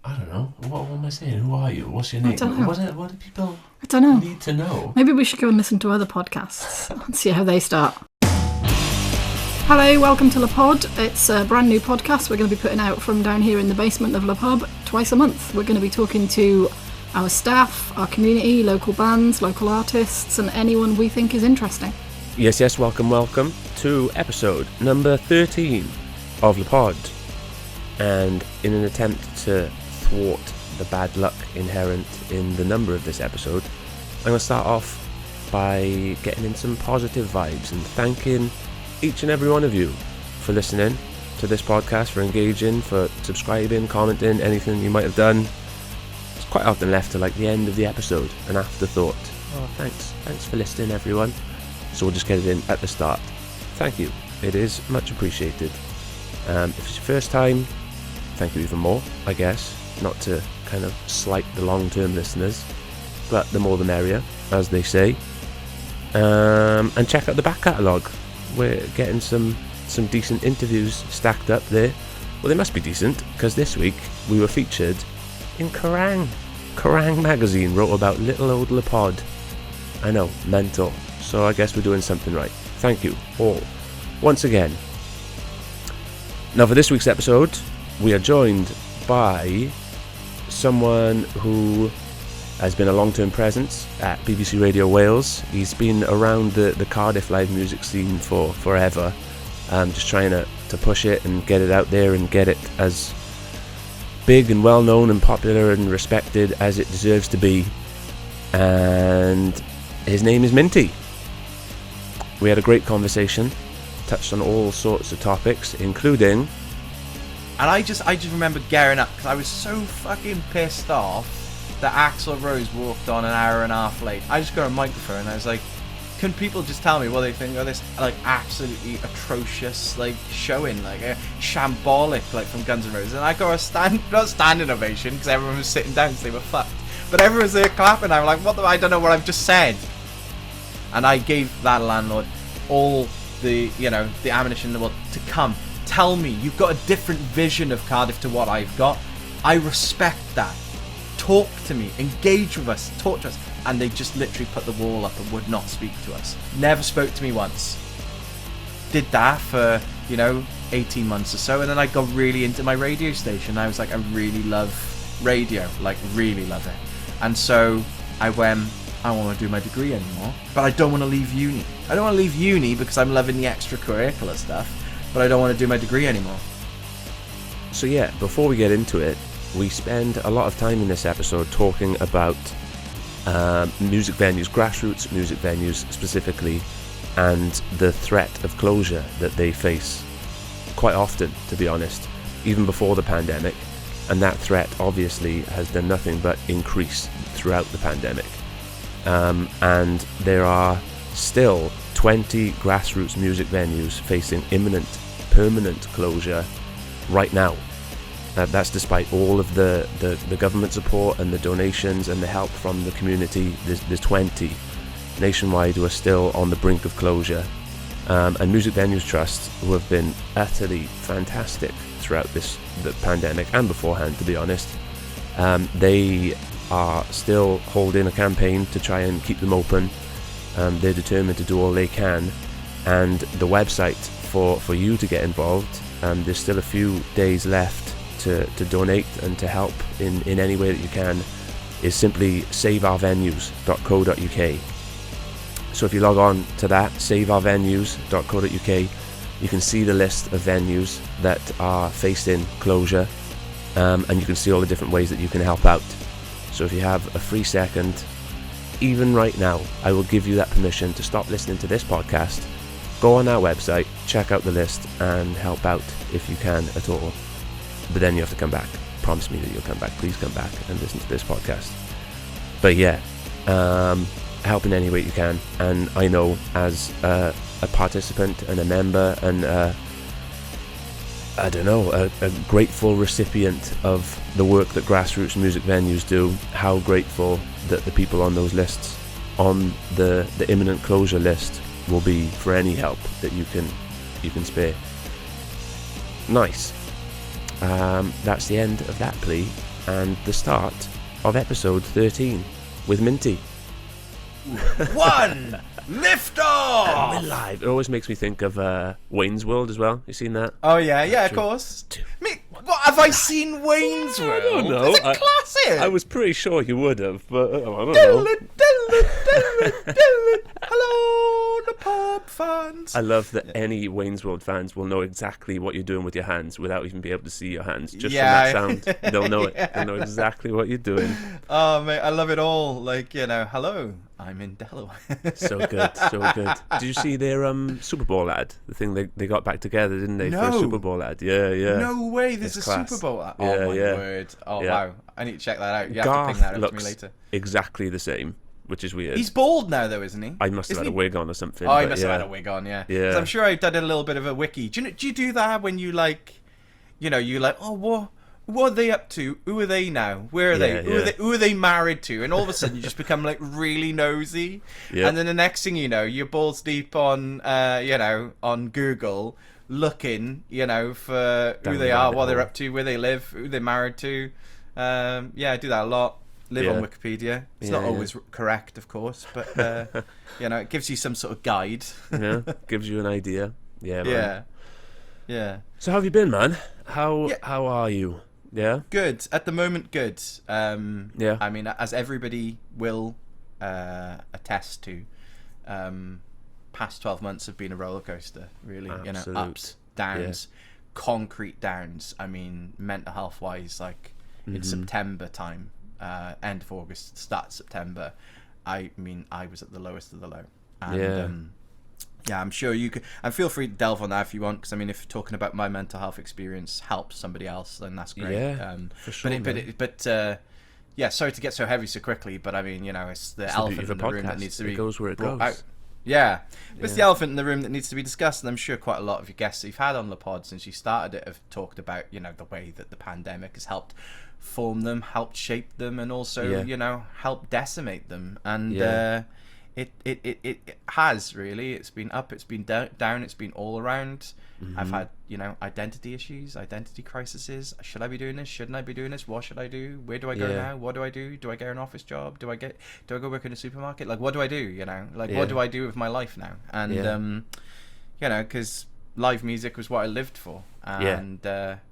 I don't know. What am I saying? Who are you? What's your name? I don't know. What do people need to know? Maybe we should go and listen to other podcasts and see how they start. Hello, welcome to La Pod. It's a brand new podcast we're going to be putting out from down here in the basement of La Pub twice a month. We're going to be talking to our staff, our community, local bands, local artists, and anyone we think is interesting. Yes, welcome to episode number 13 of La Pod. And in an attempt to thwart the bad luck inherent in the number of this episode, I'm going to start off by getting in some positive vibes and thanking each and every one of you for listening to this podcast, for engaging, for subscribing, commenting, anything you might have done. It's quite often left to like the end of the episode, an afterthought. Oh, thanks for listening, everyone. So we'll just get it in at the start. Thank you. It is much appreciated. If it's your first time, thank you even more, I guess. Not to kind of slight the long-term listeners, but the more the merrier, as they say. And check out the back catalogue. We're getting some decent interviews stacked up there. Well, they must be decent, because this week we were featured in Kerrang! Kerrang! Magazine wrote about little old La Pod. I know, mental. So I guess we're doing something right. Thank you all once again. Now for this week's episode, we are joined by someone who has been a long-term presence at BBC Radio Wales. He's been around the Cardiff live music scene for forever, just trying to push it and get it out there and get it as big and well-known and popular and respected as it deserves to be. And his name is Minty. We had a great conversation, touched on all sorts of topics, including... And I just remember gearing up because I was so fucking pissed off that Axl Roses walked on an hour and a half late. I just got a microphone and I was like, can people just tell me what they think of this like absolutely atrocious like showing, like a shambolic like from Guns N' Roses? And I got a not standing ovation because everyone was sitting down because they were fucked, but everyone was there clapping. I'm like, I don't know what I've just said. And I gave that landlord all the ammunition in the world to come tell me you've got a different vision of Cardiff to what I've got. I respect that. Talk to me, engage with us, talk to us. And they just literally put the wall up and would not speak to us. Never spoke to me once. Did that for 18 months or so, and then I got really into my radio station. I was like, I really love radio, like really love it. And so I went, I don't want to do my degree anymore, but I don't want to leave uni. I don't want to leave uni because I'm loving the extracurricular stuff, but I don't want to do my degree anymore. So yeah, before we get into it, we spend a lot of time in this episode talking about music venues, grassroots music venues specifically, and the threat of closure that they face quite often, to be honest, even before the pandemic. And that threat obviously has done nothing but increase throughout the pandemic. And there are still 20 grassroots music venues facing imminent, permanent closure right now. That's despite all of the government support and the donations and the help from the community. There's 20 nationwide who are still on the brink of closure. And Music Venues Trust, who have been utterly fantastic throughout the pandemic and beforehand, to be honest, they are still holding a campaign to try and keep them open. They're determined to do all they can. And the website for you to get involved, there's still a few days left to donate and to help in any way that you can, is simply saveourvenues.co.uk. So if you log on to that, saveourvenues.co.uk, you can see the list of venues that are facing closure, and you can see all the different ways that you can help out. So if you have a free second, even right now, I will give you that permission to stop listening to this podcast, go on our website, check out the list, and help out if you can at all. But then you have to come back. Promise me that you'll come back. Please come back and listen to this podcast. But yeah, help in any way you can. And I know as a participant and a member and a grateful recipient of the work that grassroots music venues do, how grateful that the people on those lists, on the imminent closure list, will be for any help that you can spare. Nice. That's the end of that plea, and the start of episode 13 with Minty. 1 lift off. We're live. It always makes me think of Wayne's World as well. You seen that? Oh yeah, of course. What have I seen Wayne's World? I don't know. It's a classic. I was pretty sure you would have, but I don't know. Hello, the pub fans. I love that any Wayne's World fans will know exactly what you're doing with your hands without even being able to see your hands. Just from that sound, they'll know it. They'll know exactly what you're doing. Oh mate, I love it all. Like, hello, I'm in Delaware. So good, so good. Did you see their Super Bowl ad? The thing they got back together, didn't they? No. For a Super Bowl ad. Yeah. No way, there's a class. Super Bowl ad. Yeah, Oh my yeah. word. Oh Yeah. wow. I need to check that out. You have Garth to ping that up to looks me later. exactly the same, which is weird. He's bald now though, isn't he? I must have Isn't had a he? wig on or something. Oh, he but must yeah. have had a wig on, yeah. Yeah. 'Cause I'm sure I did a little bit of a wiki. Do you do that when you like, you like, oh, what are they up to? Who are they now? Where are they? Who are they married to? And all of a sudden you just become like really nosy. Yep. And then the next thing you know, you're balls deep on, on Google looking, for Down who the they are, rabbit what they're hole. up to, where they live, who they're married to. I do that a lot. Live Yeah. on Wikipedia. It's Yeah, not yeah. always correct, of course, but it gives you some sort of guide. Yeah, gives you an idea. Yeah, man. Yeah. So how have you been, man? How Yeah. how are you? Yeah. Good. At the moment, good. Yeah. I mean, as everybody will attest to, past 12 months have been a roller coaster, really. Absolute. Ups, downs, concrete downs. I mean, mental health wise, like in September time, end of August, start of September, I mean, I was at the lowest of the low. And, I'm sure you could, and feel free to delve on that if you want, because I mean, if talking about my mental health experience helps somebody else, then that's great. Yeah, for sure. Sorry to get so heavy so quickly, but I mean, it's the It's elephant the in the room that podcast. needs to It be goes where it brought goes. out. Yeah, but it's the elephant in the room that needs to be discussed, and I'm sure quite a lot of your guests that you've had on the pod since you started it have talked about, the way that the pandemic has helped form them, helped shape them, and also, helped decimate them. And it has really. It's been up, it's been down, it's been all around. I've had, identity issues, identity crises. Should I be doing this? Shouldn't I be doing this? What should I do? Where do I go now? What do I do? Do I get an office job? Do I go work in a supermarket? Like, what do I do? What do I do with my life now? And because live music was what I lived for. And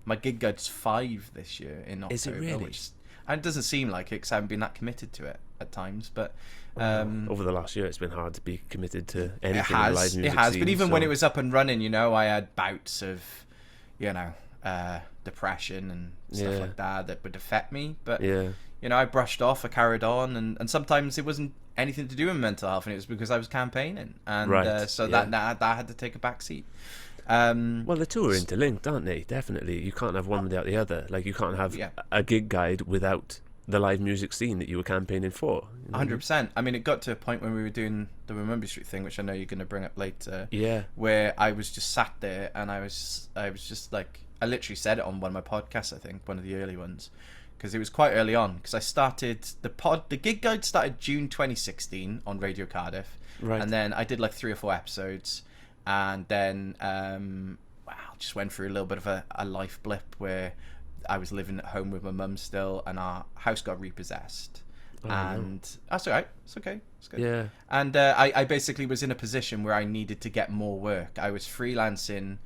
my gig guide's 5 this year in October. Is it really? Which, and it doesn't seem like it because I haven't been that committed to it at times, but over the last year, it's been hard to be committed to anything it in has, the live music it has. scene, But even so- when it was up and running, I had bouts of, depression and stuff like that would affect me. But I brushed off, I carried on, and sometimes it wasn't anything to do with mental health, and it was because I was campaigning, and that had to take a back seat. Well, the two are interlinked, aren't they? Definitely. You can't have one without the other. Like, you can't have a gig guide without the live music scene that you were campaigning for. 100%. I mean, it got to a point when we were doing the Remember Street thing, which I know you're going to bring up later. Yeah. Where I was just sat there, and I was just like, I literally said it on one of my podcasts, I think, one of the early ones, because it was quite early on. Because I started the gig guide started June 2016 on Radio Cardiff, Right. and then I did like 3 or 4 episodes, and then just went through a little bit of a life blip where I was living at home with my mum still, and our house got repossessed. That's all right. It's okay. It's good. Yeah. And I basically was in a position where I needed to get more work. I was freelancing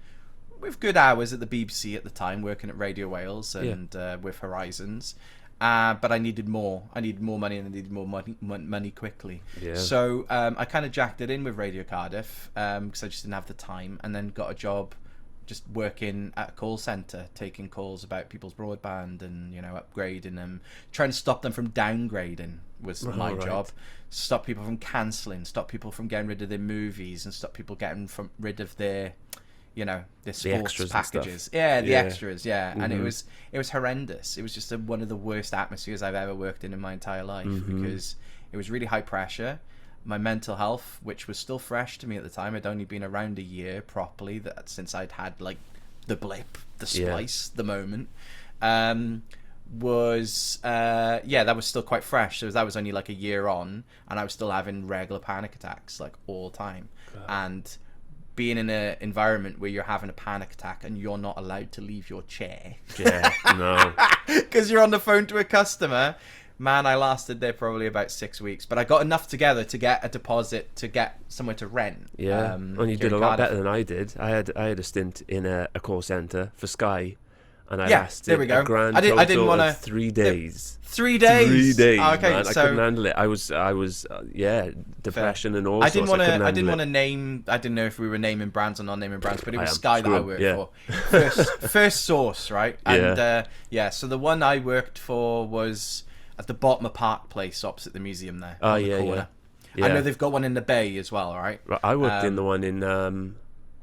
with good hours at the BBC at the time, working at Radio Wales and with Horizons. But I needed more. I needed more money, and I needed more money quickly. Yeah. So I kind of jacked it in with Radio Cardiff because I just didn't have the time, and then got a job just working at a call centre, taking calls about people's broadband and upgrading them, trying to stop them from downgrading was my job. Stop people from cancelling, stop people from getting rid of their movies, and stop people getting rid of their their sports packages. The extras. And it was horrendous. It was just one of the worst atmospheres I've ever worked in my entire life, because it was really high pressure. My mental health, which was still fresh to me at the time, I'd only been around a year properly since I'd had like the blip, the splice, the moment, was that was still quite fresh. So that was only like a year on, and I was still having regular panic attacks like all the time. God. And being in an environment where you're having a panic attack and you're not allowed to leave your chair. Yeah, no. Because you're on the phone to a customer. Man, I lasted there probably about 6 weeks, but I got enough together to get a deposit to get somewhere to rent. Yeah, and you did a lot better than I did. I had a stint in a call centre for Sky, and I lasted there we go. a grand I didn't want of 3 days. 3 days. 3 days. Oh, okay, man. so I couldn't handle it. I was depression and all. I didn't want to name. I didn't know if we were naming brands or not naming brands, but it was Sky that I worked for. First source, right? And so the one I worked for was at the bottom of Park Place, opposite the museum there. Oh the corner. I know they've got one in the Bay as well, right? I worked in the one in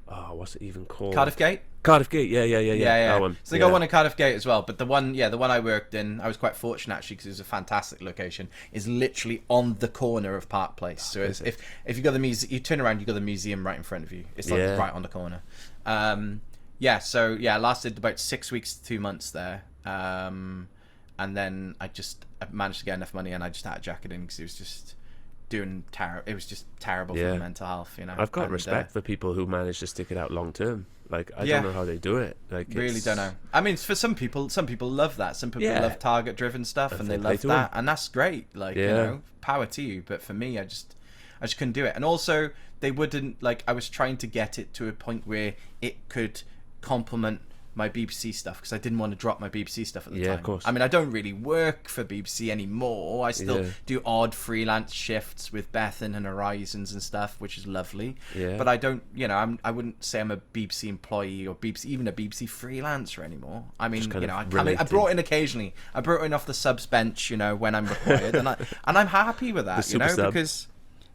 what's it even called? Cardiff Gate. Cardiff Gate, yeah. That one. So they got one in Cardiff Gate as well. But the one I worked in, I was quite fortunate actually because it was a fantastic location. Is literally on the corner of Park Place. So if you got the museum, you turn around, you got the museum right in front of you. It's like right on the corner. I lasted about 6 weeks to 2 months there. And then I managed to get enough money, and I just had a jacket in because it was just it was just terrible for the mental health, you know. I've got respect for people who manage to stick it out long term. Like, I don't know how they do it. Like, really don't know. I mean, for some people love that. Some people love target driven stuff, and they love that, and that's great. Like, you know, power to you. But for me, I just couldn't do it. And also, they wouldn't, like, I was trying to get it to a point where it could complement my BBC stuff, because I didn't want to drop my BBC stuff at the time. Of course. I mean, I don't really work for BBC anymore. I still do odd freelance shifts with Bethan and Horizons and stuff, which is lovely. Yeah. But I don't, you know, I wouldn't say I'm a BBC employee or even a BBC freelancer anymore. I mean, you know, I brought in occasionally. I brought in off the subs bench, you know, when I'm required, and I'm happy with that, you know, because.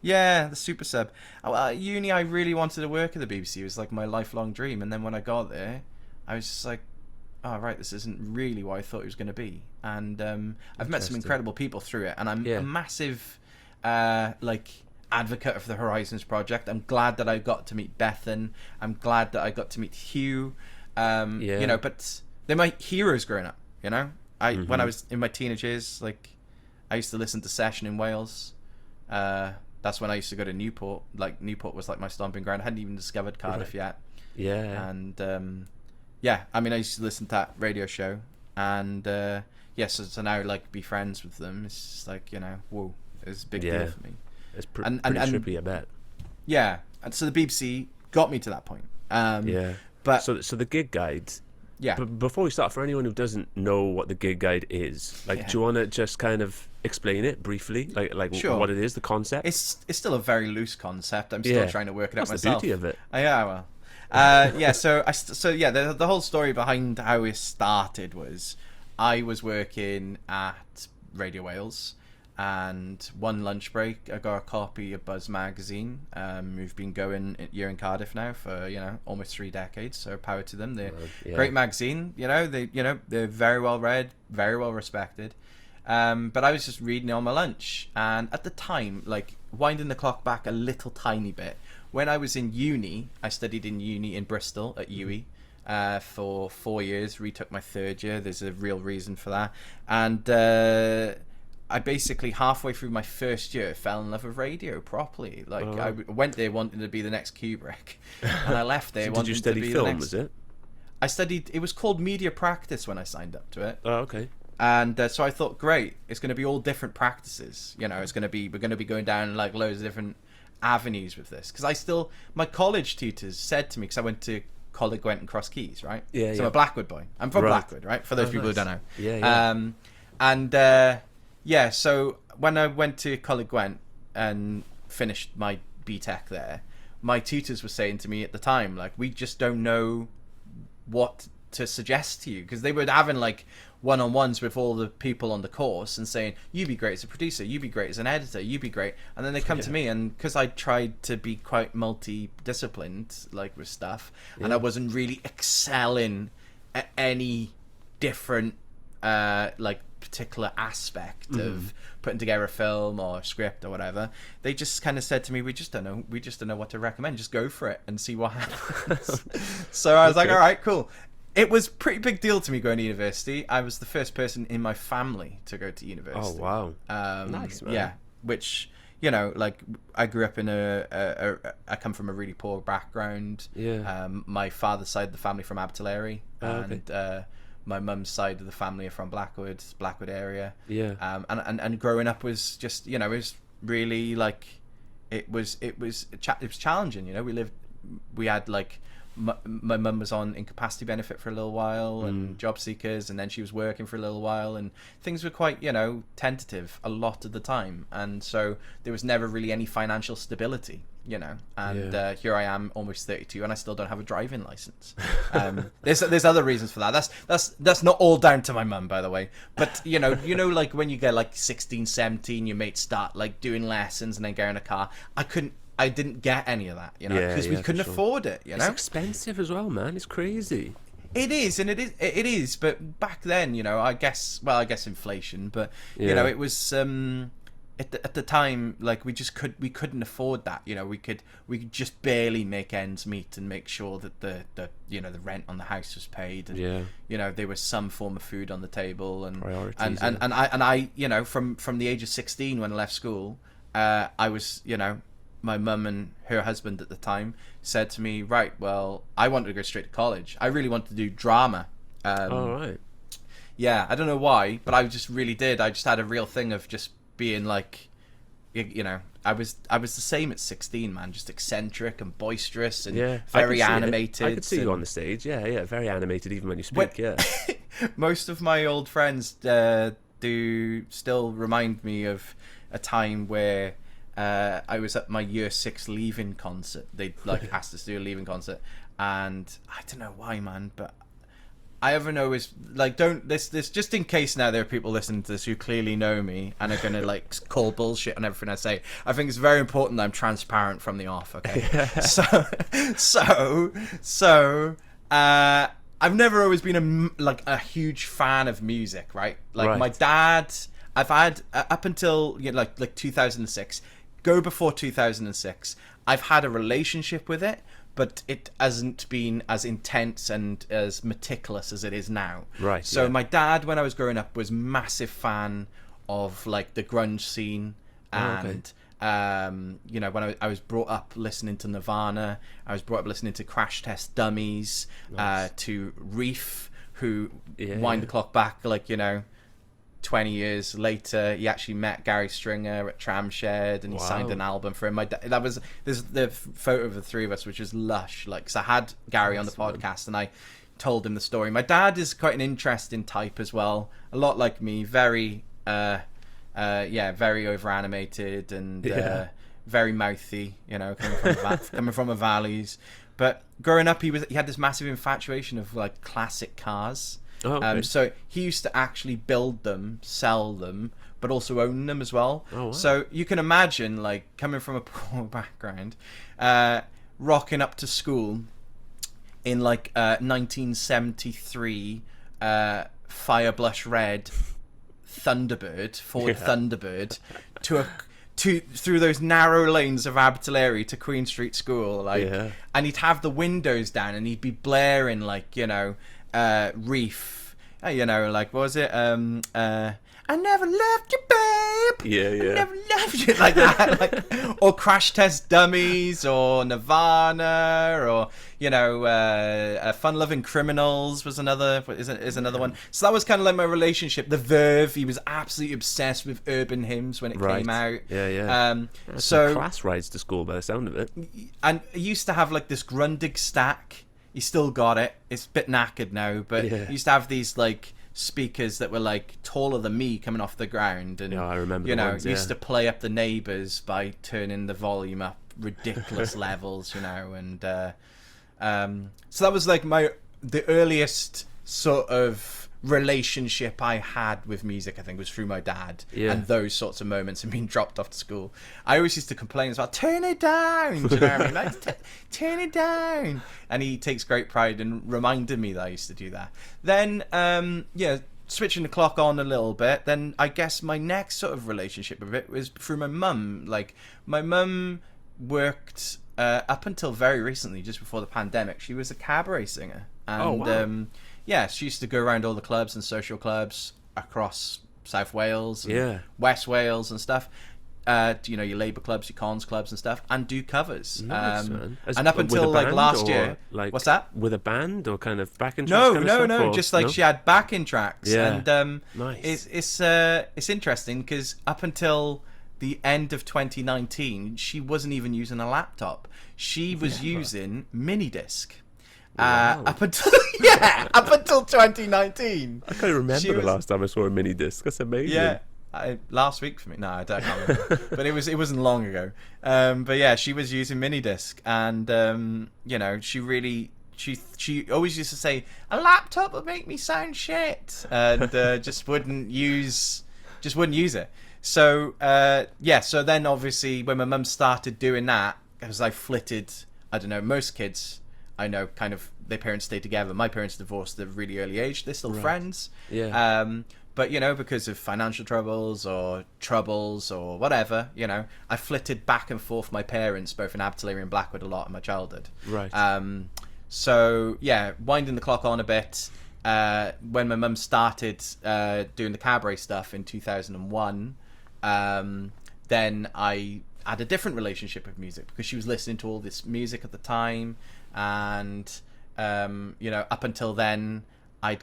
Yeah, the super sub. At uni, I really wanted to work at the BBC. It was like my lifelong dream. And then when I got there, I was just like, oh, right, this isn't really what I thought it was going to be. And I've met some incredible people through it. And I'm a massive advocate of the Horizons project. I'm glad that I got to meet Bethan. I'm glad that I got to meet Hugh. You know, but they're my heroes growing up, you know? When I was in my teenage years, like, I used to listen to Session in Wales. That's when I used to go to Newport. Like, Newport was like my stomping ground. I hadn't even discovered Cardiff yet. Yeah. And I mean, I used to listen to that radio show, and so now like be friends with them. It's just like, you know, whoa, it's a big deal for me. It's pretty trippy, I bet. Yeah, and so the BBC got me to that point. But so the gig guide. Yeah. But before we start, for anyone who doesn't know what the gig guide is, like, do you want to just kind of explain it briefly, like sure. What it is, the concept? It's still a very loose concept. I'm still trying to work it out myself. That's the beauty of it. Well. The whole story behind how it started was I was working at Radio Wales, and one lunch break I got a copy of Buzz magazine. We've been going here in Cardiff now for, you know, almost 3 decades, so power to them. They're great magazine, you know, they're very well read, very well respected. But I was just reading it on my lunch, and at the time, like, winding the clock back a little tiny bit, when I was in uni, I studied in uni in Bristol at UWE for 4 years, retook my 3rd year. There's a real reason for that. And I basically, halfway through my 1st year, fell in love with radio properly. Like, I went there wanting to be the next Kubrick, and I left there wanting to be the next... Did you study film, was it? I studied... It was called Media Practice when I signed up to it. Oh, okay. And so I thought, great, it's going to be all different practices. You know, we're going to be going down like loads of different avenues with this, because my college tutors said to me, because I went to Coleg Gwent and Cross Keys, right? So I'm a Blackwood boy. I'm from Blackwood, right? For those people who don't know. So when I went to Coleg Gwent and finished my BTEC there, my tutors were saying to me at the time, like, we just don't know what to suggest to you, because they were having like one-on-ones with all the people on the course and saying, you'd be great as a producer, you'd be great as an editor, you'd be great. And then they come to me, and because I tried to be quite multi-disciplined, like, with stuff, and I wasn't really excelling at any different particular aspect of putting together a film or a script or whatever, they just kind of said to me, we just don't know what to recommend, just go for it and see what happens. So I was like, all right, cool. It was a pretty big deal to me going to university. I was the first person in my family to go to university. Oh, wow. Nice, man. Yeah, which, you know, like I grew up in I come from a really poor background. Yeah. My father's side of the family from Abbotsford, and my mum's side of the family are from Blackwood area. Yeah. And growing up was just, you know, it was really like it was challenging. You know, we had like my mum was on incapacity benefit for a little while and job seekers, and then she was working for a little while, and things were quite, you know, tentative a lot of the time, and so there was never really any financial stability, you know. And here I am, almost 32, and I still don't have a driving license. There's other reasons for that. That's not all down to my mum, by the way. But you know, like when you get like 16, 17, your mates start like doing lessons and then getting a car. I didn't get any of that, you know, because we couldn't afford it, you know. It's expensive as well, man. It's crazy. It is, and it is. But back then, you know, I guess inflation. But you know, it was at the time, like we couldn't afford that. You know, we could just barely make ends meet and make sure that the you know, the rent on the house was paid, and you know, there was some form of food on the table, and priorities, and I you know, from the age of 16 when I left school, I was, you know, my mum and her husband at the time said to me, right, well, I wanted to go straight to college. I really wanted to do drama. All right. Yeah, I don't know why, but I just really did. I just had a real thing of just being like, you know, I was the same at 16, man, just eccentric and boistrous and very animated. I could see you on the stage. Yeah, very animated even when you speak. Most of my old friends do still remind me of a time where I was at my year 6 leaving concert. They like asked us to do a leaving concert, and I don't know why, man, but I ever know is like, don't this just in case now there are people listening to this who clearly know me and are gonna like call bullshit on everything I say. I think it's very important that I'm transparent from the off. Okay, so I've never always been a huge fan of music, right? Like my dad, I've had up until, you know, like 2006. Go before 2006, I've had a relationship with it, but it hasn't been as intense and as meticulous as it is now. Right. So my dad, when I was growing up, was massive fan of like the grunge scene, and you know, when I was brought up listening to Nirvana, I was brought up listening to Crash Test Dummies, to Reef, who wind the clock back, like, you know, 20 years later, he actually met Gary Stringer at Tramshed, and he signed an album for him. There's the photo of the three of us, which was lush. Like, so I had Gary on the podcast, and I told him the story. My dad is quite an interesting type as well, a lot like me, very very over animated and very mouthy, you know, coming from the valleys. But growing up, he had this massive infatuation of like classic cars. So he used to actually build them, sell them, but also own them as well. So you can imagine, like, coming from a poor background, rocking up to school in like 1973 Fireblush Red Thunderbird, Ford Thunderbird, through those narrow lanes of Abbotsford to Queen Street School, like, and he'd have the windows down, and he'd be blaring, like, you know, Reef, you know, like, what was it? I never loved you, babe. I never loved you, like that, like, or Crash Test Dummies, or Nirvana, or, you know, Fun Loving Criminals was another one. So that was kind of like my relationship. The Verve, he was absolutely obsessed with urban hymns when it came out. So class rides to school by the sound of it. And I used to have like this Grundig stack. He still got it. It's a bit knackered now, but he used to have these like speakers that were like taller than me coming off the ground, and I remember, you know, ones, used to play up the neighbours by turning the volume up ridiculous levels, you know, and so that was like the earliest sort of relationship I had with music, I think, was through my dad, and those sorts of moments, and being dropped off to school. I always used to complain as well, turn it down, do you know what I mean? Like, turn it down. And he takes great pride in reminding me that I used to do that. Then switching the clock on a little bit, then I guess my next sort of relationship with it was through my mum. Like, my mum worked up until very recently, just before the pandemic, she was a cabaret singer, and she used to go around all the clubs and social clubs across South Wales and West Wales and stuff. your Labour clubs, your cons clubs and stuff, and do covers. Nice, man. And up until like last year, what's that? With a band or kind of backing tracks? No. Just like she had backing tracks. Yeah. And nice. It's interesting because up until the end of 2019, she wasn't even using a laptop. She was using Minidisc. Wow. Up until 2019. I can't remember the last time I saw a Minidisc. That's amazing. Yeah. Last week for me. No, I can't remember. But it wasn't long ago. But yeah, she was using Minidisc, and she always used to say a laptop would make me sound shit, and just wouldn't use it. So so then obviously when my mum started doing that, as I flitted, I don't know, most kids I know kind of their parents stay together. My parents divorced at a really early age. They're still friends. Yeah. But because of financial troubles or whatever, I flitted back and forth my parents, both in Abbotsbury and Blackwood, a lot in my childhood. Right. So yeah, winding the clock on a bit. When my mum started doing the cabaret stuff in 2001, then I had a different relationship with music because she was listening to all this music at the time, and up until then, I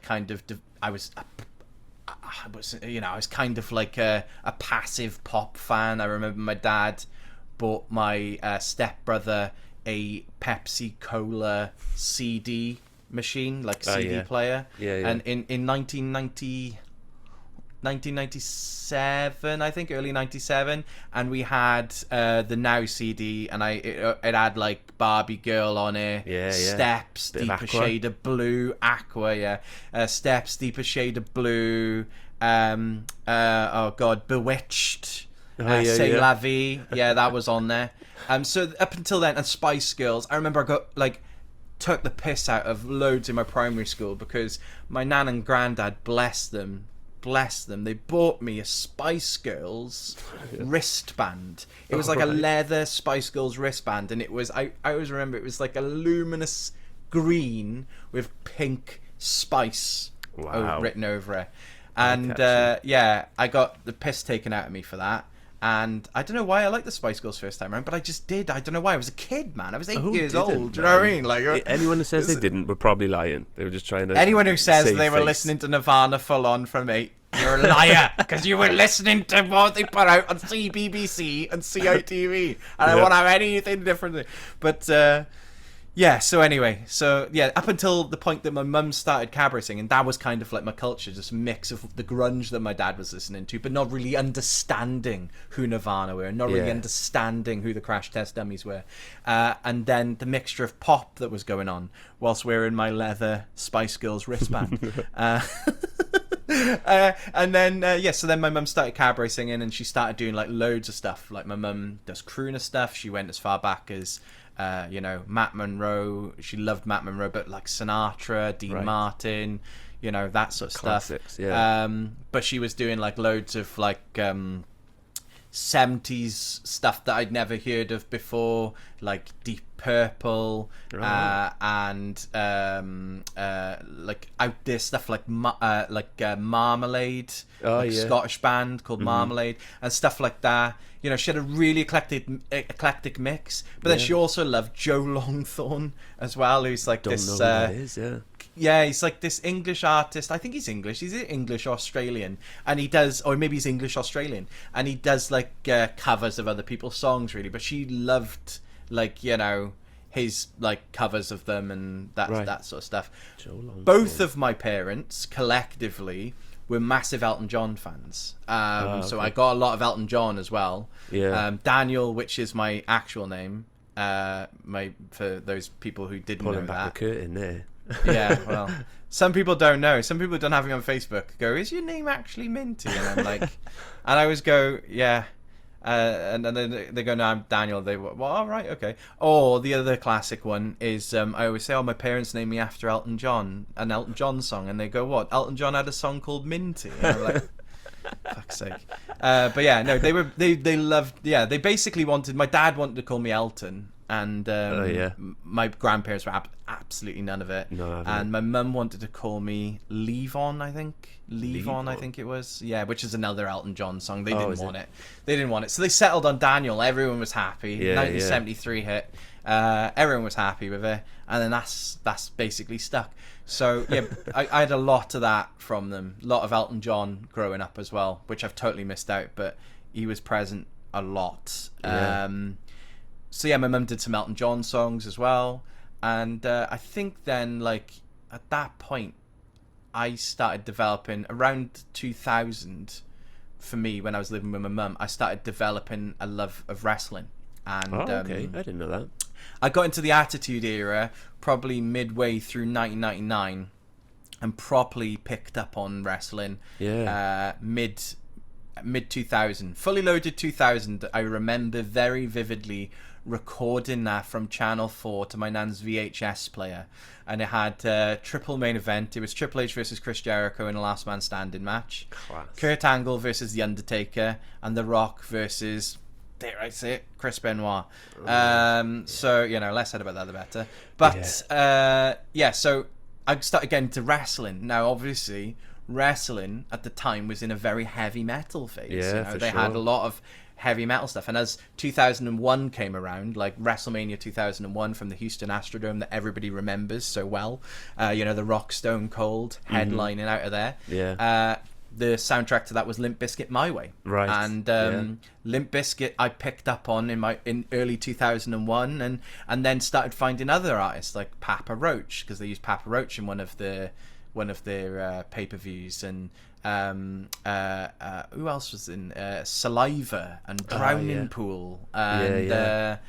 was kind of like a passive pop fan. I remember my dad bought my stepbrother a Pepsi Cola CD machine, like CD player. Yeah. And in 1997, I think, early 97, and we had the Now CD, and it had like Barbie Girl on it, Steps, Deeper Shade of Blue, Aqua, Steps, Deeper Shade of Blue, Bewitched, C'est La Vie, that was on there. So up until then, and Spice Girls, I remember I got took the piss out of loads in my primary school because my nan and granddad, bless them, they bought me a Spice Girls wristband. It was like a leather Spice Girls wristband, and it was, I always remember, it was like a luminous green with pink Spice written over it. And I got the piss taken out of me for that. And I don't know why I liked the Spice Girls first time around, but I just did. I don't know why. I was a kid, man. I was 8 years old. Do you know what I mean? Like, anyone who says they didn't were probably lying. They were just trying to. Anyone who says they were listening to Nirvana full on from 8, you're a liar, because you were listening to what they put out on CBBC and CITV, and I won't have anything different. But so anyway, up until the point that my mum started cabaret singing, that was kind of like my culture, just a mix of the grunge that my dad was listening to, but not really understanding who Nirvana were, not really understanding who the Crash Test Dummies were, and then the mixture of pop that was going on whilst wearing my leather Spice Girls wristband. And then so then my mum started cabaret singing, and she started doing like loads of stuff. Like my mum does crooner stuff. She went as far back as Matt Monro. She loved Matt Monro, but like Sinatra, Dean Martin, that sort of Classics, stuff. But she was doing like loads of like 70s stuff that I'd never heard of before, like Deep Purple, and like out there stuff like Marmalade, Scottish band called Marmalade, and stuff like that. She had a really eclectic mix, but then she also loved Joe Longthorne as well, who's like Don't this. Know who that is, he's like this English artist. I think he's English. He's English Australian, and he does, or maybe he's English Australian, and he does like covers of other people's songs, really. But she loved his like covers of them and that sort of stuff. Both of my parents collectively were massive Elton John fans. So I got a lot of Elton John as well. Daniel, which is my actual name, for those people who didn't know that. Pulling back the curtain there. Well, some people don't know. Some people don't have me on Facebook. Go, is your name actually Minty? And I'm like, and I always go, yeah. And then they go, no, I'm Daniel. They well, all right, okay. Or the other classic one is, I always say, my parents named me after Elton John, an Elton John song, and they go, what? Elton John had a song called Minty. And I'm like, fuck's sake. But yeah, no, they loved. Yeah, they basically wanted. My dad wanted to call me Elton, and my grandparents were absolutely none of it. No, and my mum wanted to call me Leave-On, I think. Leave-On, I think it was. Yeah, which is another Elton John song. They didn't want it. They didn't want it. So they settled on Daniel. Everyone was happy. 1973 hit. Everyone was happy with it. And then that's basically stuck. So, yeah, I had a lot of that from them. A lot of Elton John growing up as well, which I've totally missed out. But he was present a lot. Yeah. So, yeah, my mum did some Elton John songs as well. And I think then, like, at that point, I started developing around 2000. For me, when I was living with my mum, I started developing a love of wrestling. And okay, I didn't know that. I got into the Attitude Era probably midway through 1999, and properly picked up on wrestling. Yeah. Mid 2000, Fully Loaded 2000. I remember very vividly recording that from Channel 4 to my nan's VHS player, and it had triple main event. It was Triple H versus Chris Jericho in a last man standing match. Class. Kurt Angle versus The Undertaker, and The Rock versus, dare I say it, Chris Benoit. So, you know, less said about that the better. But so I started getting into wrestling. Now, obviously, wrestling at the time was in a very heavy metal phase. Yeah, they had a lot of heavy metal stuff, and as 2001 came around, like WrestleMania 2001 from the Houston Astrodome that everybody remembers so well, the Rock, Stone Cold headlining out of there. The soundtrack to that was Limp Bizkit My Way, right? And Limp Bizkit I picked up on in early 2001, and then started finding other artists like Papa Roach, because they used Papa Roach in one of their pay-per-views, and who else was in Saliva and Drowning Pool, and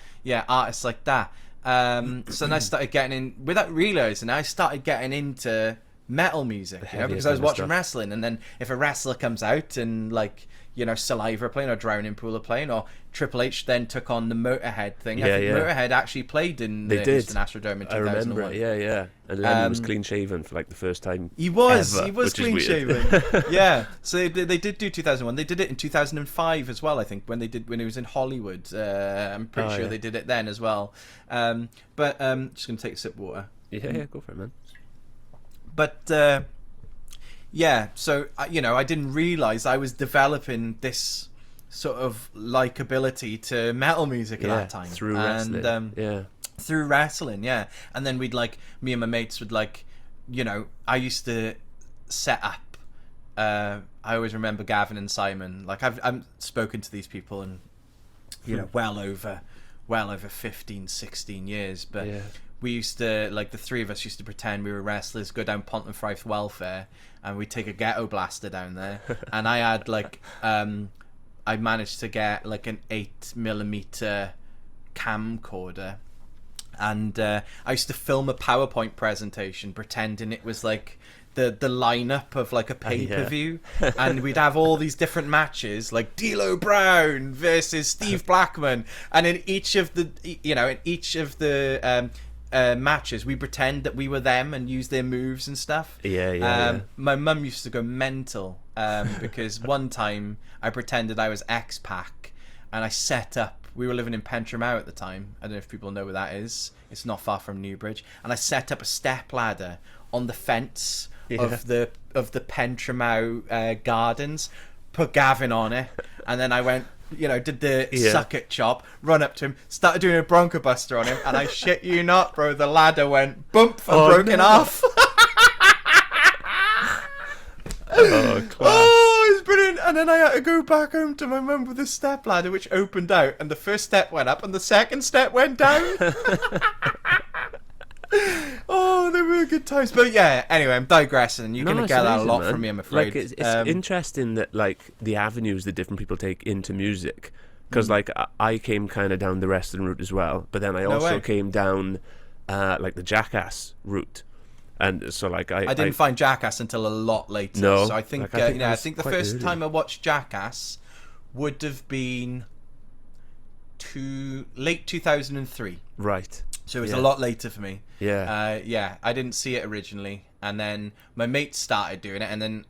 artists like that. So then I started getting in, without realizing, I started getting into metal music, because I was watching wrestling, and then if a wrestler comes out and, like, Saliva are playing, or Drowning Pool are playing, or Triple H then took on the Motorhead thing. I think Motorhead actually played in the Houston Astrodome in 2001. I remember it, and Lennon was clean shaven for like the first time. He was ever, clean shaven. So they did do 2001. They did it in 2005 as well, I think, when he was in Hollywood. I'm pretty sure they did it then as well. But just gonna take a sip of water. Yeah, go for it, man. But so I didn't realize I was developing this sort of likability to metal music at that time through wrestling. Through wrestling, and then we'd, like, me and my mates would, like, I used to set up. I always remember Gavin and Simon. Like, I've spoken to these people, and well over 15, 16 years, but. Yeah. We used to, like, the three of us used to pretend we were wrestlers, go down Pontefraith Welfare, and we'd take a ghetto blaster down there. And I had, like, I managed to get, like, an 8mm camcorder. And I used to film a PowerPoint presentation pretending it was, like, the lineup of, like, a pay-per-view. And we'd have all these different matches, like D'Lo Brown versus Steve Blackman. And in each of the, matches, we pretend that we were them and use their moves and stuff. My mum used to go mental because one time I pretended I was X-Pac, and I set up, we were living in Pentremau at the time, I don't know if people know where that is, it's not far from Newbridge, and I set up a step ladder on the fence of the Pentremau gardens, put Gavin on it, and then I went, did the suck it chop, run up to him, started doing a Bronco Buster on him, and I shit you not, bro, the ladder went bump and broken off. Class. Oh, it's brilliant. And then I had to go back home to my mum with a step ladder, which opened out, and the first step went up and the second step went down. Oh, they were good times. But yeah, anyway, I'm digressing. You're going to get that a lot from me, I'm afraid. Like, it's interesting that, like, the avenues that different people take into music. Because, like, I came kind of down the wrestling route as well. But then I also came down, like, the Jackass route. And so, like, I didn't find Jackass until a lot later. No. So I think, I think the first time I watched Jackass would have been late 2003. Right. So it was a lot later for me. Yeah. I didn't see it originally, and then my mates started doing it, and then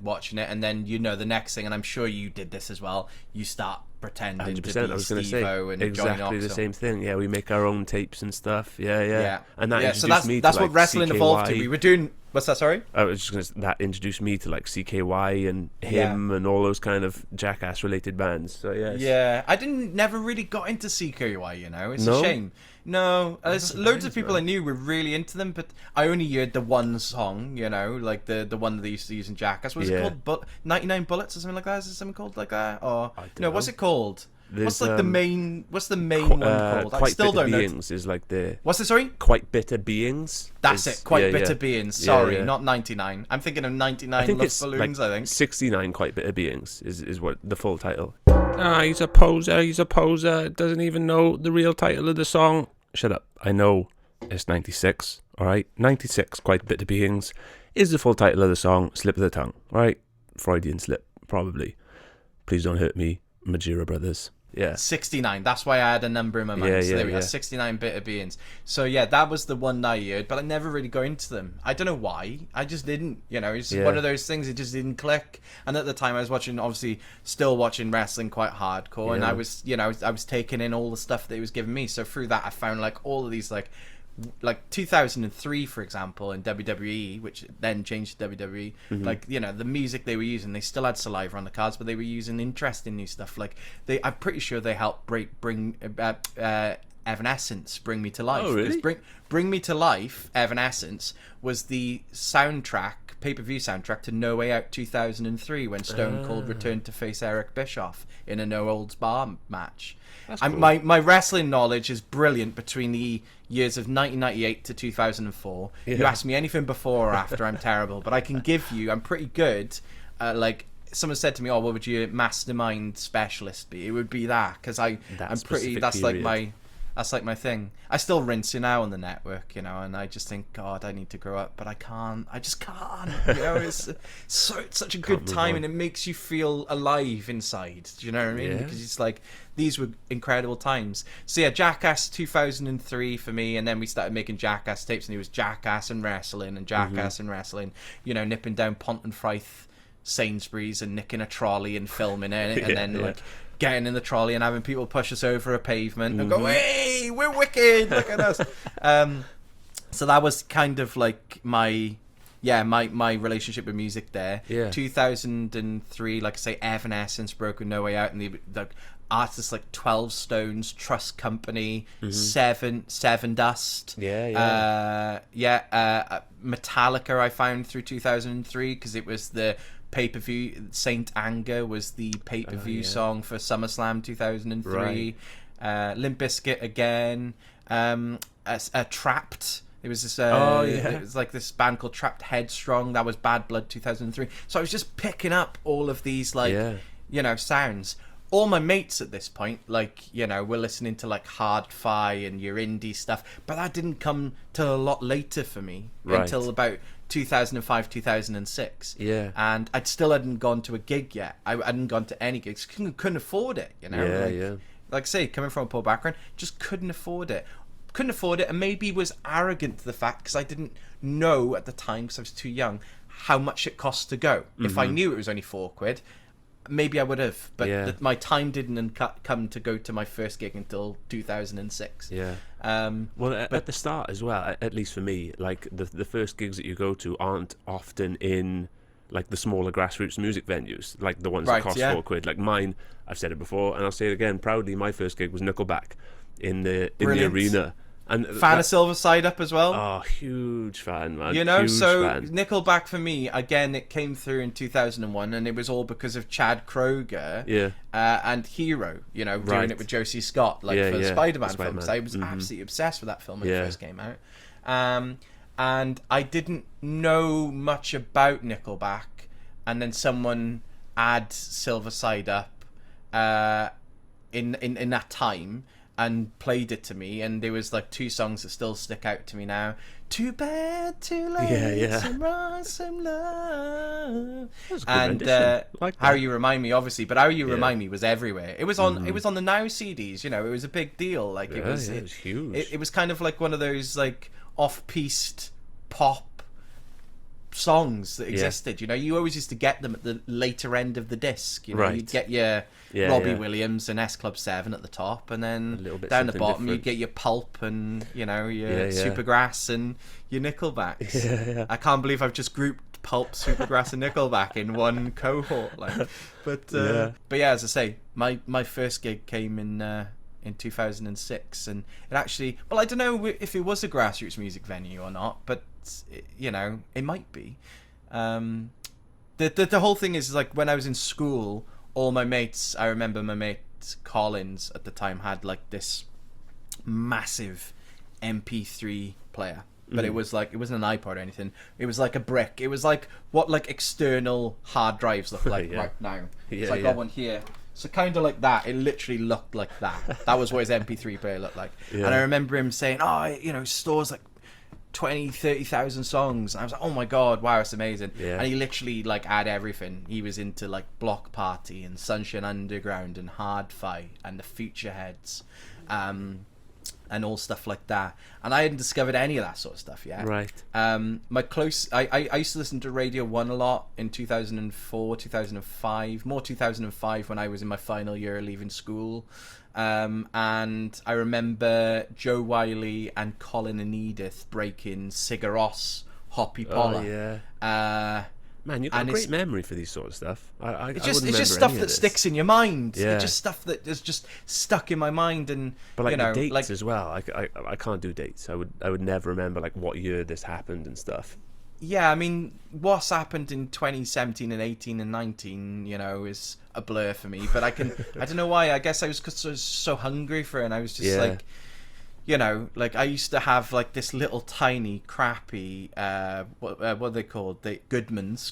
watching it, and then the next thing, and I'm sure you did this as well, you start pretending 100%. to be I was going to say and exactly the same thing. Yeah, we make our own tapes and stuff. Yeah. And that introduced so me that's to what like wrestling CKY. evolved to. We were doing. What's that? Sorry. I was just going to. That introduced me to like CKY and him and all those kind of Jackass related bands. So yeah, I never really got into CKY. You know, it's a shame. No, loads of people I knew were really into them, but I only heard the one song, you know, like the one that they used to use in Jackass. Was it called 99 Bullets or something like that? Is it something called like that? Or no, what's it called? What's like the main one called? I still don't know. Beings is like the. What's it? Sorry. Quite Bitter Beings. That's it. Quite Bitter Beings. Sorry, not 99. I'm thinking of 99 Love Balloons. I think 69 Quite Bitter Beings is what the full title. He's a poser. He's a poser. Doesn't even know the real title of the song. Shut up. I know it's 96. All right, 96 Quite Bitter Beings is the full title of the song. Slip of the tongue. All right, Freudian slip probably. Please don't hurt me, Majira Brothers. Yeah. 69. That's why I had a number in my mind. So there we go. 69 Bitter Beings. So yeah, that was the one I heard, but I never really got into them. I don't know why. I just didn't. You know, it's one of those things. It just didn't click. And at the time, I was still watching wrestling quite hardcore, and I was, I was taking in all the stuff that he was giving me. So through that, I found like all of these like 2003, for example, in WWE, which then changed to WWE, like, the music they were using, they still had Saliva on the cards, but they were using interesting new stuff. Like, I'm pretty sure they helped bring Evanescence, Bring Me to Life. Oh, really? Bring Me to Life, Evanescence, was the soundtrack, pay-per-view soundtrack to No Way Out 2003, when Stone Cold returned to face Eric Bischoff in a no-holds-bar match. Cool. My wrestling knowledge is brilliant between the years of 1998 to 2004. You ask me anything before or after, I'm terrible. But I can give you, I'm pretty good. Like, someone said to me, what would your mastermind specialist be? It would be that, because that's like my thing. I still rinse you now on the network, and I just think, God, I need to grow up, but I can't. I just can't. It's such a good time, and it makes you feel alive inside. Do you know what I mean? Yeah. Because it's like, these were incredible times. So yeah, Jackass 2003 for me, and then we started making Jackass tapes, and it was Jackass and wrestling, and Jackass and wrestling. Nipping down Pontefraith Sainsbury's and nicking a trolley and filming it, and then like getting in the trolley and having people push us over a pavement and go, "Hey, we're wicked! Look at us!" So that was kind of like my relationship with music there. 2003, like I say, Evanescence broke with No Way Out, and the artists like 12 Stones, Trust Company, Seven Dust, Metallica I found through 2003, because it was the pay-per-view. Saint Anger was the pay-per-view song for SummerSlam 2003. Limp Bizkit again. Trapped. It was this. It was like this band called Trapped Headstrong. That was Bad Blood 2003. So I was just picking up all of these sounds. All my mates at this point, were listening to like hard-fi and your indie stuff, but that didn't come till a lot later for me, until about 2005, 2006. Yeah. And I still hadn't gone to a gig yet. I hadn't gone to any gigs. Couldn't afford it, Like I say, coming from a poor background, just couldn't afford it. And maybe was arrogant to the fact, because I didn't know at the time, because I was too young, how much it cost to go. If I knew it was only £4, maybe I would have, but my time didn't come to go to my first gig until 2006. At the start as well, at least for me, like the first gigs that you go to aren't often in like the smaller grassroots music venues, like the ones that cost £4. Like mine, I've said it before and I'll say it again proudly, my first gig was Nickelback in the arena. And fan of Silver Side Up as well. Oh, huge fan, man. Huge fan. Nickelback for me, again, it came through in 2001, and it was all because of Chad Kroeger and Hero, doing it with Josie Scott, for the Spider-Man films. I was absolutely obsessed with that film when it first came out. And I didn't know much about Nickelback, and then someone had Silver Side Up in that time, and played it to me, and there was like 2 songs that still stick out to me now. Too Bad, Too Late, Some Wrong, Some Love. And How You Remind Me, obviously, but How You Remind Me was everywhere. It was on it was on the Now CDs, it was a big deal. Like it was huge. It was kind of like one of those like off-piste pop songs that existed. You know, you always used to get them at the later end of the disc. You know, Right. you'd get your Robbie Williams and S Club 7 at the top, and then down the bottom different. you'd get your Pulp and, you know, your Supergrass and your Nickelbacks. Yeah. I can't believe I've just grouped Pulp, Supergrass and Nickelback in one cohort. Like, but yeah, as I say, my first gig came in 2006, and it actually, well, I don't know if it was a grassroots music venue or not, but you know, it might be. The whole thing is like, when I was in school, all my mates, I remember my mate Collins at the time had like this massive MP3 player, but it was like, it wasn't an iPod or anything. It was like a brick. It was like what like external hard drives look like right now. So I got one here. So kind of like that. It literally looked like that. That was what his MP3 player looked like. And I remember him saying, oh, you know, stores like 20, 30,000 songs. And I was like, oh my God, wow, it's amazing. And he literally like had everything. He was into like Block Party and Sunshine Underground and Hard-Fi and the Futureheads. And all stuff like that, and I hadn't discovered any of that sort of stuff yet. Right. I used to listen to Radio 1 a lot in 2004, 2005, more 2005 when I was in my final year leaving school. And I remember Joe Wiley and Colin and Edith breaking Sigur Rós, Hoppy Polla. Man, you've got a great memory for these sort of stuff. It's just stuff that sticks in your mind. It's just stuff that is just stuck in my mind, and but like, you know, the dates like, as well. I can't do dates. I would never remember like what year this happened and stuff. Yeah, I mean, what's happened in 2017 and 18 and 19, you know, is a blur for me. But I don't know why. I guess I was so hungry for it, and I was just like, you know, like I used to have like this little tiny crappy what are they called, the Goodman's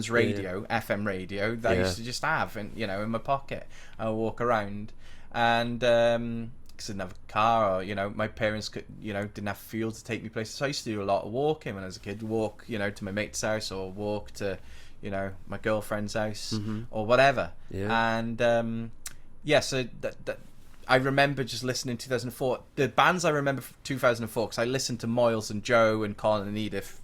radio, FM radio that I used to just have, and you know, in my pocket. I would walk around, and because I didn't have a car, or you know, my parents didn't have fuel to take me places, so I used to do a lot of walking when I was a kid. Walk, you know, to my mate's house, or walk to, you know, my girlfriend's house, or whatever. And so that I remember just listening in 2004. The bands I remember from 2004, because I listened to Moyles and Joe and Colin and Edith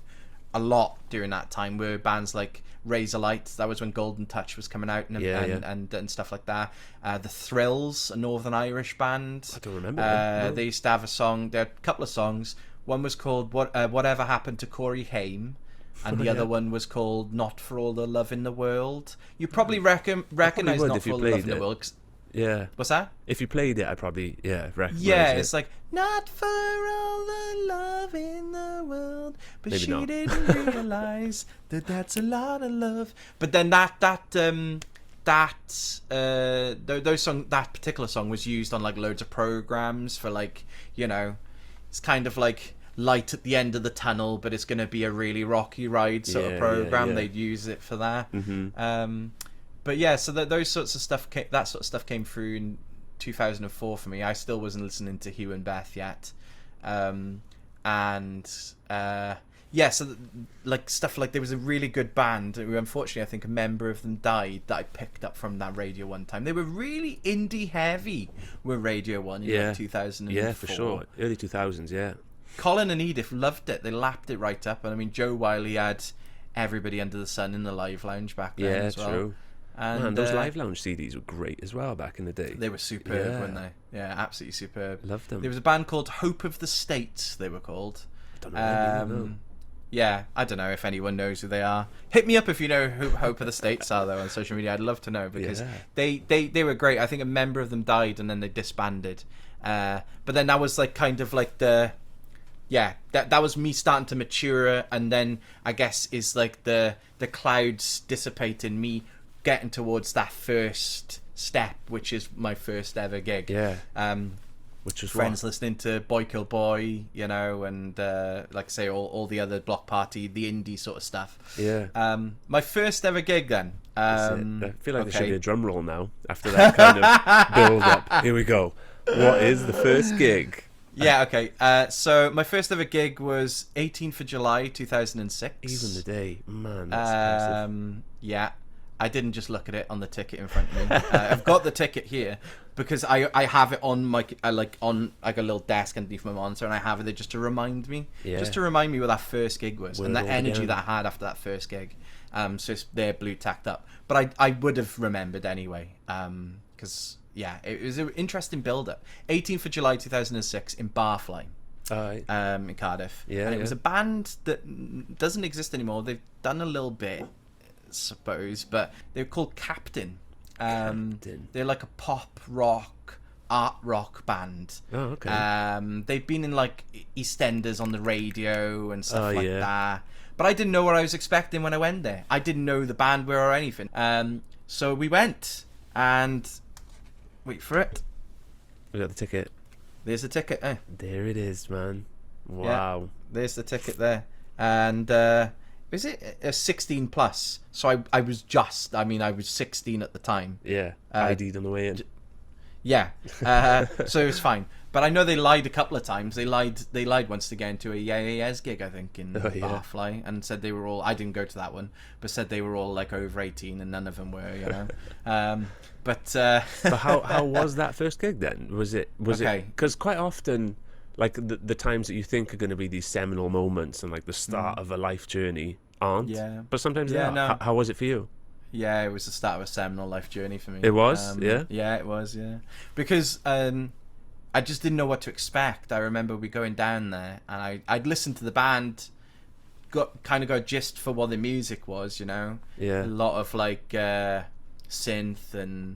a lot during that time, were bands like Razorlight. That was when Golden Touch was coming out, and stuff like that. The Thrills, a Northern Irish band. I don't remember them. No. They used to have a song. They had a couple of songs. One was called Whatever Happened to Corey Haim, and the other one was called Not for All the Love in the World. You probably recognize Not for All the Love in the World. Yeah. What's that? If you played it, I probably recognize it. Yeah, it's like, not for all the love in the world, but maybe she didn't realize that that's a lot of love. But then that particular song was used on like loads of programs for, like, you know, it's kind of like light at the end of the tunnel, but it's going to be a really rocky ride sort of program. They'd use it for that. But yeah, so those sorts of stuff, that sort of stuff came through in 2004 for me. I still wasn't listening to Hugh and Beth yet, so like stuff like, there was a really good band who, unfortunately, I think a member of them died, that I picked up from that Radio 1 time. They were really indie heavy with Radio 1 in like 2004. Yeah, for sure, early 2000s. Yeah, Colin and Edith loved it. They lapped it right up, and I mean, Joe Wiley had Everybody Under the Sun in the Live Lounge back then as well. True. And man, those Live Lounge CDs were great as well back in the day. They were superb, weren't they? Yeah, absolutely superb. Loved them. There was a band called Hope of the States, they were called. I don't know. Yeah, I don't know if anyone knows who they are. Hit me up if you know who Hope of the States are, though, on social media. I'd love to know, because they were great. I think a member of them died, and then they disbanded. But then that was like kind of like that was me starting to mature, and then I guess is like the clouds dissipating, me getting towards that first step, which is my first ever gig. Which was friends listening to Boy Kill Boy, you know, and like I say, all the other Block Party, the indie sort of stuff. My first ever gig then. I feel like there should be a drum roll now after that kind of build up. Here we go. What is the first gig? So my first ever gig was 18th of July 2006. Even the day, man, that's impressive. I didn't just look at it on the ticket in front of me. I've got the ticket here, because I have it on my on like a little desk underneath my monitor, and I have it there just to remind me, just to remind me what that first gig was and the energy that I had after that first gig. So it's there, blue tacked up, but I would have remembered anyway, because it was an interesting build up. 18th of July 2006 in Barfly. In Cardiff. It was a band that doesn't exist anymore. They've done a little bit, I suppose, but they're called Captain. They're like a pop rock, art rock band. Oh, okay. They've been in like EastEnders on the radio and stuff like that. But I didn't know what I was expecting when I went there. I didn't know the band were or anything. So we went, and wait for it. We got the ticket. There's the ticket. There it is, man. Wow. Yeah, there's the ticket there. And is it a 16 plus? So I was 16 at the time. Yeah, ID'd on the way in. Yeah, so it was fine. But I know they lied a couple of times. They lied once to get into a Yes gig, I think, in Barfly, and said they were all, I didn't go to that one, but said they were all like over 18, and none of them were, you know. But how was that first gig then? Was it because quite often, like the times that you think are going to be these seminal moments and like the start of a life journey aren't. Yeah. But sometimes they are. No. How was it for you? Yeah, it was the start of a seminal life journey for me. It was, yeah? Yeah, it was, yeah. Because I just didn't know what to expect. I remember we going down there, and I'd listened to the band, got a gist for what the music was, you know? Yeah. A lot of, like, synth and,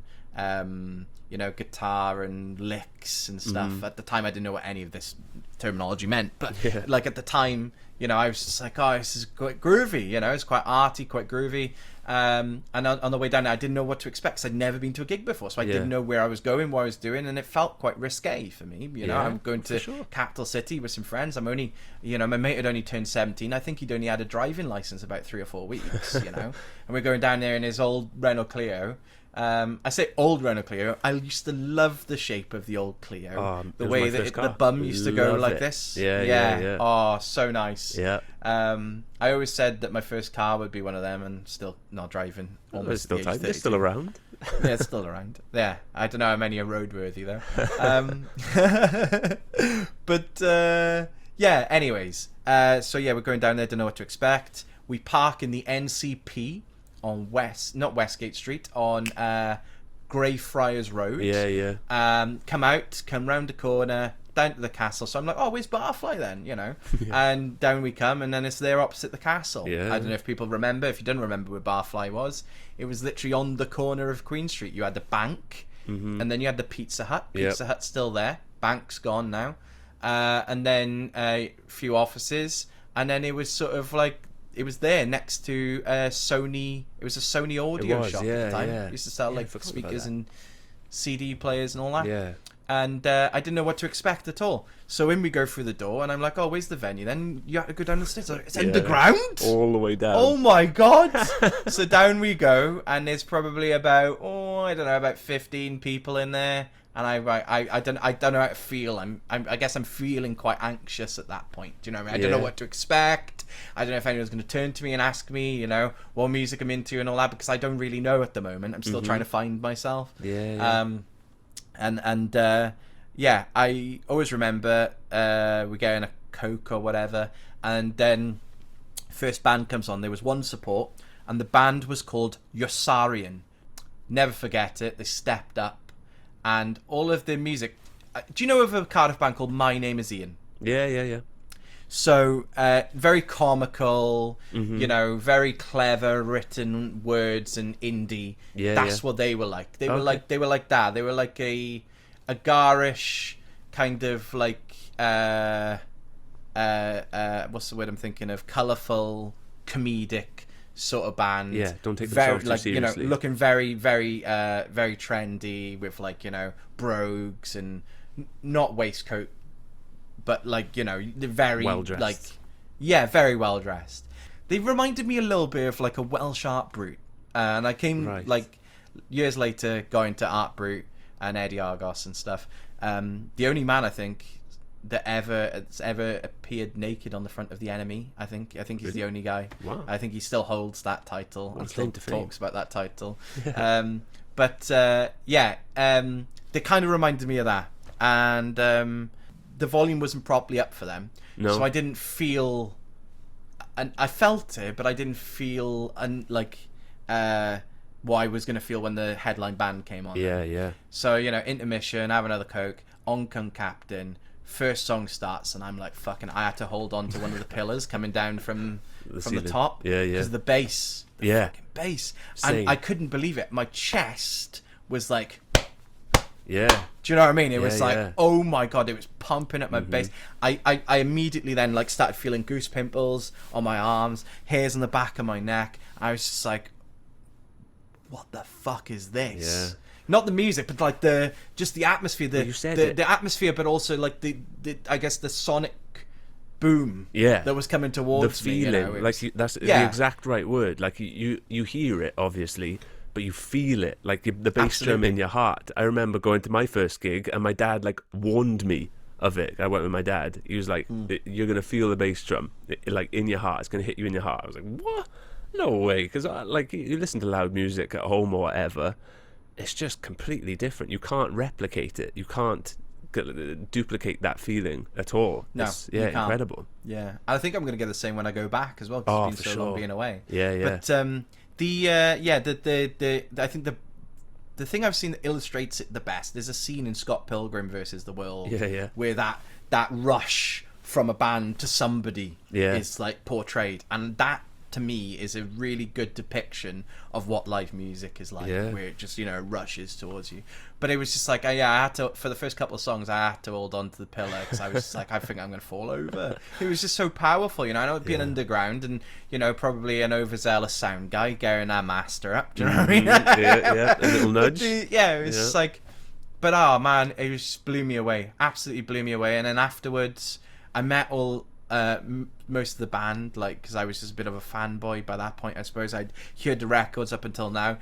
you know, guitar and licks and stuff. At the time, I didn't know what any of this terminology meant, but, like, at the time, you know, I was just like, oh, this is quite groovy, you know? It's quite arty, quite groovy. And on the way down there, I didn't know what to expect because I'd never been to a gig before, so I didn't know where I was going, what I was doing, and it felt quite risque for me. You know, I'm going to Capital City with some friends. I'm only, you know, my mate had only turned 17. I think he'd only had a driving license about 3 or 4 weeks, you know, and we're going down there in his old Renault Clio. I say old Renault Clio. I used to love the shape of the old Clio. The way that the bum used to go like this. Yeah. Oh, so nice. Yeah. I always said that my first car would be one of them, and still not driving. It's still time. It's still around. Yeah, it's still around. Yeah, I don't know how many are roadworthy though. But yeah. Anyways, so yeah, we're going down there. Don't know what to expect. We park in the NCP on not Westgate Street, on Greyfriars Road. Yeah. Come round the corner, down to the castle. So I'm like, oh, where's Barfly then? You know, and down we come, and then it's there opposite the castle. Yeah. I don't know if people remember. If you don't remember where Barfly was, it was literally on the corner of Queen Street. You had the bank, and then you had the Pizza Hut. Pizza Hut's still there. Bank's gone now, and then a few offices, and then it was sort of like, it was there next to Sony. It was a Sony audio shop at the time. It used to sell like speakers and CD players and all that. Yeah. And I didn't know what to expect at all. So in we go through the door, and I'm like, oh, where's the venue? Then you have to go down the stairs. It's underground? All the way down. Oh my God. So down we go, and there's probably about, about 15 people in there. And I don't know how to feel. I guess I'm feeling quite anxious at that point. Do you know what I mean? I don't know what to expect. I don't know if anyone's going to turn to me and ask me, you know, what music I'm into and all that, because I don't really know at the moment. I'm still trying to find myself. I always remember we're getting a Coke or whatever, and then first band comes on. There was one support, and the band was called Yossarian. Never forget it. They stepped up. And all of the music. Do you know of a Cardiff band called My Name Is Ian? Yeah. So very comical, you know, very clever written words and indie. That's what they were like. They were like that. They were like a garish kind of like what's the word I'm thinking of? Colourful, comedic sort of band. Yeah, don't take themselves too seriously. You know, looking very, very, very trendy with, like, you know, brogues and not waistcoat, but, like, you know, very well dressed. Like, very well dressed. They reminded me a little bit of like a Welsh Art Brut, and I came like years later going to Art Brut and Eddie Argos and stuff. The only man I think that ever appeared naked on the front of the Enemy. I think he's the only guy. Wow. I think he still holds that title and still talks about that title. they kind of reminded me of that. And the volume wasn't properly up for them. No. So I didn't feel... And I felt it, but I didn't feel what I was going to feel when the headline band came on. Yeah. So, intermission, have another Coke, on come Captain, first song starts, and I'm like, fucking, I had to hold on to one of the pillars coming down from the top. Yeah. Because of the bass. The fucking bass. Same. And I couldn't believe it. My chest was like... Yeah. Do you know what I mean? It was like, oh my God, it was pumping up my bass. I immediately then like started feeling goose pimples on my arms, hairs on the back of my neck. I was just like, what the fuck is this? Yeah. Not the music, but like the atmosphere, the atmosphere, but also like the I guess the sonic boom that was coming towards me. The feeling, that's the exact right word. Like you hear it obviously, but you feel it, like the bass drum in your heart. I remember going to my first gig and my dad like warned me of it. I went with my dad. He was like, "You're gonna feel the bass drum, like in your heart. It's gonna hit you in your heart." I was like, "What? No way!" Because like you listen to loud music at home or whatever, it's just completely different. You can't replicate it. You can't duplicate that feeling at all. No, it's, incredible. Yeah, I think I'm gonna get the same when I go back as well. Because it's been so long being away. Yeah. But I think the thing I've seen that illustrates it the best, there's a scene in Scott Pilgrim versus the World where that rush from a band to somebody is like portrayed, and that to me is a really good depiction of what live music is like, where it just rushes towards you. But it was just like I had to, for the first couple of songs, I had to hold on to the pillar because I was just like, I think I'm gonna fall over. It was just so powerful, I know it'd be an underground and probably an overzealous sound guy gearing our master up, do you know what I mean? A little nudge. It was just like, but man, it just blew me away, absolutely blew me away. And then afterwards I met most of the band, like, because I was just a bit of a fanboy by that point. I suppose I'd heard the records up until now.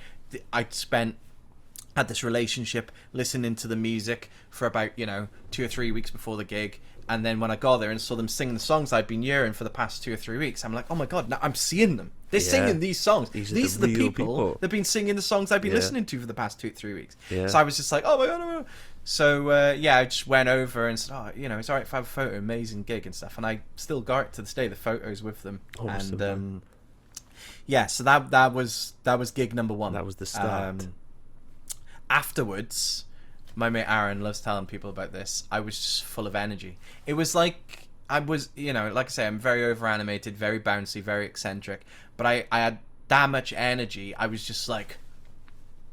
Had this relationship listening to the music for about 2 or 3 weeks before the gig, and then when I got there and saw them sing the songs I'd been hearing for the past 2 or 3 weeks, I'm like, oh my God, now I'm seeing them. They're singing these songs. These are the people that've been singing the songs I've been listening to for the past 2 or 3 weeks. So I was just like, oh my God, oh my God. So I just went over and said, oh, it's alright if I have a photo, amazing gig and stuff. And I still got it to this day, the photos with them. Awesome. And so that was gig number 1. That was the start. Afterwards, my mate Aaron loves telling people about this. I was just full of energy. It was like I was, like I say, I'm very over animated, very bouncy, very eccentric. But I had that much energy. I was just like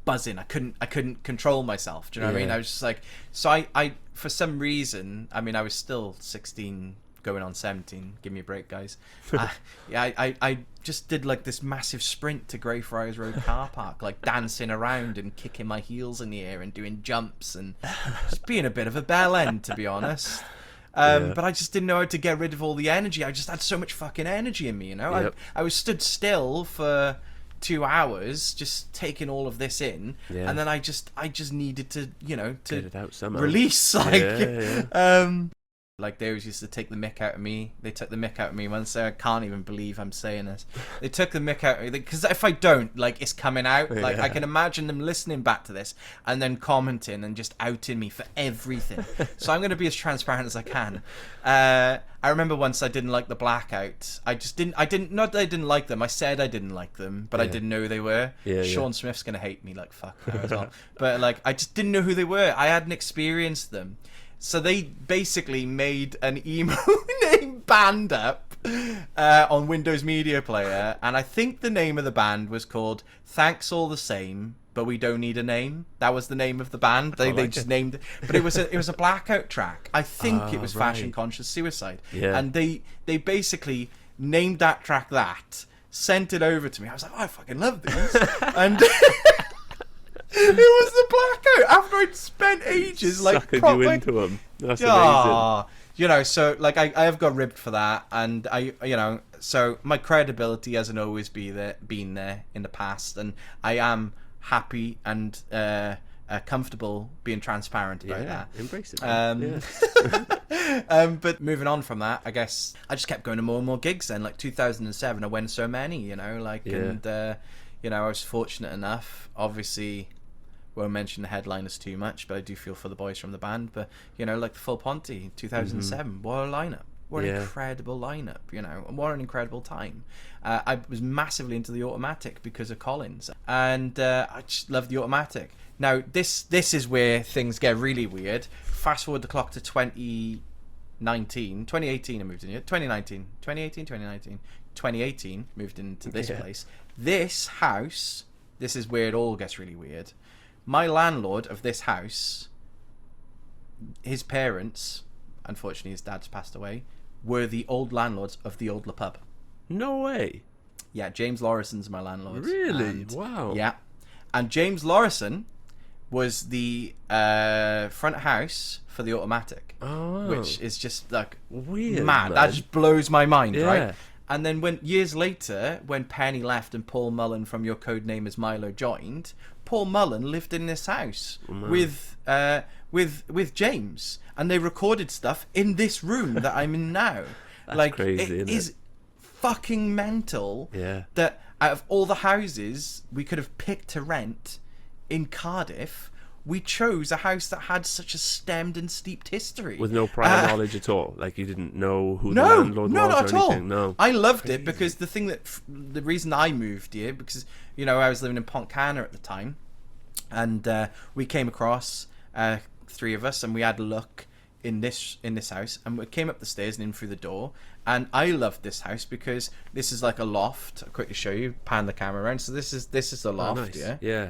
buzzing. I couldn't control myself. Do you know what I mean? I was just like, so I for some reason, I mean, I was still 16 going on 17. Give me a break, guys. I just did like this massive sprint to Greyfriars Road car park, like dancing around and kicking my heels in the air and doing jumps and just being a bit of a bell end, to be honest. But I just didn't know how to get rid of all the energy. I just had so much fucking energy in me, I was stood still for 2 hours just taking all of this in, and then I just needed to to get it out somehow. Release, like they always used to take the mick out of me. They took the mick out of me once. I can't even believe I'm saying this. They took the mick out of me because if I don't, like, it's coming out. Like I can imagine them listening back to this and then commenting and just outing me for everything. So I'm going to be as transparent as I can. I remember once I didn't like the Blackout. I didn't. Not that I didn't like them. I said I didn't like them, but I didn't know who they were. Sean Smith's going to hate me like fuck now as well. But like I just didn't know who they were. I hadn't experienced them. So they basically made an emo name band up on Windows Media Player, and I think the name of the band was called Thanks All the Same, but We Don't Need a Name. That was the name of the band. They just named it, but it was a Blackout track. I think it was Fashion Conscious Suicide, and they basically named that track that, sent it over to me. I was like, oh, I fucking love these, and. It was the Blackout after I'd spent ages like sucking you into them. That's amazing. So like I have got ribbed for that, and so my credibility hasn't always been there in the past, and I am happy and comfortable being transparent about that. Embrace it. But moving on from that, I guess I just kept going to more and more gigs. Then, like 2007, I went so many, and I was fortunate enough, obviously, won't mention the headliners too much, but I do feel for the boys from the band. But, you know, like the Full Ponty, 2007, what a lineup. What an incredible lineup, you know, and what an incredible time. I was massively into the Automatic because of Collins, and I just love the Automatic. Now, this is where things get really weird. Fast forward the clock to 2018, I moved in here. 2018, moved into this place. This house, this is where it all gets really weird. My landlord of this house, his parents, unfortunately his dad's passed away, were the old landlords of the old Le Pub. No way. Yeah, James Laurison's my landlord. Really? And, wow. Yeah. And James Laurison was the front house for the Automatic. Oh. Which is just like weird, mad. Man. That just blows my mind, right? And then years later, when Penny left and Paul Mullen from Your Codename Is Milo joined, Paul Mullen lived in this house with James, and they recorded stuff in this room that I'm in now. That's like crazy, it is fucking mental. That out of all the houses we could have picked to rent in Cardiff, we chose a house that had such a stemmed and steeped history. With no prior knowledge at all? Like, you didn't know who the landlord was not or at anything? all. No. I loved it because the reason I moved here, because, you know, I was living in Pontcanner at the time, and we came across, three of us, and we had a look in this house, and we came up the stairs and in through the door, and I loved this house because this is like a loft. I'll quickly show you, pan the camera around. So this is the loft. Nice. Yeah.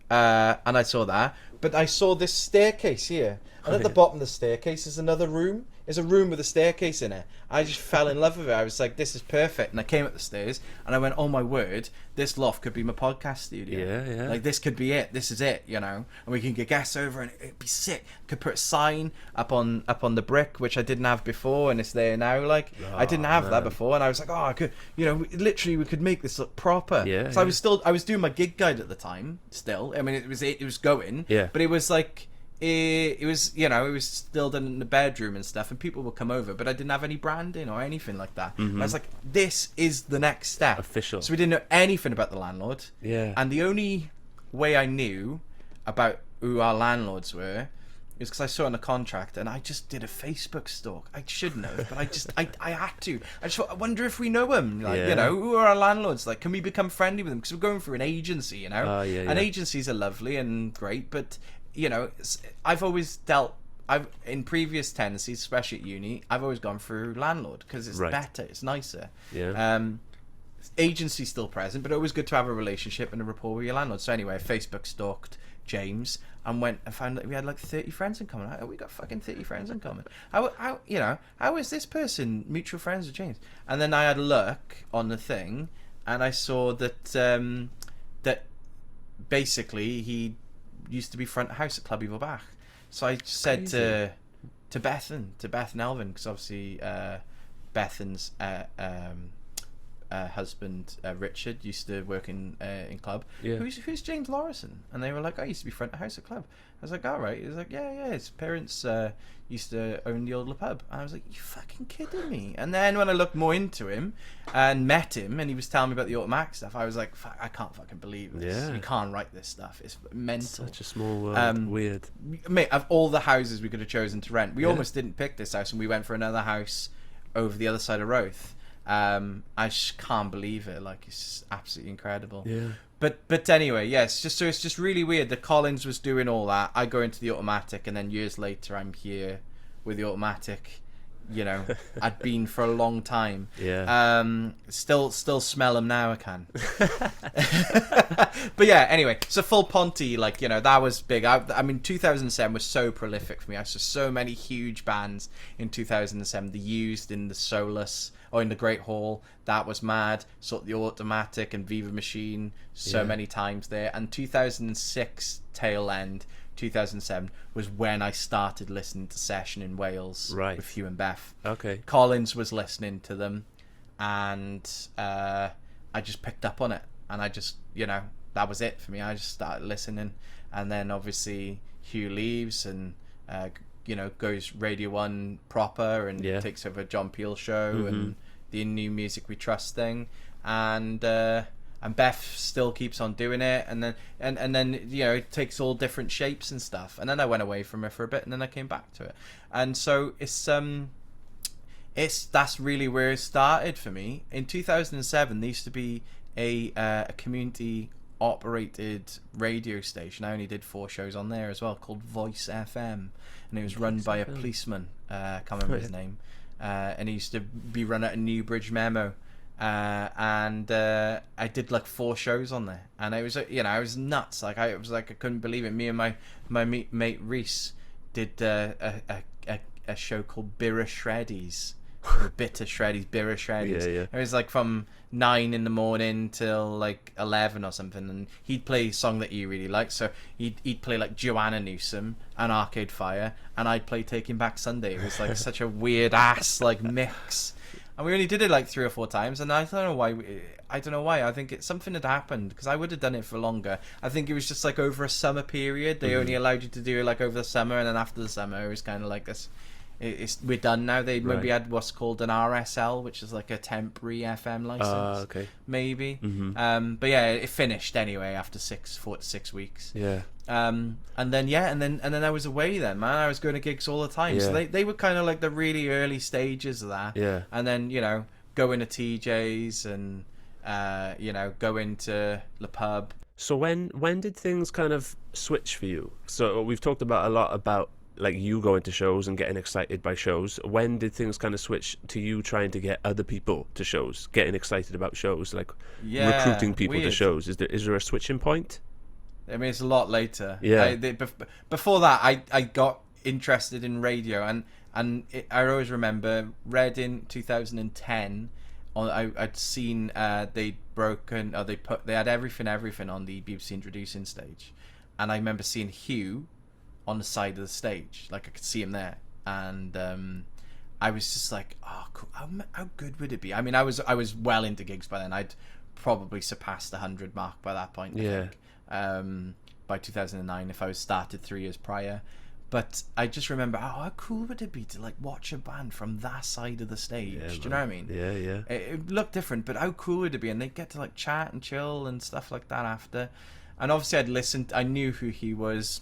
And I saw that, but I saw this staircase here, and at the bottom of the staircase is another room. There's a room with a staircase in it. I just fell in love with it. I was like, this is perfect. And I came up the stairs and I went, oh my word, this loft could be my podcast studio. Yeah. Like, this could be it. This is it, you know. And we can get guests over and it'd be sick. Could put a sign up on the brick, which I didn't have before, and it's there now. Like, I didn't have that before, and I was like, oh, I could, you know, literally we could make this look proper. Yeah. So I was doing my gig guide at the time still. I mean, it was going. Yeah. But it was like, it was, you know, it was still done in the bedroom and stuff, and people would come over, but I didn't have any branding or anything like that. And I was like, this is the next step. Official. So we didn't know anything about the landlord. Yeah. And the only way I knew about who our landlords were is because I saw it in the contract, and I just did a Facebook stalk. I shouldn't have, but I had to. I just thought, I wonder if we know them. Like, you know, who are our landlords? Like, can we become friendly with them? Because we're going through an agency, you know. And agencies are lovely and great, but, you know, I've always in previous tenancies, especially at uni, I've always gone through landlord because it's better, it's nicer. Agency's still present, but always good to have a relationship and a rapport with your landlord. So anyway, I Facebook stalked James and went and found that we had like 30 friends in common. We got fucking 30 friends in common. How you know, how is this person mutual friends with James? And then I had a look on the thing, and I saw that that basically he used to be front of house at Club Evil Bach. So I said to Bethan Elvin, because obviously Bethan's husband Richard used to work in club. Who's James Laurison? And they were like, I used to be front of house at club. I was like, all right. He was like, yeah, his parents used to own the old Le Pub. And I was like, you fucking kidding me? And then when I looked more into him and met him, and he was telling me about the Automatic stuff, I was like, I can't fucking believe this. You can't write this stuff. It's mental. Such a small world. Weird. Mate, of all the houses we could have chosen to rent, we almost didn't pick this house, and we went for another house over the other side of Roath. I just can't believe it. Like, it's just absolutely incredible. Yeah. But anyway, yes. It's just really weird that Collins was doing all that. I go into the Automatic, and then years later, I'm here with the Automatic. You know, I'd been for a long time. Yeah. Still smell them now. I can. But yeah. Anyway, so Full Ponty, like, you know, that was big. I mean, 2007 was so prolific for me. I saw so many huge bands in 2007. The Used in the Solus. Or in the Great Hall, that was mad. Saw the Automatic and Viva Machine so many times there. And 2006 tail end, 2007 was when I started listening to Session in Wales with Hugh and Beth. Okay. Collins was listening to them, and I just picked up on it, and I just, you know, that was it for me. I just started listening, and then obviously Hugh leaves, and you know, goes Radio 1 proper, and takes over John Peel show and the New Music We Trust thing, and And Beth still keeps on doing it, and then it takes all different shapes and stuff. And then I went away from it for a bit, and then I came back to it. And so that's really where it started for me. In 2007, there used to be a community operated radio station. I only did 4 shows on there as well, called Voice FM, and it was run by a policeman. I can't remember his name, and he used to be run at a Newbridge Memo. And I did like 4 shows on there, and I was I was nuts. I couldn't believe it. Me and my mate Reese did a show called Bitter Shreddies. Bitter Shreddies, Bitter Shreddies. Yeah. It was like from 9 in the morning till like 11 or something, and he'd play a song that he really liked. So he'd play like Joanna Newsom and Arcade Fire, and I'd play Taking Back Sunday. It was like such a weird ass like mix. And we only did it like 3 or 4 times, and I don't know why. I think something had happened, because I would have done it for longer. I think it was just like over a summer period. They only allowed you to do it like over the summer, and then after the summer, it was kind of like this. We're done now. They maybe had what's called an RSL, which is like a temporary FM license. Okay. Maybe. Mm-hmm. But yeah, it finished anyway after 4 to 6 weeks. Yeah. And then I was away then, man. I was going to gigs all the time. Yeah. So they were kind of like the really early stages of that. Yeah. And then, going to TJ's and going to the pub. So when did things kind of switch for you? So we've talked a lot about like you going to shows and getting excited by shows. When did things kind of switch to you trying to get other people to shows, getting excited about shows, like recruiting people to shows? Is there a switching point? I mean, it's a lot later. Yeah. Before that, I got interested in radio, and I always remember Reading 2010. I'd seen they had everything on the BBC introducing stage, and I remember seeing Hugh on the side of the stage, like I could see him there, and I was just like, oh, cool. How good would it be? I mean, I was well into gigs by then. I'd probably surpassed the 100 mark by that point. I think. By 2009, if I was started 3 years prior. But I just remember, how cool would it be to like watch a band from that side of the stage? Yeah, do you know what I mean? Yeah. It looked different, but how cool would it be? And they'd get to like chat and chill and stuff like that after. And obviously I'd listened, I knew who he was,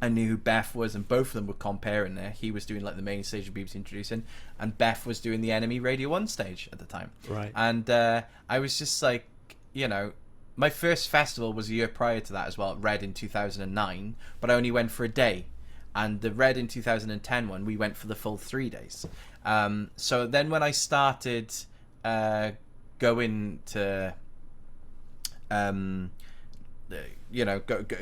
I knew who Beth was, and both of them were comparing there. He was doing like the main stage of BBC Introducing, and Beth was doing the Enemy Radio 1 stage at the time. Right. And I was just like, my first festival was a year prior to that as well, Red in 2009, but I only went for a day. And the Red in 2010 one, we went for the full 3 days. So then when I started going to,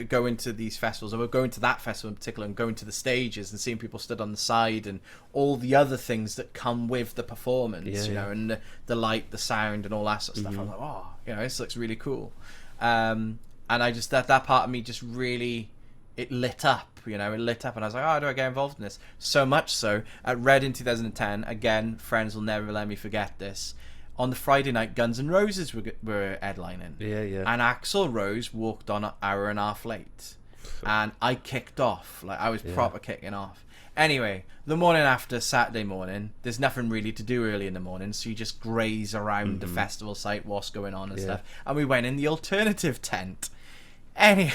go into these festivals, or going to that festival in particular, and going to the stages and seeing people stood on the side and all the other things that come with the performance, and the light, the sound, and all that sort of stuff. I was like, oh, this looks really cool. And I just, that part of me just really, it lit up, and I was like, oh, how do I get involved in this? So much so, at Red in 2010, again, friends will never let me forget this, on the Friday night, Guns N' Roses were headlining. Yeah. And Axl Rose walked on an hour and a half late. And I kicked off. Like, I was proper kicking off. Anyway, the morning after, Saturday morning, there's nothing really to do early in the morning, so you just graze around the festival site, what's going on and stuff. And we went in the alternative tent. Anyway,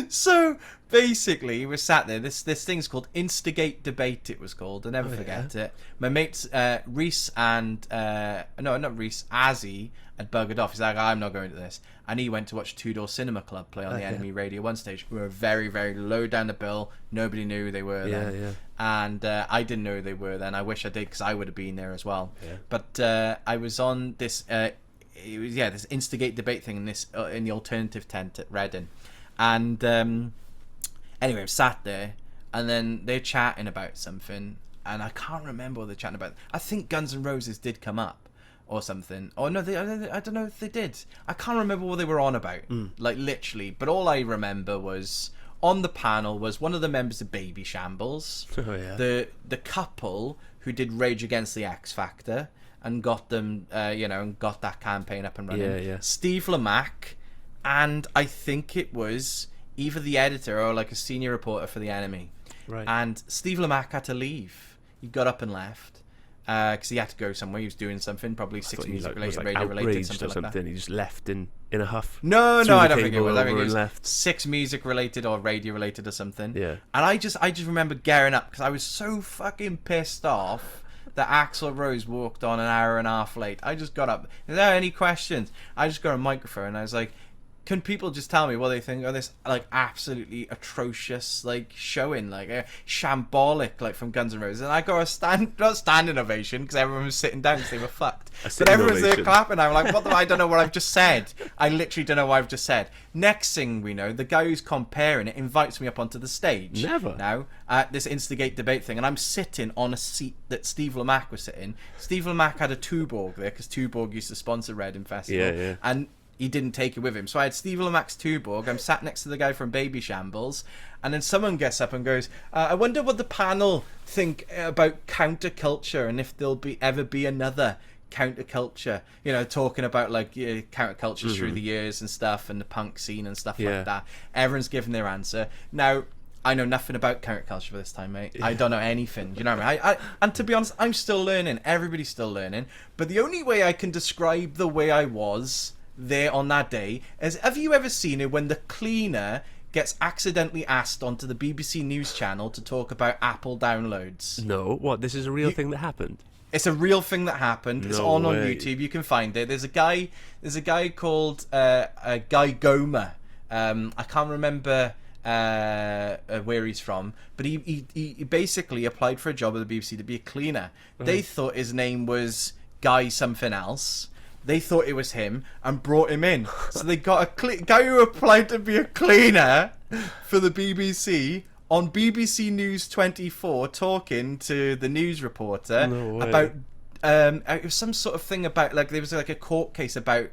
so basically we sat there, this thing's called Instigate Debate, it was called, I'll never forget it. My mates Reese and not Reese, Azzy had buggered off. He's like, I'm not going to this, and he went to watch Two Door Cinema Club play on the Enemy Radio 1 stage. We were very, very low down the bill, nobody knew who they were then. And I didn't know who they were then. I wish I did, because I would have been there as well. But I was on this this Instigate Debate thing in the alternative tent at Reading. And anyway, I'm sat there, and then they're chatting about something, and I can't remember what they're chatting about. I think Guns N' Roses did come up, or something. Or no, I don't know if they did. I can't remember what they were on about, like literally. But all I remember was, on the panel was one of the members of Baby Shambles, the couple who did Rage Against the X Factor, and got them, and got that campaign up and running. Steve Lamacq. And I think it was either the editor or like a senior reporter for the Enemy. Right. And Steve Lamacq had to leave. He got up and left. because he had to go somewhere. He was doing something, probably six music related, radio related, something like that. He just left in a huff. No, I don't think it was. I think it was left. six music related or radio related or something. Yeah. And I just remember gearing up because I was so fucking pissed off that Axl Rose walked on an hour and a half late. I just got up. Is there any questions? I just got a microphone and I was like, can people just tell me what they think of this, like, absolutely atrocious, like, showing, like, shambolic, like, from Guns N' Roses? And I got a not standing ovation, because everyone was sitting down because they were fucked. But everyone's there clapping. I'm like, I don't know what I've just said. I literally don't know what I've just said. Next thing we know, the guy who's comparing it invites me up onto the stage. Never. Now, at this Instigate debate thing, and I'm sitting on a seat that Steve Lamacq was sitting. Steve Lamacq had a Tuborg there, because Tuborg used to sponsor Reading Festival. Yeah. And he didn't take it with him. So I had Steve Lamacq's Tuborg. I'm sat next to the guy from Baby Shambles. And then someone gets up and goes, I wonder what the panel think about counterculture and if there'll ever be another counterculture. You know, talking about, like, counterculture through the years and stuff and the punk scene and stuff like that. Everyone's giving their answer. Now, I know nothing about counterculture for this time, mate. I don't know anything. You know what I mean? And to be honest, I'm still learning. Everybody's still learning. But the only way I can describe the way I was there on that day is, have you ever seen it when the cleaner gets accidentally asked onto the BBC News channel to talk about Apple downloads? No, what? This is a real thing that happened? It's a real thing that happened. It's on YouTube. You can find it. There's a guy called Guy Gomer. I can't remember where he's from, but he basically applied for a job at the BBC to be a cleaner. They thought his name was Guy something else. They thought it was him and brought him in. So they got a guy who applied to be a cleaner for the BBC on BBC News 24 talking to the news reporter about it was some sort of thing about, like, there was like a court case about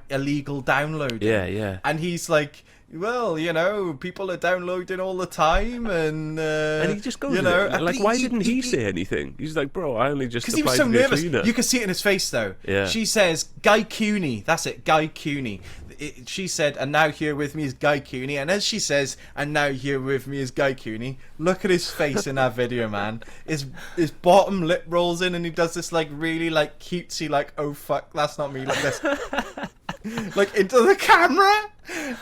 illegal downloading. Yeah. And he's like, well, you know, people are downloading all the time, and he just goes, you know, like, why didn't he say anything? He's like, bro, I only just because he was so nervous. You can see it in his face, though. Yeah. She says, Guy Cooney. That's it, Guy Cooney. She said, and now here with me is Guy Cooney. And as she says, and now here with me is Guy Cooney, look at his face in that video, man. His bottom lip rolls in, and he does this, like, really, like, cutesy, like, oh fuck, that's not me, like this. Like, into the camera,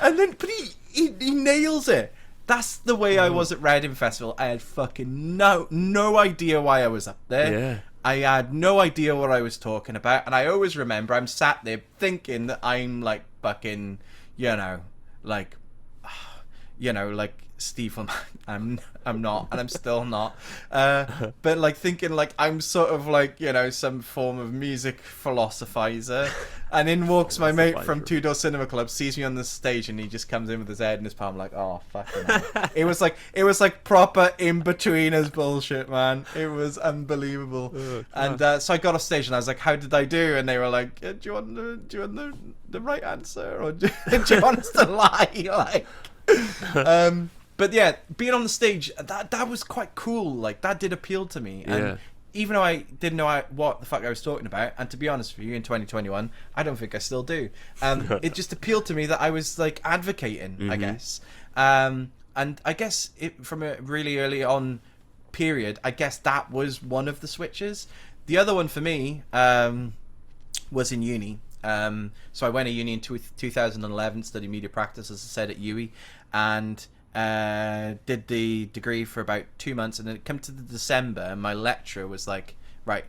and then, but he nails it. That's the way I was at Reading Festival. I had fucking no idea why I was up there. Yeah. I had no idea what I was talking about, and I always remember I'm sat there thinking that I'm, like, fucking, you know, like Steve. I'm not, and I'm still not. But, like, thinking, like, I'm sort of, like, you know, some form of music philosophizer. And in walks my mate from Two Door Cinema Club, sees me on the stage, and he just comes in with his head in his palm, like, oh, fucking hell. It was like proper in-betweeners bullshit, man. It was unbelievable. And so I got off stage, and I was like, how did I do? And they were like, do you want the right answer, or do you want us to lie? Like, but yeah, being on the stage, that was quite cool. Like, that did appeal to me. And even though I didn't know what the fuck I was talking about, and to be honest with you, in 2021, I don't think I still do. It just appealed to me that I was, like, advocating, I guess. And I guess from a really early on period, I guess that was one of the switches. The other one for me was in uni. So I went to uni in 2011, studied media practice, as I said, at UWE, and did the degree for about 2 months, and then it came to the December, and my lecturer was like, right,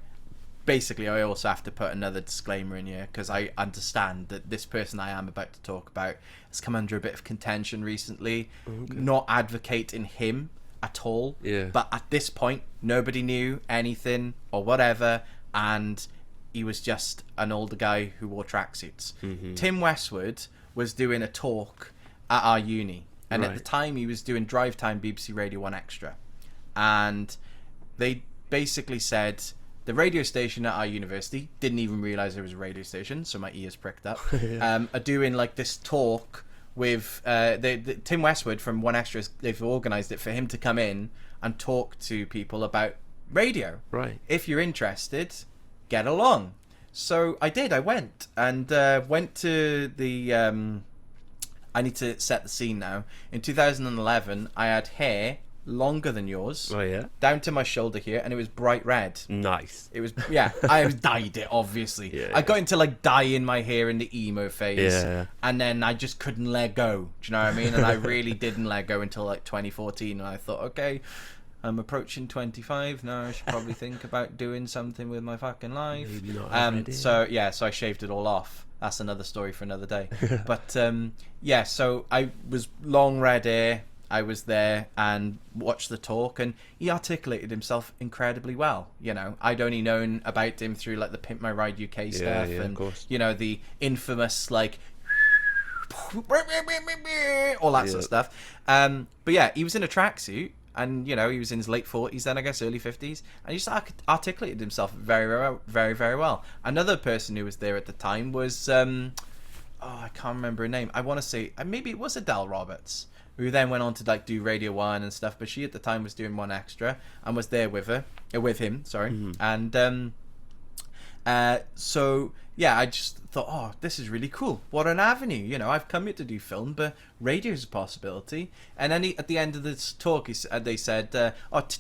basically I also have to put another disclaimer in here, because I understand that this person I am about to talk about has come under a bit of contention recently. Not advocating him at all, but at this point nobody knew anything or whatever, and he was just an older guy who wore tracksuits. Tim Westwood was doing a talk at our uni, and at the time he was doing Drive Time BBC Radio 1 Extra, and they basically said the radio station at our university, didn't even realise there was a radio station, so my ears pricked up, are doing, like, this talk with Tim Westwood from 1 Extra. They've organised it for him to come in and talk to people about radio. If you're interested, get along. So I did. I went to the I need to set the scene now. In 2011, I had hair longer than yours. Oh, yeah? Down to my shoulder here, and it was bright red. Nice. It was, yeah, I dyed it, obviously. Yeah. I got into, like, dyeing my hair in the emo phase. Yeah. And then I just couldn't let go. Do you know what I mean? And I really didn't let go until, like, 2014. And I thought, okay, I'm approaching 25 now. I should probably think about doing something with my fucking life. Maybe not already. So I shaved it all off. That's another story for another day. But, yeah, so I was long red hair. I was there and watched the talk, and he articulated himself incredibly well. You know, I'd only known about him through like the Pimp My Ride UK stuff, yeah, and of course. you know, the infamous like all that sort of stuff. But yeah, he was in a tracksuit, and you know, he was in his late 40s then, I guess, early 50s, and he just articulated himself very well. Another person who was there at the time was I can't remember her name. I want to say maybe it was Adele Roberts, who then went on to like do Radio 1 and stuff, but she at the time was doing One Extra and was there with him, and so yeah, I just thought, oh, this is really cool. What an avenue, you know. I've come here to do film, but radio's a possibility. And then at the end of this talk, they said,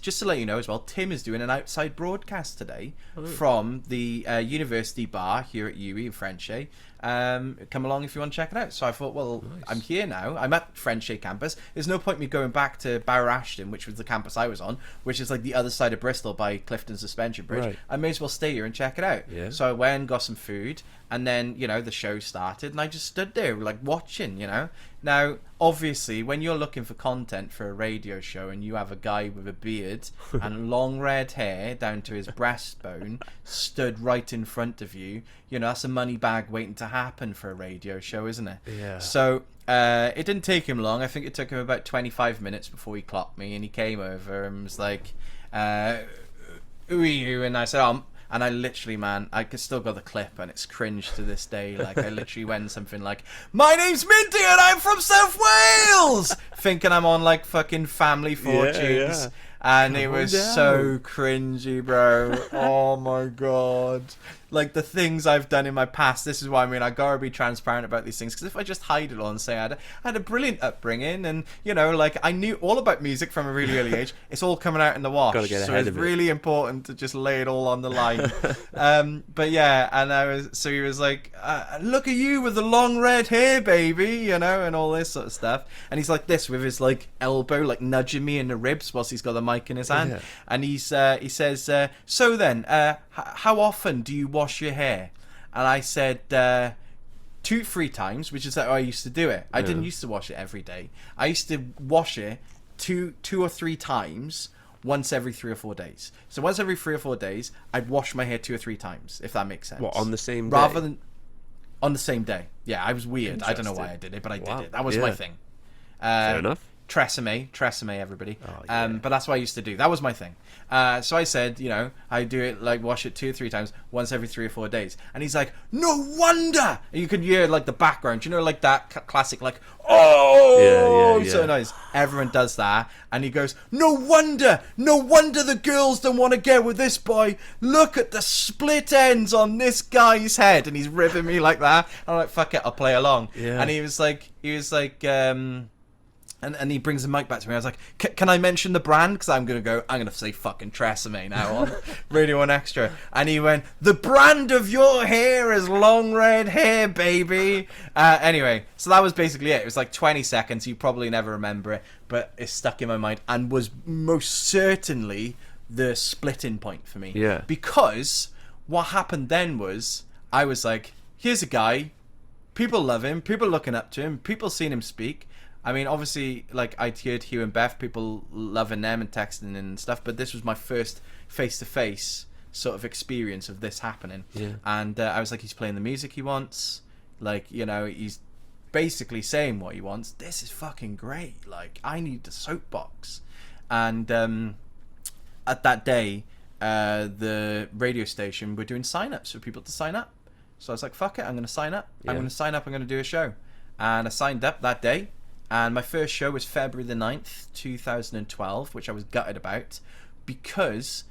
just to let you know as well, Tim is doing an outside broadcast today from the university bar here at UWE in Frenchay. Come along if you want to check it out. So I thought, well, nice. I'm here now. I'm at Frenchay campus. There's no point me going back to Barrow Ashton, which was the campus I was on, which is like the other side of Bristol by Clifton Suspension Bridge. Right. I may as well stay here and check it out. Yeah. So I went, got some food, and then, you know, the show started, and I just stood there like watching, you know. Now, obviously, when you're looking for content for a radio show and you have a guy with a beard and long red hair down to his breastbone stood right in front of you, you know, that's a money bag waiting to happen for a radio show, isn't it? Yeah. So it didn't take him long. I think it took him about 25 minutes before he clocked me, and he came over and was like, who are you? And I said, and I literally, man, I still got the clip, and it's cringe to this day. Like, I literally went something like, my name's Minty, and I'm from South Wales! Thinking I'm on, like, fucking Family Fortunes. Yeah. And it was so cringy, bro. Oh, my God. Like, the things I've done in my past, this is why, I mean, I gotta be transparent about these things, because if I just hide it all and say I had a brilliant upbringing, and, you know, like, I knew all about music from a really early age, it's all coming out in the wash. Gotta get ahead of it. So it's really important to just lay it all on the line. But yeah, and so he was like, look at you with the long red hair, baby, you know, and all this sort of stuff. And he's like this with his, like, elbow, like, nudging me in the ribs whilst he's got the mic in his hand. Yeah. And he says, so then, how often do you wash your hair? And I said 2-3 times, which is how I used to do it. I didn't used to wash it every day. I used to wash it two or three times once every 3 or 4 days. So once every 3 or 4 days, I'd wash my hair 2 or 3 times, if that makes sense. What, on the same day? Rather than on the same day. Yeah, I was weird. I don't know why I did it, but I did it. That was my thing. Fair enough. Tresemme, everybody. Oh, yeah. But that's what I used to do. That was my thing. So I said, you know, I do it, like, wash it 2 or 3 times, once every 3 or 4 days. And he's like, no wonder! And you could hear, like, the background, you know, like that classic, like, oh, yeah. So nice. Everyone does that. And he goes, no wonder the girls don't want to get with this boy. Look at the split ends on this guy's head. And he's ribbing me like that. I'm like, fuck it, I'll play along. Yeah. And he was like, And he brings the mic back to me. I was like, can I mention the brand? Because I'm going to say fucking Tresemme now on Radio 1 Extra. And he went, the brand of your hair is long red hair, baby. Anyway, so that was basically it. It was like 20 seconds. You probably never remember it, but it stuck in my mind and was most certainly the splitting point for me. Yeah. Because what happened then was, I was like, here's a guy. People love him. People looking up to him. People seen him speak. I mean, obviously, like, I'd heard Hugh and Beth, people loving them and texting and stuff, but this was my first face-to-face sort of experience of this happening. Yeah. And I was like, he's playing the music he wants. Like, you know, he's basically saying what he wants. This is fucking great. Like, I need the soapbox. And at that day, the radio station were doing sign-ups for people to sign up. So I was like, fuck it, I'm going to sign up. Yeah. I'm going to sign up, I'm going to do a show. And I signed up that day. And my first show was February the 9th, 2012, which I was gutted about because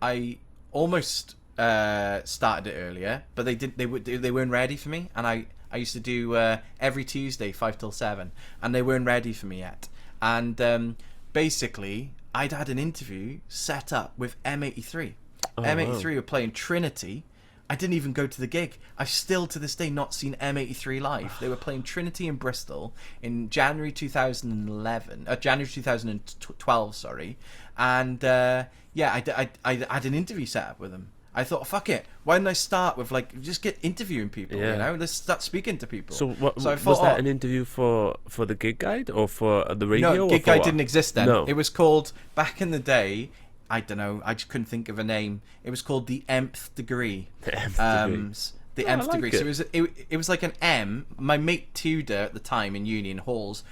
I almost started it earlier, but they weren't ready for me. And I used to do every Tuesday 5 till 7, and they weren't ready for me yet. And basically, I'd had an interview set up with M83. Oh, M83 wow. were playing Trinity. I didn't even go to the gig. I've still to this day not seen M83 live. They were playing Trinity in Bristol in January 2012, sorry. And I had an interview set up with them. I thought, fuck it. Why didn't I start with just get interviewing people? Yeah. You know, let's start speaking to people. So what I was thought, that an interview for the gig guide or for the radio? No, or gig for guide what? didn't exist then. No. It was called back in the day. I don't know. I just couldn't think of a name. It was called the Nth Degree. The Nth Degree. The Oh, Nth I like Degree. it. So it was like an M. My mate Tudor at the time in uni in halls.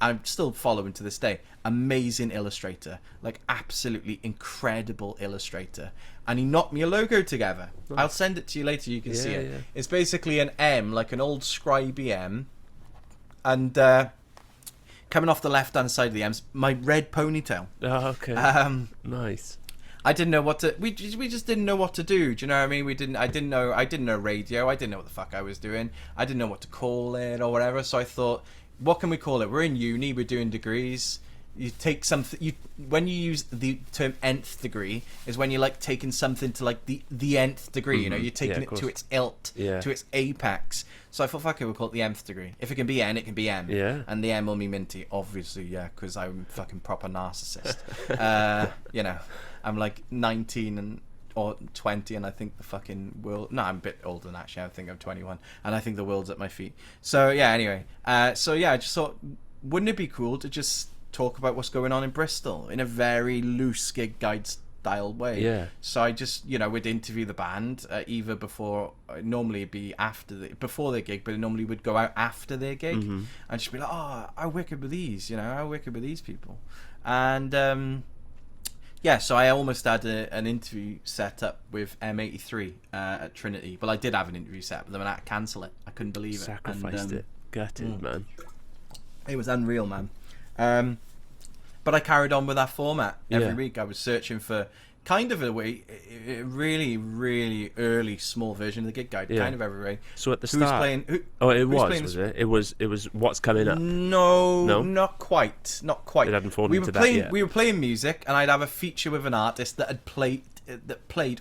I'm still following to this day. Amazing illustrator, like absolutely incredible illustrator, and he knocked me a logo together. Nice. I'll send it to you later. You can see it. Yeah. It's basically an M, like an old scribey M, and coming off the left-hand side of the M's, my red ponytail. Oh, okay. Nice. I didn't know what to. We just didn't know what to do. Do you know what I mean? I didn't know radio. I didn't know what the fuck I was doing. I didn't know what to call it or whatever. So I thought, what can we call it? We're in uni. We're doing degrees. You take something. When you use the term nth degree, is when you're like taking something to like the nth degree. Mm-hmm. You know, you're taking it to its hilt, to its apex. So I thought, fuck it, we'll call it the nth degree. If it can be N, it can be M. Yeah. And the M will be Minty, obviously, yeah, because I'm fucking proper narcissist. You know, I'm like 19 or 20, and I think the fucking world. No, I'm a bit older than actually. I think I'm 21, and I think the world's at my feet. So yeah. Anyway, I just thought, wouldn't it be cool to just talk about what's going on in Bristol in a very loose gig guide style way? Yeah. So I just, would interview the band either before, normally it'd be before their gig, but it normally would go out after their gig, and just be like, oh, how wicked were these? How wicked were these people? And so I almost had an interview set up with M83 at Trinity. Well, I did have an interview set up with them, and I had to cancel it. I couldn't believe it. Sacrificed it. Gutted, man. It was unreal, man. But I carried on with that format every week. I was searching for kind of a really, really early small version of the gig guide, kind of every way. So at the Who's start, playing? was it? It was what's coming up. No, not quite. It hadn't fallen into that yet. We were playing music, and I'd have a feature with an artist that played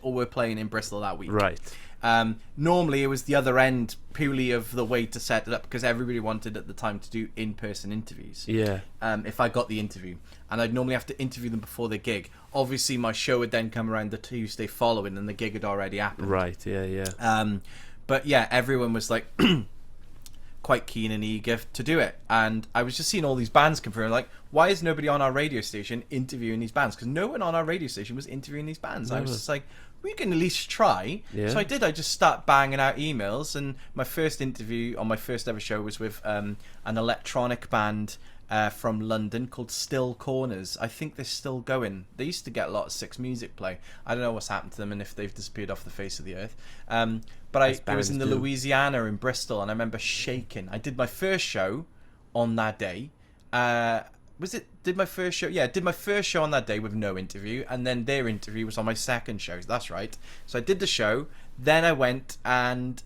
or were playing in Bristol that week. Right. Normally it was the other end purely of the way to set it up, because everybody wanted at the time to do in-person interviews. Yeah. If I got the interview, and I'd normally have to interview them before the gig. Obviously my show would then come around the Tuesday following, and the gig had already happened. Right. Yeah. But yeah, everyone was like quite keen and eager to do it, and I was just seeing all these bands come through, and like, why is nobody on our radio station interviewing these bands? Because no one on our radio station was interviewing these bands. No. I was just like, we can at least try. Yeah. So I did. I just start banging out emails, and my first interview on my first ever show was with an electronic band from London called Still Corners. I think they're still going. They used to get a lot of Six Music play. I don't know what's happened to them and if they've disappeared off the face of the earth. But I was in the Louisiana in Bristol, and I remember shaking. I did my first show on that day. Did my first show? Yeah, did my first show on that day with no interview, and then their interview was on my second show. That's right. So I did the show, then I went and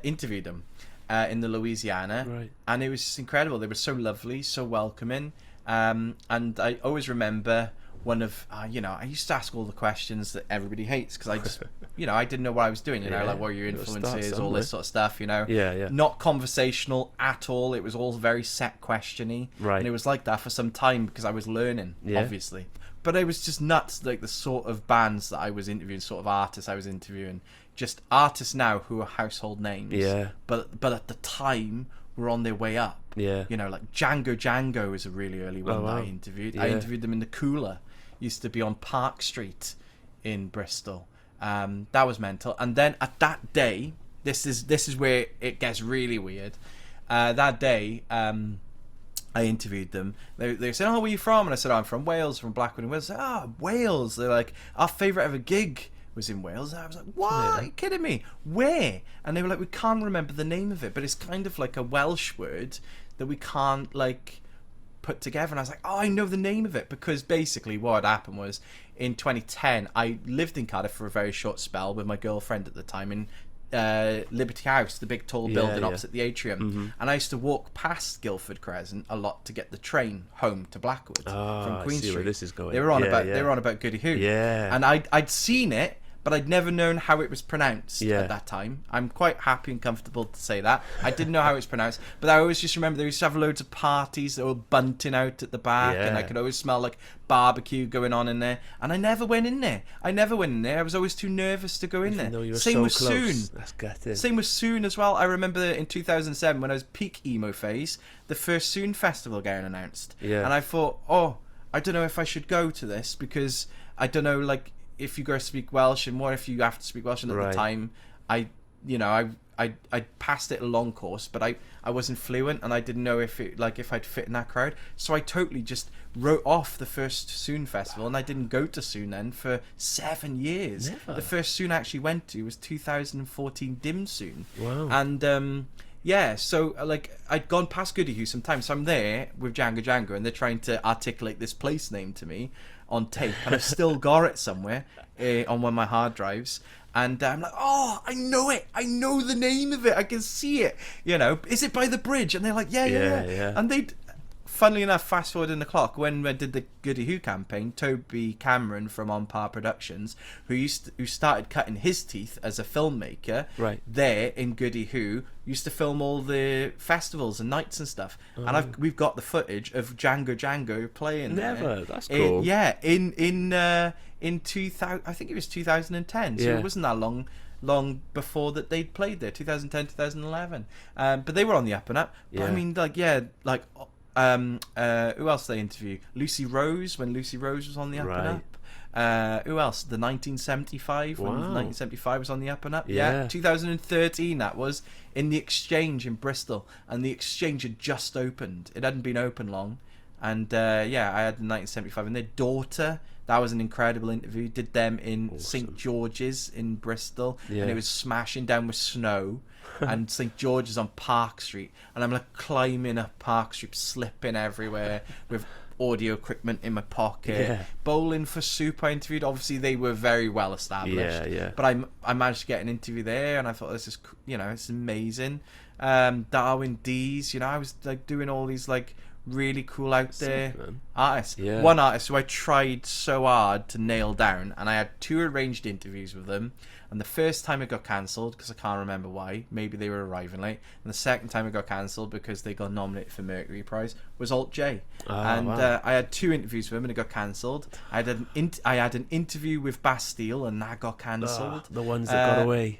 interviewed them in the Louisiana, right. And it was just incredible. They were so lovely, so welcoming, and I always remember one of I used to ask all the questions that everybody hates, because I just I didn't know what I was doing, like what are your influences, all this sort of stuff, Yeah. Not conversational at all. It was all very set questiony, right. And it was like that for some time because I was learning, obviously. But it was just nuts, like the sort of bands that I was interviewing, sort of artists I was interviewing, just artists now who are household names, but at the time were on their way up, like Django is a really early one that I interviewed. I interviewed them in the Cooler. Used to be on Park Street in Bristol. That was mental. And then at that day, this is where it gets really weird. That day, I interviewed them. They said, "Oh, where are you from?" And I said, "Oh, I'm from Wales, from Blackwood in Wales." I said, "Oh, Wales." They're like, "Our favourite ever gig was in Wales." And I was like, "What? Are you kidding me? Where?" And they were like, "We can't remember the name of it, but it's kind of like a Welsh word that we can't like put together." And I was like, "Oh, I know the name of it," because basically what had happened was in 2010 I lived in Cardiff for a very short spell with my girlfriend at the time, and Liberty House, the big tall building opposite the atrium, and I used to walk past Guildford Crescent a lot to get the train home to Blackwood from Queen I see Street. where this is going. They were on about Goody Who, and I'd seen it, but I'd never known how it was pronounced at that time. I'm quite happy and comfortable to say that. I didn't know how it was pronounced, but I always just remember they used to have loads of parties that were bunting out at the back, and I could always smell like barbecue going on in there, and I never went in there. I was always too nervous to go in there. You were Same with so close. Soon. That's gutted. Same with Soon as well. I remember in 2007 when I was peak emo phase, the first Soon festival getting announced, and I thought, I don't know if I should go to this, because I don't know, like, if you go to speak Welsh, and what if you have to speak Welsh? And at the time, I passed it a long course, but I wasn't fluent, and I didn't know if I'd fit in that crowd. So I totally just wrote off the first Soon festival, and I didn't go to Soon then for 7 years. Never. The first Soon I actually went to was 2014 Dim Soon. Wow. And so like I'd gone past Goody Who sometimes, so I'm there with Django, and they're trying to articulate this place name to me on tape, and I've still got it somewhere on one of my hard drives, and I'm like, I know it, I know the name of it, I can see it, is it by the bridge? And they're like, yeah. And they'd, funnily enough, fast forward in the clock, when I did the Goody Who campaign, Toby Cameron from On Par Productions, who started cutting his teeth as a filmmaker, there in Goody Who, used to film all the festivals and nights and stuff, and we've got the footage of Django playing there. That's cool. In 2000, I think it was 2010, so it wasn't that long before that they'd played there, 2010, 2011, but they were on the up and up. But I mean, who else they interview? Lucy Rose, when Lucy Rose was on the up and up. Who else? The 1975, when 1975 was on the up and up. 2013 that was, in the Exchange in Bristol, and the Exchange had just opened. It hadn't been open long, and I had the 1975, and their daughter. That was an incredible interview. Did them in St George's in Bristol, and it was smashing down with snow. And St George's on Park Street, and I'm like climbing up Park Street, slipping everywhere with audio equipment in my pocket. Bowling for Soup I interviewed. Obviously they were very well established, but I managed to get an interview there, and I thought, this is, it's amazing. Darwin Dees, I was like doing all these like really cool out there artists. One artist who I tried so hard to nail down, and I had 2 arranged interviews with them, and the first time it got cancelled because I can't remember why, maybe they were arriving late, and the second time it got cancelled because they got nominated for Mercury Prize, was Alt J. I had 2 interviews with him, and it got cancelled. I had an interview with Bastille, and that got cancelled. The ones that got away.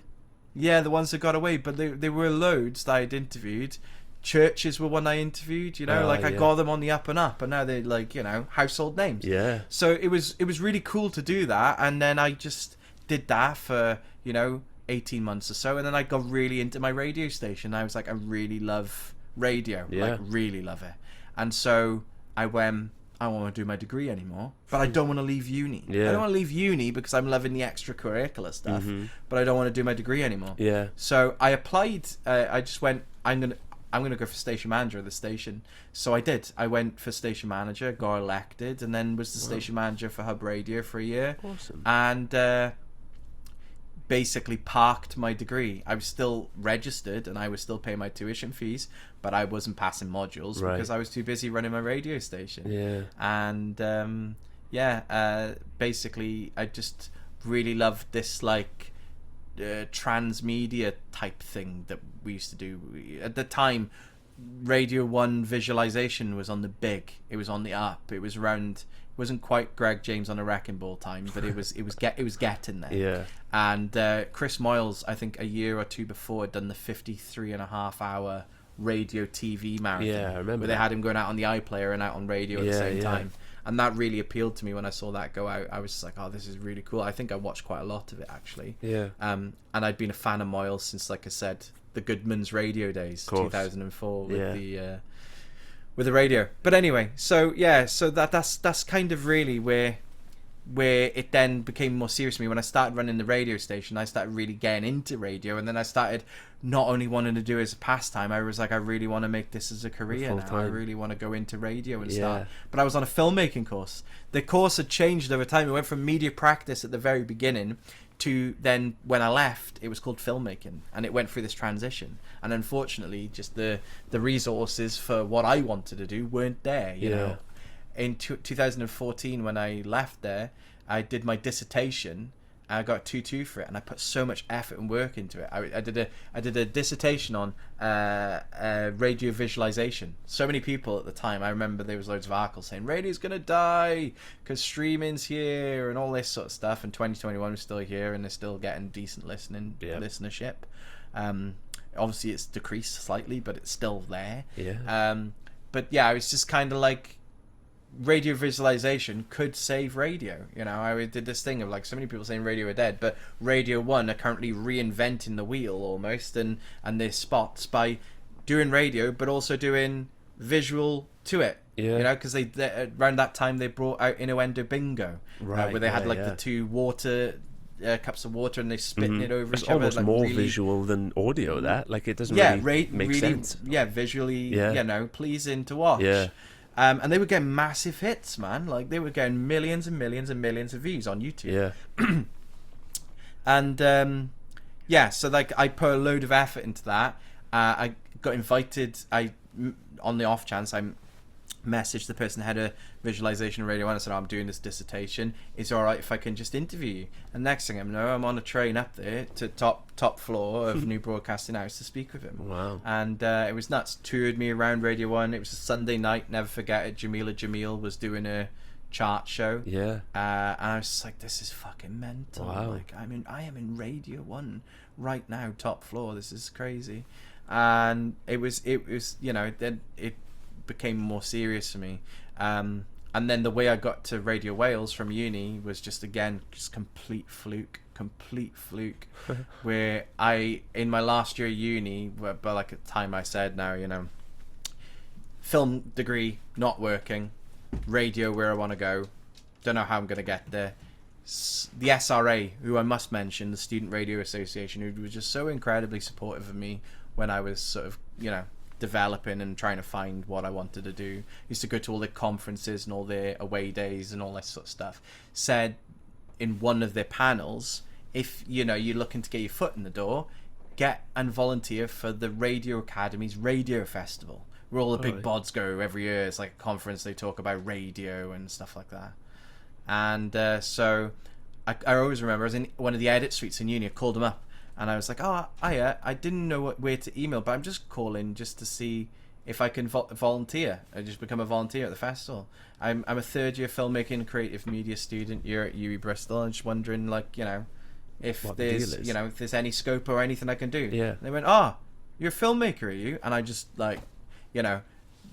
The ones that got away, but there were loads that I'd interviewed. Churches were one I interviewed, I got them on the up and up, and now they're like, household names. So it was really cool to do that, and then I just did that for 18 months or so, and then I got really into my radio station. I was like, I really love radio, really love it, and so I went, I don't want to do my degree anymore, but I don't want to leave uni. I don't want to leave uni because I'm loving the extracurricular stuff, but I don't want to do my degree anymore. So I applied. I just went, I'm gonna go for station manager of the station. So I did. I went for station manager, got elected, and then was the station manager for Hub Radio for a year. Awesome. And basically parked my degree. I was still registered, and I was still paying my tuition fees, but I wasn't passing modules because I was too busy running my radio station. And basically I just really loved this like transmedia type thing that we used to do at the time. Radio 1 visualization was on the big, it was on the up, it was around, it wasn't quite Greg James on a wrecking ball time, but it was getting there. And Chris Moyles, I think a year or 2 before, had done the 53.5 hour radio TV marathon. I remember where they had him going out on the iPlayer and out on radio at the same time. And that really appealed to me when I saw that go out. I was just like, oh, this is really cool. I think I watched quite a lot of it, actually. And I'd been a fan of Moyles since, like I said, the Goodman's radio days, 2004, with the radio. But anyway, so that's kind of really where where it then became more serious to me when I started running the radio station. I started really getting into radio, and then I started not only wanting to do it as a pastime, I was like, I really want to make this as a career now. I really want to go into radio and start. But I was on a filmmaking course. The course had changed over time. It went from media practice at the very beginning to then, when I left, it was called filmmaking, and it went through this transition. And unfortunately, just the resources for what I wanted to do weren't there, you know. In 2014, when I left there, I did my dissertation. I got 2-2 for it, and I put so much effort and work into it. I did a dissertation on radio visualization. So many people at the time, I remember there was loads of articles saying radio's gonna die because streaming's here and all this sort of stuff. And 2021 is still here, and they're still getting decent listenership. Obviously, it's decreased slightly, but it's still there. But yeah, I was just kind of like, radio visualization could save radio. You know, I did this thing of like, so many people saying radio are dead, but Radio 1 are currently reinventing the wheel almost, and their spots by doing radio but also doing visual to it. You know, because they around that time they brought out Innuendo Bingo, where they had like the two water cups of water and they spitting it over each other. It's almost like more really visual than audio. That like it doesn't really make sense. Visually, you know, pleasing to watch. And they were getting massive hits, man. Like, they were getting millions and millions and millions of views on YouTube. And, so, like, I put a load of effort into that. I got invited, on the off chance, I messaged the person who had a visualization radio, and I said, I'm doing this dissertation. Is it all right if I can just interview you? And next thing I know, I'm on a train up there to top floor of New Broadcasting House to speak with him. Wow. And it was nuts. Toured me around Radio 1. It was a Sunday night, never forget it. Jamila Jamil was doing a chart show. And I was just like, this is fucking mental. Wow. Like, I am in Radio 1 right now, top floor. This is crazy. And it was you know, then it became more serious for me. And then the way I got to Radio Wales from uni was just complete fluke where in my last year of uni, but like at the time I said, now, you know, film degree not working, radio where I want to go, don't know how I'm going to get there. The SRA, who I must mention, the Student Radio Association, who was just so incredibly supportive of me when I was sort of, you know, developing and trying to find what I wanted to do. Used to go to all the conferences and all their away days and all that sort of stuff. Said in one of their panels, if, you know, you're looking to get your foot in the door, get and volunteer for the Radio Academy's Radio Festival, where all the big bods go every year. It's like a conference, they talk about radio and stuff like that. And so I always remember I was in one of the edit suites in uni. I called them up and I was like, I didn't know where to email, but I'm just calling just to see if I can volunteer. I just become a volunteer at the festival. I'm a third year filmmaking and creative media student here at UWE Bristol. I'm just wondering, like, you know, if there's, you know, if there's any scope or anything I can do. And they went, you're a filmmaker, are you? And I just, like, you know,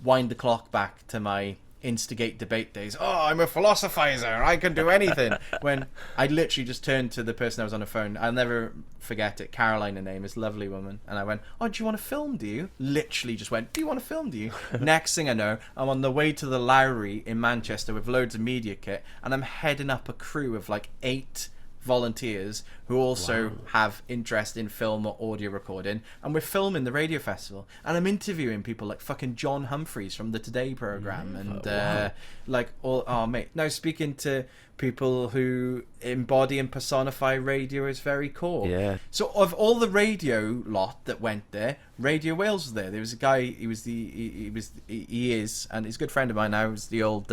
wind the clock back to my instigate debate days. I'm a philosophizer, I can do anything. When I literally just turned to the person I was on the phone, I'll never forget it, Caroline, her name is, lovely woman, and I went, do you want to film, do you? Literally just went, do you want to film, do you? Next thing I know, I'm on the way to the Lowry in Manchester with loads of media kit, and I'm heading up a crew of like 8 volunteers who also have interest in film or audio recording, and we're filming the radio festival, and I'm interviewing people like fucking John Humphreys from the Today program, and like all mate, now speaking to people who embody and personify radio is very cool. So of all the radio lot that went there, Radio Wales was there. There was a guy, he is, and he's a good friend of mine now. He was the old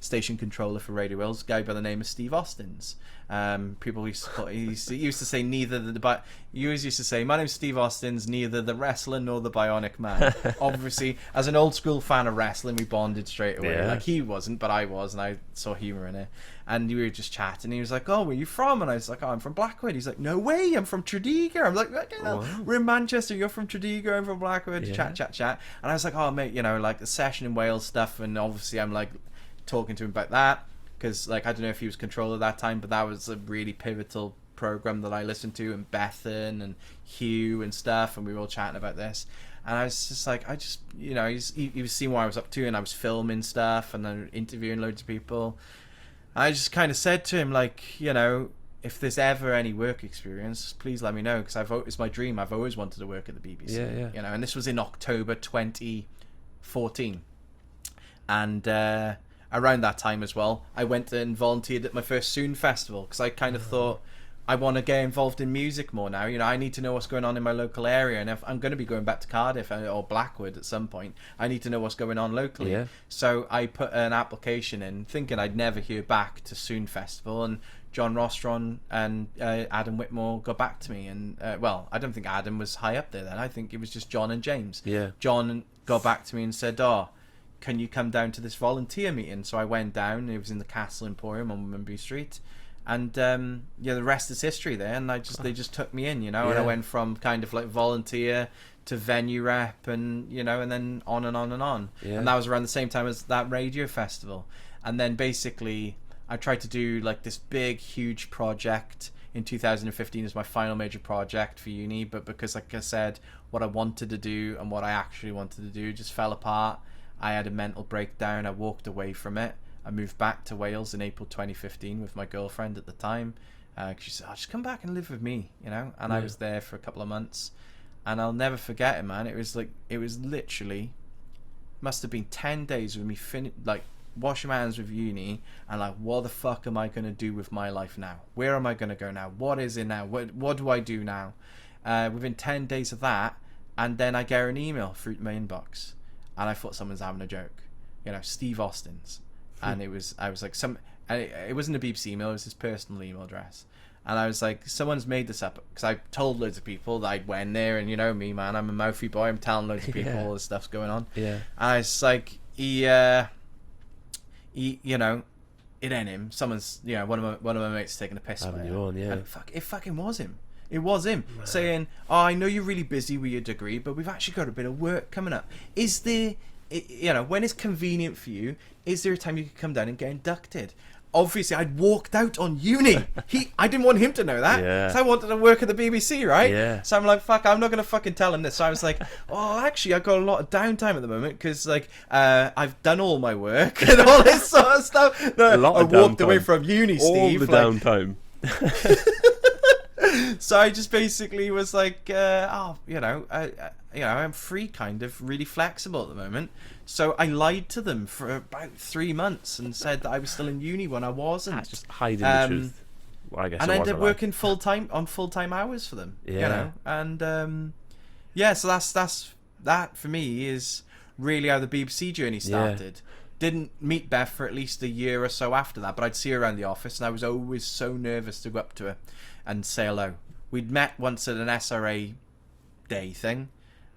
station controller for Radio Wales, a guy by the name of Steve Austins. People used to say neither the you always used to say, my name's Steve Austins, neither the wrestler nor the bionic man. Obviously, as an old school fan of wrestling, we bonded straight away. Like, he wasn't, but I was, and I saw humor in it. And we were just chatting. He was like, where are you from? And I was like, I'm from Blackwood. He's like, no way, I'm from Tredegar. I'm like, we're in Manchester, you're from Tredegar, I'm from Blackwood. Chat. And I was like, mate, you know, like the session in Wales stuff. And obviously I'm like talking to him about that, because like I don't know if he was controller at that time, but that was a really pivotal program that I listened to, and Bethan and Hugh and stuff, and we were all chatting about this. And I was just like, you know, he was seeing what I was up to, and I was filming stuff and then interviewing loads of people. I just kind of said to him, like, you know, if there's ever any work experience, please let me know, because it's my dream. I've always wanted to work at the BBC. Yeah. You know, and this was in October 2014, and around that time as well, I went and volunteered at my first Soon Festival, because I kind of thought, I want to get involved in music more now. You know, I need to know what's going on in my local area, and if I'm going to be going back to Cardiff or Blackwood at some point, I need to know what's going on locally. Yeah. So I put an application in, thinking I'd never hear back to Soon Festival, and John Rostron and Adam Whitmore got back to me, and well, I don't think Adam was high up there then. I think it was just John and James. Yeah. John got back to me and said, "Oh, can you come down to this volunteer meeting?" So I went down. It was in the Castle Emporium on Wimby Street. And yeah, the rest is history there, and they just took me in, you know, and I went from kind of like volunteer to venue rep, and you know, and then on and on and on. Yeah. And that was around the same time as that radio festival. And then basically I tried to do like this big, huge project in 2015 as my final major project for uni, but because, like I said, what I wanted to do and what I actually wanted to do just fell apart. I had a mental breakdown. I walked away from it. I moved back to Wales in April 2015 with my girlfriend at the time. She said, "Oh, just come back and live with me," you know. And I was there for a couple of months, and I'll never forget it, man. It was literally, must have been 10 days with me like washing my hands with uni, and like, what the fuck am I gonna do with my life now? Where am I gonna go now? What is it now? What do I do now? Within 10 days of that, and then I get an email through my inbox, and I thought someone's having a joke, you know, Steve Austin's. And I was like, it wasn't a BBC email, it was his personal email address. And I was like, someone's made this up, because I told loads of people that I'd went there, and you know me, man, I'm a mouthy boy, I'm telling loads of people all this stuff's going on. Yeah. And I was like, he you know, it ain't him. Someone's, you know, one of my mates taking a piss. Having you on, yeah. And it fucking was him. It was him saying, "Oh, I know you're really busy with your degree, but we've actually got a bit of work coming up. Is there, you know, when it's convenient for you, is there a time you could come down and get inducted?" Obviously, I'd walked out on uni. I didn't want him to know that. Yeah. So I wanted to work at the BBC, right? Yeah. So I'm like, fuck, I'm not going to fucking tell him this. So I was like, oh, actually, I've got a lot of downtime at the moment, because, like, I've done all my work and all this sort of stuff. No, I walked away from uni, Steve. All the downtime. So I just basically was like, I'm free, kind of, really flexible at the moment. So I lied to them for about 3 months and said that I was still in uni when I wasn't. That's just hiding the truth. Well, I guess. And I ended up working full time hours for them. Yeah. You know, and so that for me is really how the BBC journey started. Yeah. Didn't meet Beth for at least a year or so after that, but I'd see her around the office, and I was always so nervous to go up to her and say hello. We'd met once at an SRA day thing,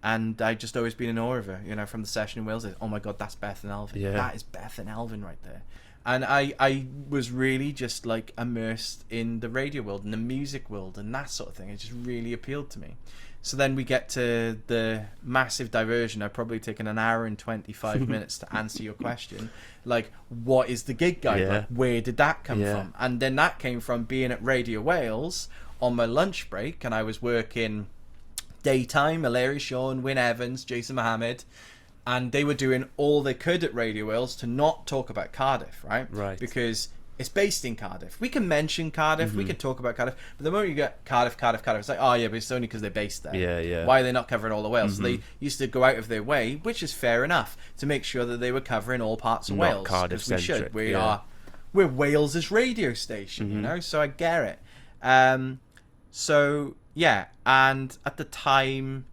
and I'd just always been in awe of her, you know, from the session in Wales. Oh my God, that's Beth and Elvin. Yeah. That is Beth and Elvin right there. And I was really just like immersed in the radio world and the music world and that sort of thing. It just really appealed to me. So then we get to the massive diversion. I've probably taken an hour and 25 minutes to answer your question. Like, what is the gig guide? Yeah. Like, where did that come from? And then that came from being at Radio Wales on my lunch break, and I was working daytime, Hilary Shawn, Wyn Evans, Jason Mohammed, and they were doing all they could at Radio Wales to not talk about Cardiff, right? Right. Because it's based in Cardiff. We can mention Cardiff, we can talk about Cardiff, but the moment you get Cardiff, it's like, oh yeah, but it's only because they're based there. Yeah, yeah. Why are they not covering all the Wales? So they used to go out of their way, which is fair enough, to make sure that they were covering all parts of Wales. Cardiff centric. We're Wales's radio station, you know. So I get it. So yeah, and at the time,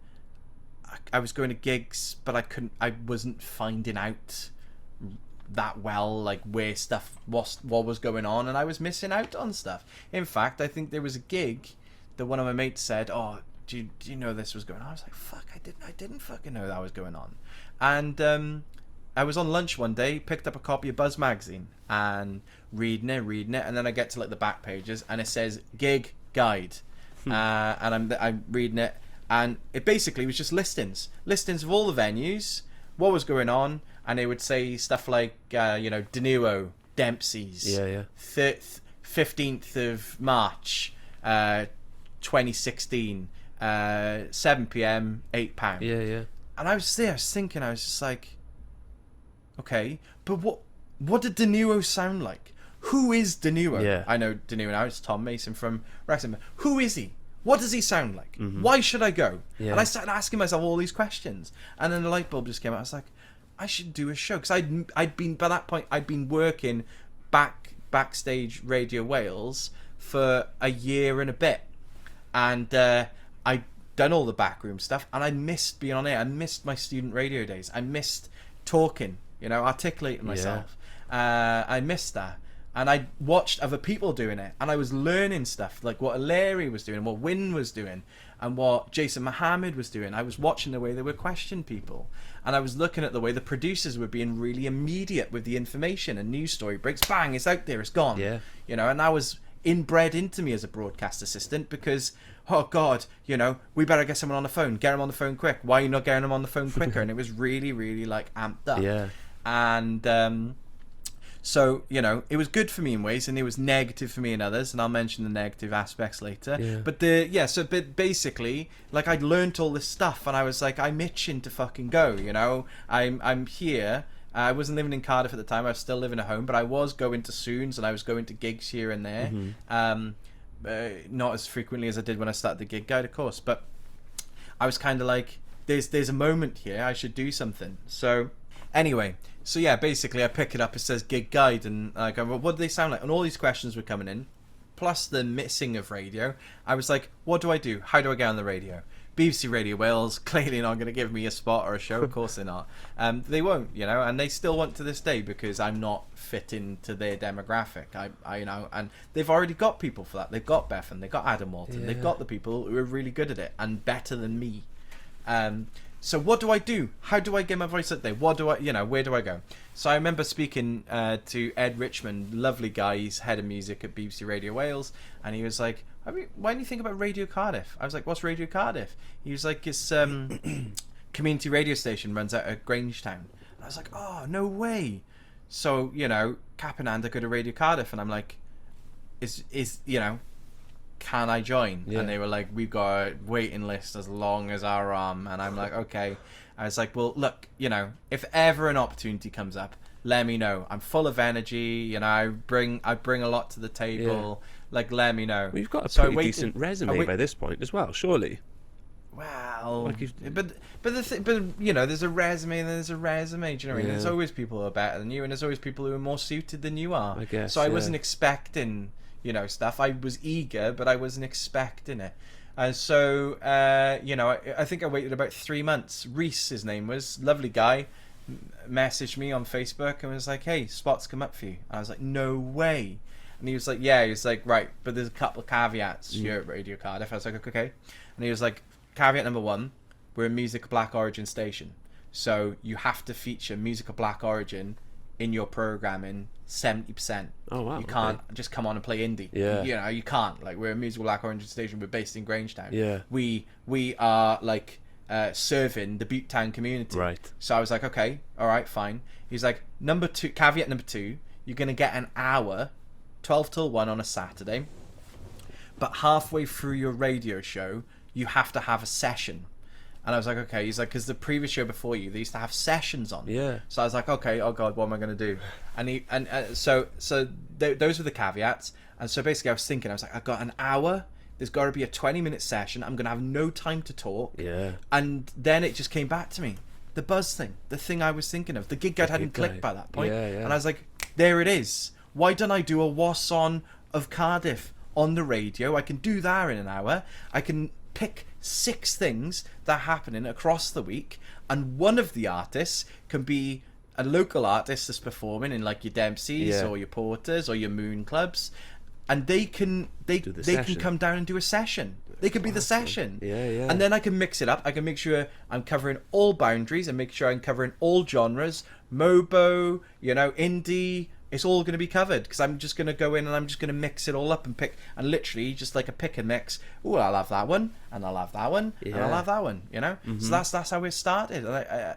I was going to gigs, but I wasn't finding out that well, like where stuff what was going on, and I was missing out on stuff. In fact, I think there was a gig that one of my mates said, "Oh, do you know this was going on?" I was like, "Fuck, I didn't fucking know that was going on." And I was on lunch one day, picked up a copy of Buzz magazine and reading it, and then I get to like the back pages, and it says gig guide, and I'm reading it, and it basically was just listings of all the venues, what was going on. And they would say stuff like, Denuo, Dempsey's, 15th of March, 2016, 7 p.m, £8. Yeah, yeah. And I was thinking, I was just like, okay, but what did Denuo sound like? who is Danuo? Yeah. I know Danuo now. It's Tom Mason from Wrexham. Who is he? What does he sound like? Why should I go? Yeah. And I started asking myself all these questions. And then the light bulb just came out. I was like, I should do a show. Because I'd been, by that point, I'd been working backstage Radio Wales for a year and a bit. And I'd done all the backroom stuff. And I missed being on air. I missed my student radio days. I missed talking, articulating myself. I missed that. And I watched other people doing it, and I was learning stuff like what Larry was doing, what Wynn was doing, and what Jason Mohammed was doing. I was watching the way they were questioning people, and I was looking at the way the producers were being really immediate with the information. A news story breaks, bang, it's out there, it's gone. Yeah. And that was inbred into me as a broadcast assistant because, oh God, we better get someone on the phone, get them on the phone quick. Why are you not getting them on the phone quicker? And it was really, really like amped up. Yeah. And so, it was good for me in ways, and it was negative for me in others, and I'll mention the negative aspects later. Yeah. But basically, like, I'd learnt all this stuff, and I was like, I'm itching to fucking go, I'm here. I wasn't living in Cardiff at the time. I was still living at home, but I was going to Soons, and I was going to gigs here and there. Not as frequently as I did when I started the gig guide, of course, but I was kind of like, there's a moment here, I should do something. So anyway, basically I pick it up, it says gig guide, and I go, well, what do they sound like? And all these questions were coming in, plus the missing of radio. I was like, what do I do? How do I get on the radio? BBC Radio Wales clearly not going to give me a spot or a show. Of course they're not. They won't, and they still won't to this day because I'm not fit into their demographic. I and they've already got people for that. They've got Bethan, they've got Adam Walton, they've got the people who are really good at it and better than me. So what do I do? How do I get my voice out there? What do I, where do I go? So I remember speaking to Ed Richmond, lovely guy, he's head of music at BBC Radio Wales, and he was like, why don't you think about Radio Cardiff? I was like, what's Radio Cardiff? He was like, it's community radio station, runs out at Grangetown. And I was like, oh, no way. So, Cap and Anda go to Radio Cardiff, and I'm like, can I join? Yeah. And they were like, we've got a waiting list as long as our arm. And I'm like, okay. I was like, well, look, if ever an opportunity comes up, let me know. I'm full of energy, I bring a lot to the table. Yeah. Like, let me know. Well, you've got a pretty decent resume by this point as well, surely. Well, but there's a resume and there's a resume. Do you know what I mean? There's always people who are better than you, and there's always people who are more suited than you are. I guess. So I wasn't expecting stuff. I was eager, but I wasn't expecting it. And so, I think I waited about 3 months. Reese, his name was, lovely guy, messaged me on Facebook and was like, hey, spots come up for you. And I was like, no way. And he was like, yeah. He was like, right, but there's a couple of caveats here at Radio Cardiff. I was like, okay. And he was like, caveat number 1, we're a music of black origin station. So you have to feature music of black origin in your programming 70%. Oh wow! You can't just come on and play indie. Yeah. You can't. Like, we're a musical black origin station. We're based in Grangetown. Yeah. We are like serving the Buttetown community. Right. So I was like, okay, all right, fine. He's like, caveat number 2, you're gonna get an hour, 12 till 1 on a Saturday. But halfway through your radio show, you have to have a session. And I was like, okay. He's like, because the previous show before you, they used to have sessions on. Yeah. So I was like, okay, oh God, what am I going to do? And so those were the caveats. And so basically I was thinking, I was like, I've got an hour. There's got to be a 20-minute session. I'm going to have no time to talk. Yeah. And then it just came back to me. The buzz thing. The thing I was thinking of. The gig guide hadn't clicked by that point. Yeah. And I was like, there it is. Why don't I do a What's On of Cardiff on the radio? I can do that in an hour. I can pick 6 things that are happening across the week, and one of the artists can be a local artist that's performing in like your Dempsey's or your Porters or your Moon Clubs, and they can come down and do a session. They could be the session. Yeah. And then I can mix it up. I can make sure I'm covering all boundaries and make sure I'm covering all genres, Mobo, indie. It's all going to be covered because I'm just going to go in and I'm just going to mix it all up and pick, and literally just like a pick and mix. Oh, I'll have that one, and I'll have that one, and I'll have that one. Mm-hmm. So that's how it started.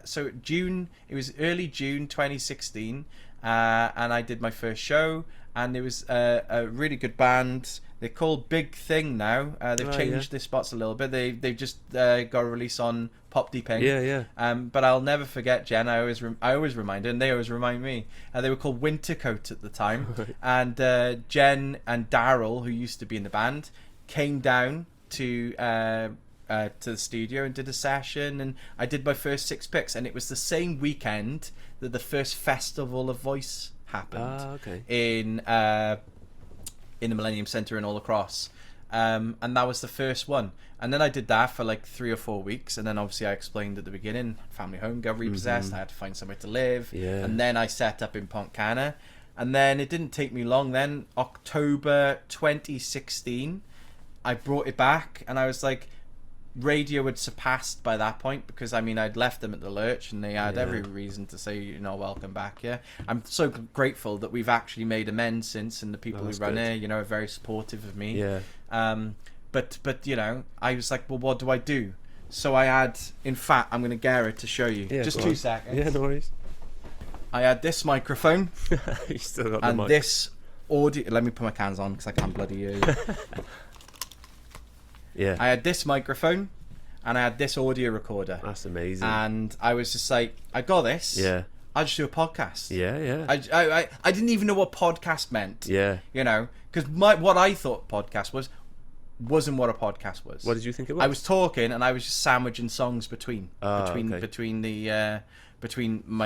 So it was early June 2016, and I did my first show, and it was a really good band. They're called Big Thing now. They've changed their spots a little bit. They've just got a release on Pop Deeping. Yeah. But I'll never forget Jen. I always remind her, and they always remind me. They were called Wintercoat at the time. And Jen and Daryl, who used to be in the band, came down to the studio and did a session, and I did my first 6 picks, and it was the same weekend that the first Festival of Voice happened in the Millennium Centre and all across, and that was the first one. And then I did that for like 3 or 4 weeks, and then obviously I explained at the beginning, family home got repossessed, I had to find somewhere to live, and then I set up in Pontcanna, and then it didn't take me long. Then October 2016 I brought it back, and I was like, radio had surpassed by that point, because I mean I'd left them at the lurch and they had every reason to say, you know, welcome back. I'm so grateful that we've actually made amends since, and the people who run it, you know, are very supportive of me. But you know, I was like, well, what do I do? So I had, in fact, I'm going to get it to show you. Just 2 seconds. Yeah, no worries. I had this microphone You still got and the mic. this audio. Let me put my cans on because I can't bloody hear you. I had this microphone and I had this audio recorder. That's amazing. And I was just like, I got this. I'll just do a podcast. I didn't even know what podcast meant. You know, because what I thought podcast wasn't what a podcast was. What did you think it was? I was talking and I was just sandwiching songs between my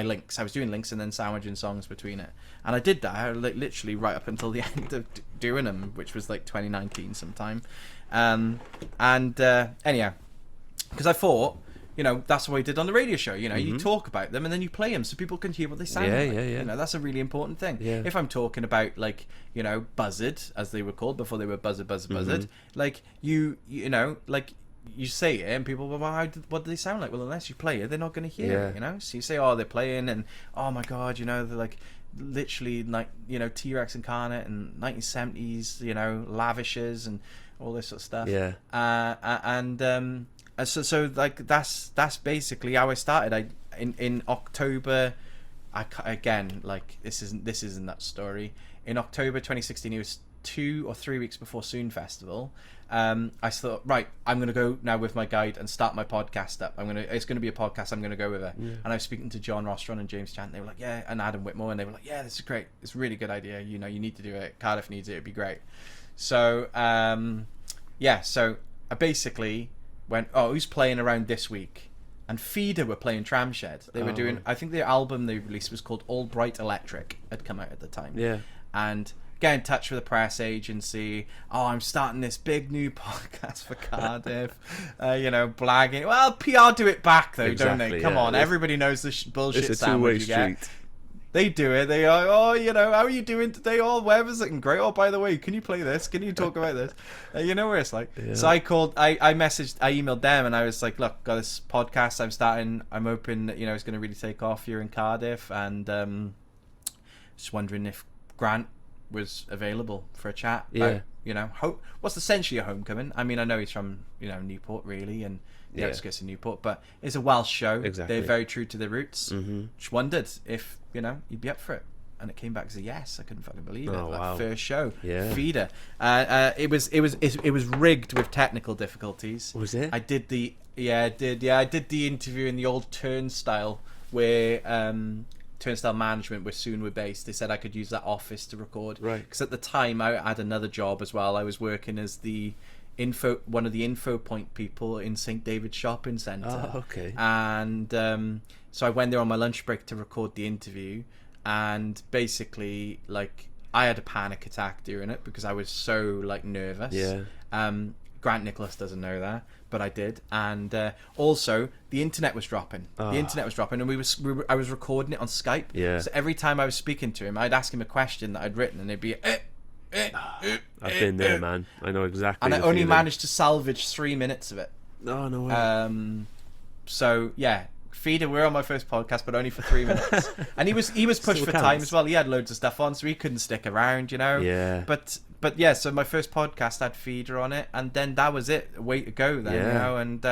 links. I was doing links and then sandwiching songs between it, and I did that like literally right up until the end of doing them, which was like 2019 sometime. Anyhow, because I thought, you know, that's what I did on the radio show. You know, you talk about them and then you play them so people can hear what they sound like. You know, that's a really important thing. If I'm talking about, like, you know, Buzzard, as they were called before they were Buzzard, like you know, like you say it and people, well, what do they sound like? Well, unless you play it, they're not going to hear it, you know? So you say, oh, they're playing, and oh my God, you know, they're like literally like, you know, T-Rex Incarnate and 1970s, you know, Lavishes and all this sort of stuff. So like that's basically how I started. In October, again, like this isn't that story. In October 2016, it was 2 or 3 weeks before Soon Festival. I thought, right, I'm gonna go now with my guide and start my podcast up. It's gonna be a podcast. I'm gonna go with it. And I was speaking to John Rostron and James Chant. They were like, yeah, and Adam Whitmore, and they were like, yeah, this is great. It's a really good idea. You know, you need to do it. Cardiff needs it. It'd be great. So so I basically went, oh, who's playing around this week? And Feeder were playing Tramshed. They were doing, I think their album they released was called All Bright Electric, had come out at the time. And get in touch with the press agency. Oh, I'm starting this big new podcast for Cardiff. You know, blagging. Well, PR do it back though, don't they? Come on, everybody knows the bullshit it's a sandwich you get. Street. They do it. They are, oh, you know, how are you doing today? Oh, weather's looking great. Oh, by the way, can you play this? Can you talk about this? You know where it's like. So I emailed them and I was like, look, got this podcast I'm starting. I'm hoping that, you know, it's going to really take off here in Cardiff, and just wondering if Grant was available for a chat. You know, what's essentially a homecoming. I mean, I know he's from, you know, Newport really, and the outskirts of Newport, but it's a Welsh show. They're very true to their roots. Just wondered if, you know, you'd be up for it, and it came back as a yes. I couldn't fucking believe it. Like, first show, Feeder. It was rigged with technical difficulties. Was it? I did the interview in the old Turnstile where Turnstile Management, where soon were based. They said I could use that office to record, right? Because at the time I had another job as well. I was working as one of the info point people in St David's Shopping Centre. Oh, okay. And so I went there on my lunch break to record the interview, and basically, like, I had a panic attack during it because I was so, like, nervous. Grant Nicholas doesn't know that, but I did. And also, the internet was dropping. The internet was dropping, and I was recording it on Skype. So every time I was speaking to him, I'd ask him a question that I'd written, and it'd be I've been there, man. I know exactly. And I only managed to salvage 3 minutes of it. Oh, no way. So yeah, Feeder were on my first podcast, but only for 3 minutes. And he was pushed for time as well. He had loads of stuff on, so he couldn't stick around, you know. But yeah, so my first podcast had Feeder on it, and then that was it. Way to go then, you know. And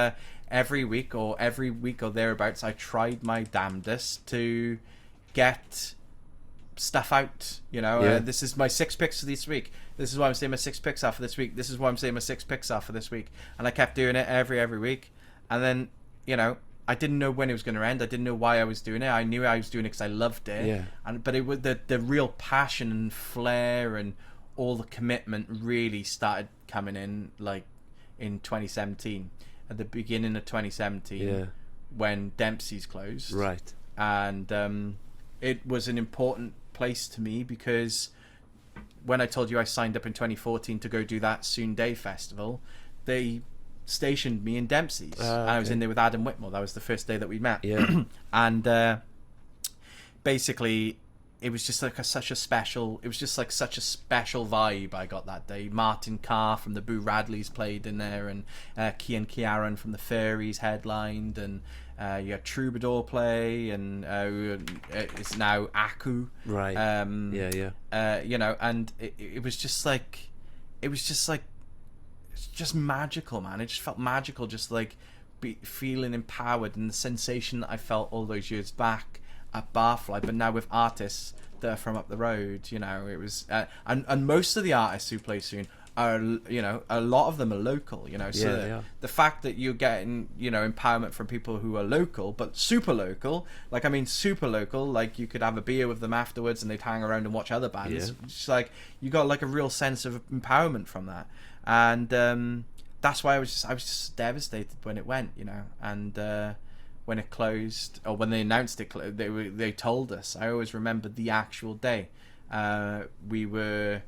every week or thereabouts, I tried my damnedest to get stuff out, you know. This is my 6 picks for this week. This is why I'm saying my 6 picks are for this week. This is why I'm saying my 6 picks are for this week. And I kept doing it every week. And then, you know, I didn't know when it was going to end. I didn't know why I was doing it. I knew I was doing it because I loved it. Yeah. But it was the real passion and flair and all the commitment really started coming in, like, in 2017. At the beginning of 2017, when Dempsey's closed. Right. And it was an important place to me because when I told you I signed up in 2014 to go do that Soon Day festival, they stationed me in Dempsey's. And I was in there with Adam Whitmore. That was the first day that we met. Yeah. And basically, it was just like such a special vibe I got that day. Martin Carr from the Boo Radleys played in there, and Kian Ciaran from the Fairies headlined, and you had Troubadour play, and it's now Aku. Right. You know, and it was just like, it's just magical, man. It just felt magical, just like feeling empowered, and the sensation that I felt all those years back at Barfly, but now with artists that are from up the road. You know, it was and most of the artists who play soon are, you know, a lot of them are local, you know, so the fact that you're getting, you know, empowerment from people who are local, but super local, like, I mean, super local, like you could have a beer with them afterwards and they'd hang around and watch other bands. It's like you got like a real sense of empowerment from that. And that's why I was just devastated when it went, you know. And when it closed, or when they announced it, they told us. I always remember the actual day. We were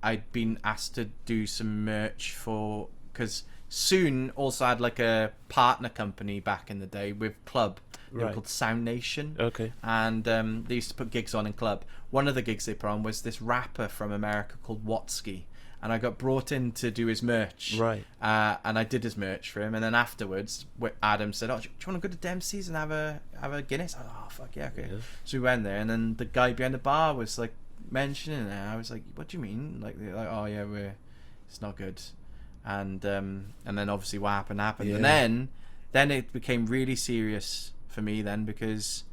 I'd been asked to do some merch because Soon also had like a partner company back in the day with Club. They were called Sound Nation. Okay. And they used to put gigs on in Club. One of the gigs they put on was this rapper from America called Watsky. And I got brought in to do his merch. Right. And I did his merch for him. And then afterwards, Adam said, "Oh, do you want to go to Dempsey's and have a Guinness?" I was like, "Oh, fuck yeah, okay." Yeah. So we went there, and then the guy behind the bar was like mentioning it. I was like, "What do you mean?" Like, they're like, "Oh yeah, it's not good." And then obviously what happened. Yeah. And then it became really serious for me then, because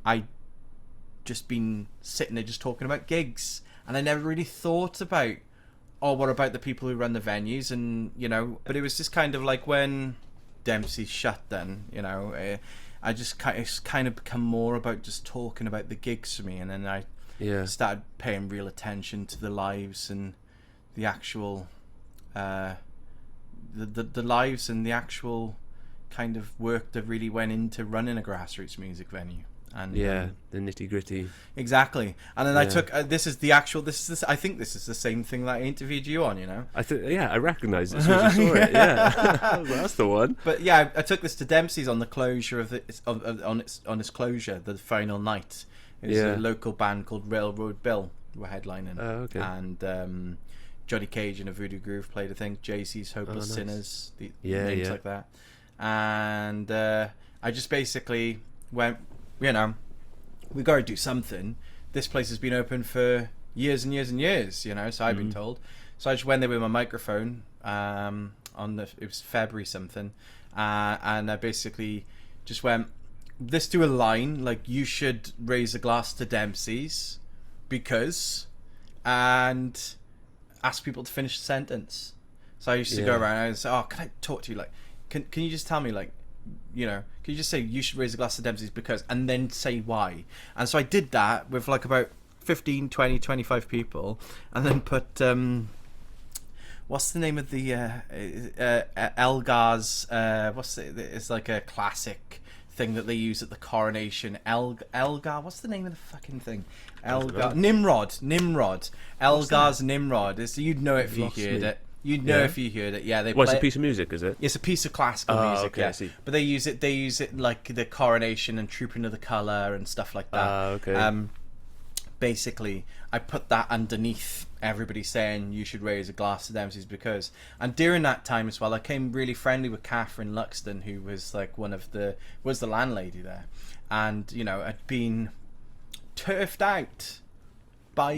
I just been sitting there just talking about gigs, and I never really thought about, oh, what about the people who run the venues? And, you know, but it was just kind of like when Dempsey shut then, you know, it's kind of become more about just talking about the gigs for me. And then I started paying real attention to the lives and the actual the lives and the actual kind of work that really went into running a grassroots music venue. And the nitty gritty. Exactly. And then I took I think this is the same thing that I interviewed you on, you know. I recognise it as soon as I saw it. Yeah, that's the one. But yeah, I took this to Dempsey's on the closure on its closure, the final night. It was a local band called Railroad Bill were headlining. Oh, okay. And Johnny Cage and a Voodoo Groove played, I think. JC's Hopeless Sinners, names like that. And I just basically went, you know, we got to do something. This place has been open for years and years and years, you know, so I've been told. So I just went there with my microphone it was February something, and I basically just went, let's do a line, like, you should raise a glass to Dempsey's because, and ask people to finish the sentence. So I used to go around and I would say, "Oh, can I talk to you? Like, can you just tell me, like, you know, can you just say you should raise a glass to Dempsey's because," and then say why. And so I did that with like about 15, 20, 25 people, and then put what's the name of the Elgar's it's like a classic thing that they use at the coronation. Elgar, what's the name of the fucking thing? Elgar, Nimrod. Elgar's Nimrod. You'd know it if you heard it. You'd know if you heard it. Yeah, they. It's a piece of music, is it? It's a piece of classical music. Okay, yeah. I see. But they use it like the coronation and Trooping of the Colour and stuff like that. Okay. Basically, I put that underneath everybody saying you should raise a glass to Dempsey's because. And during that time as well, I became really friendly with Catherine Luxton, who was like was the landlady there, and you know, had been turfed out by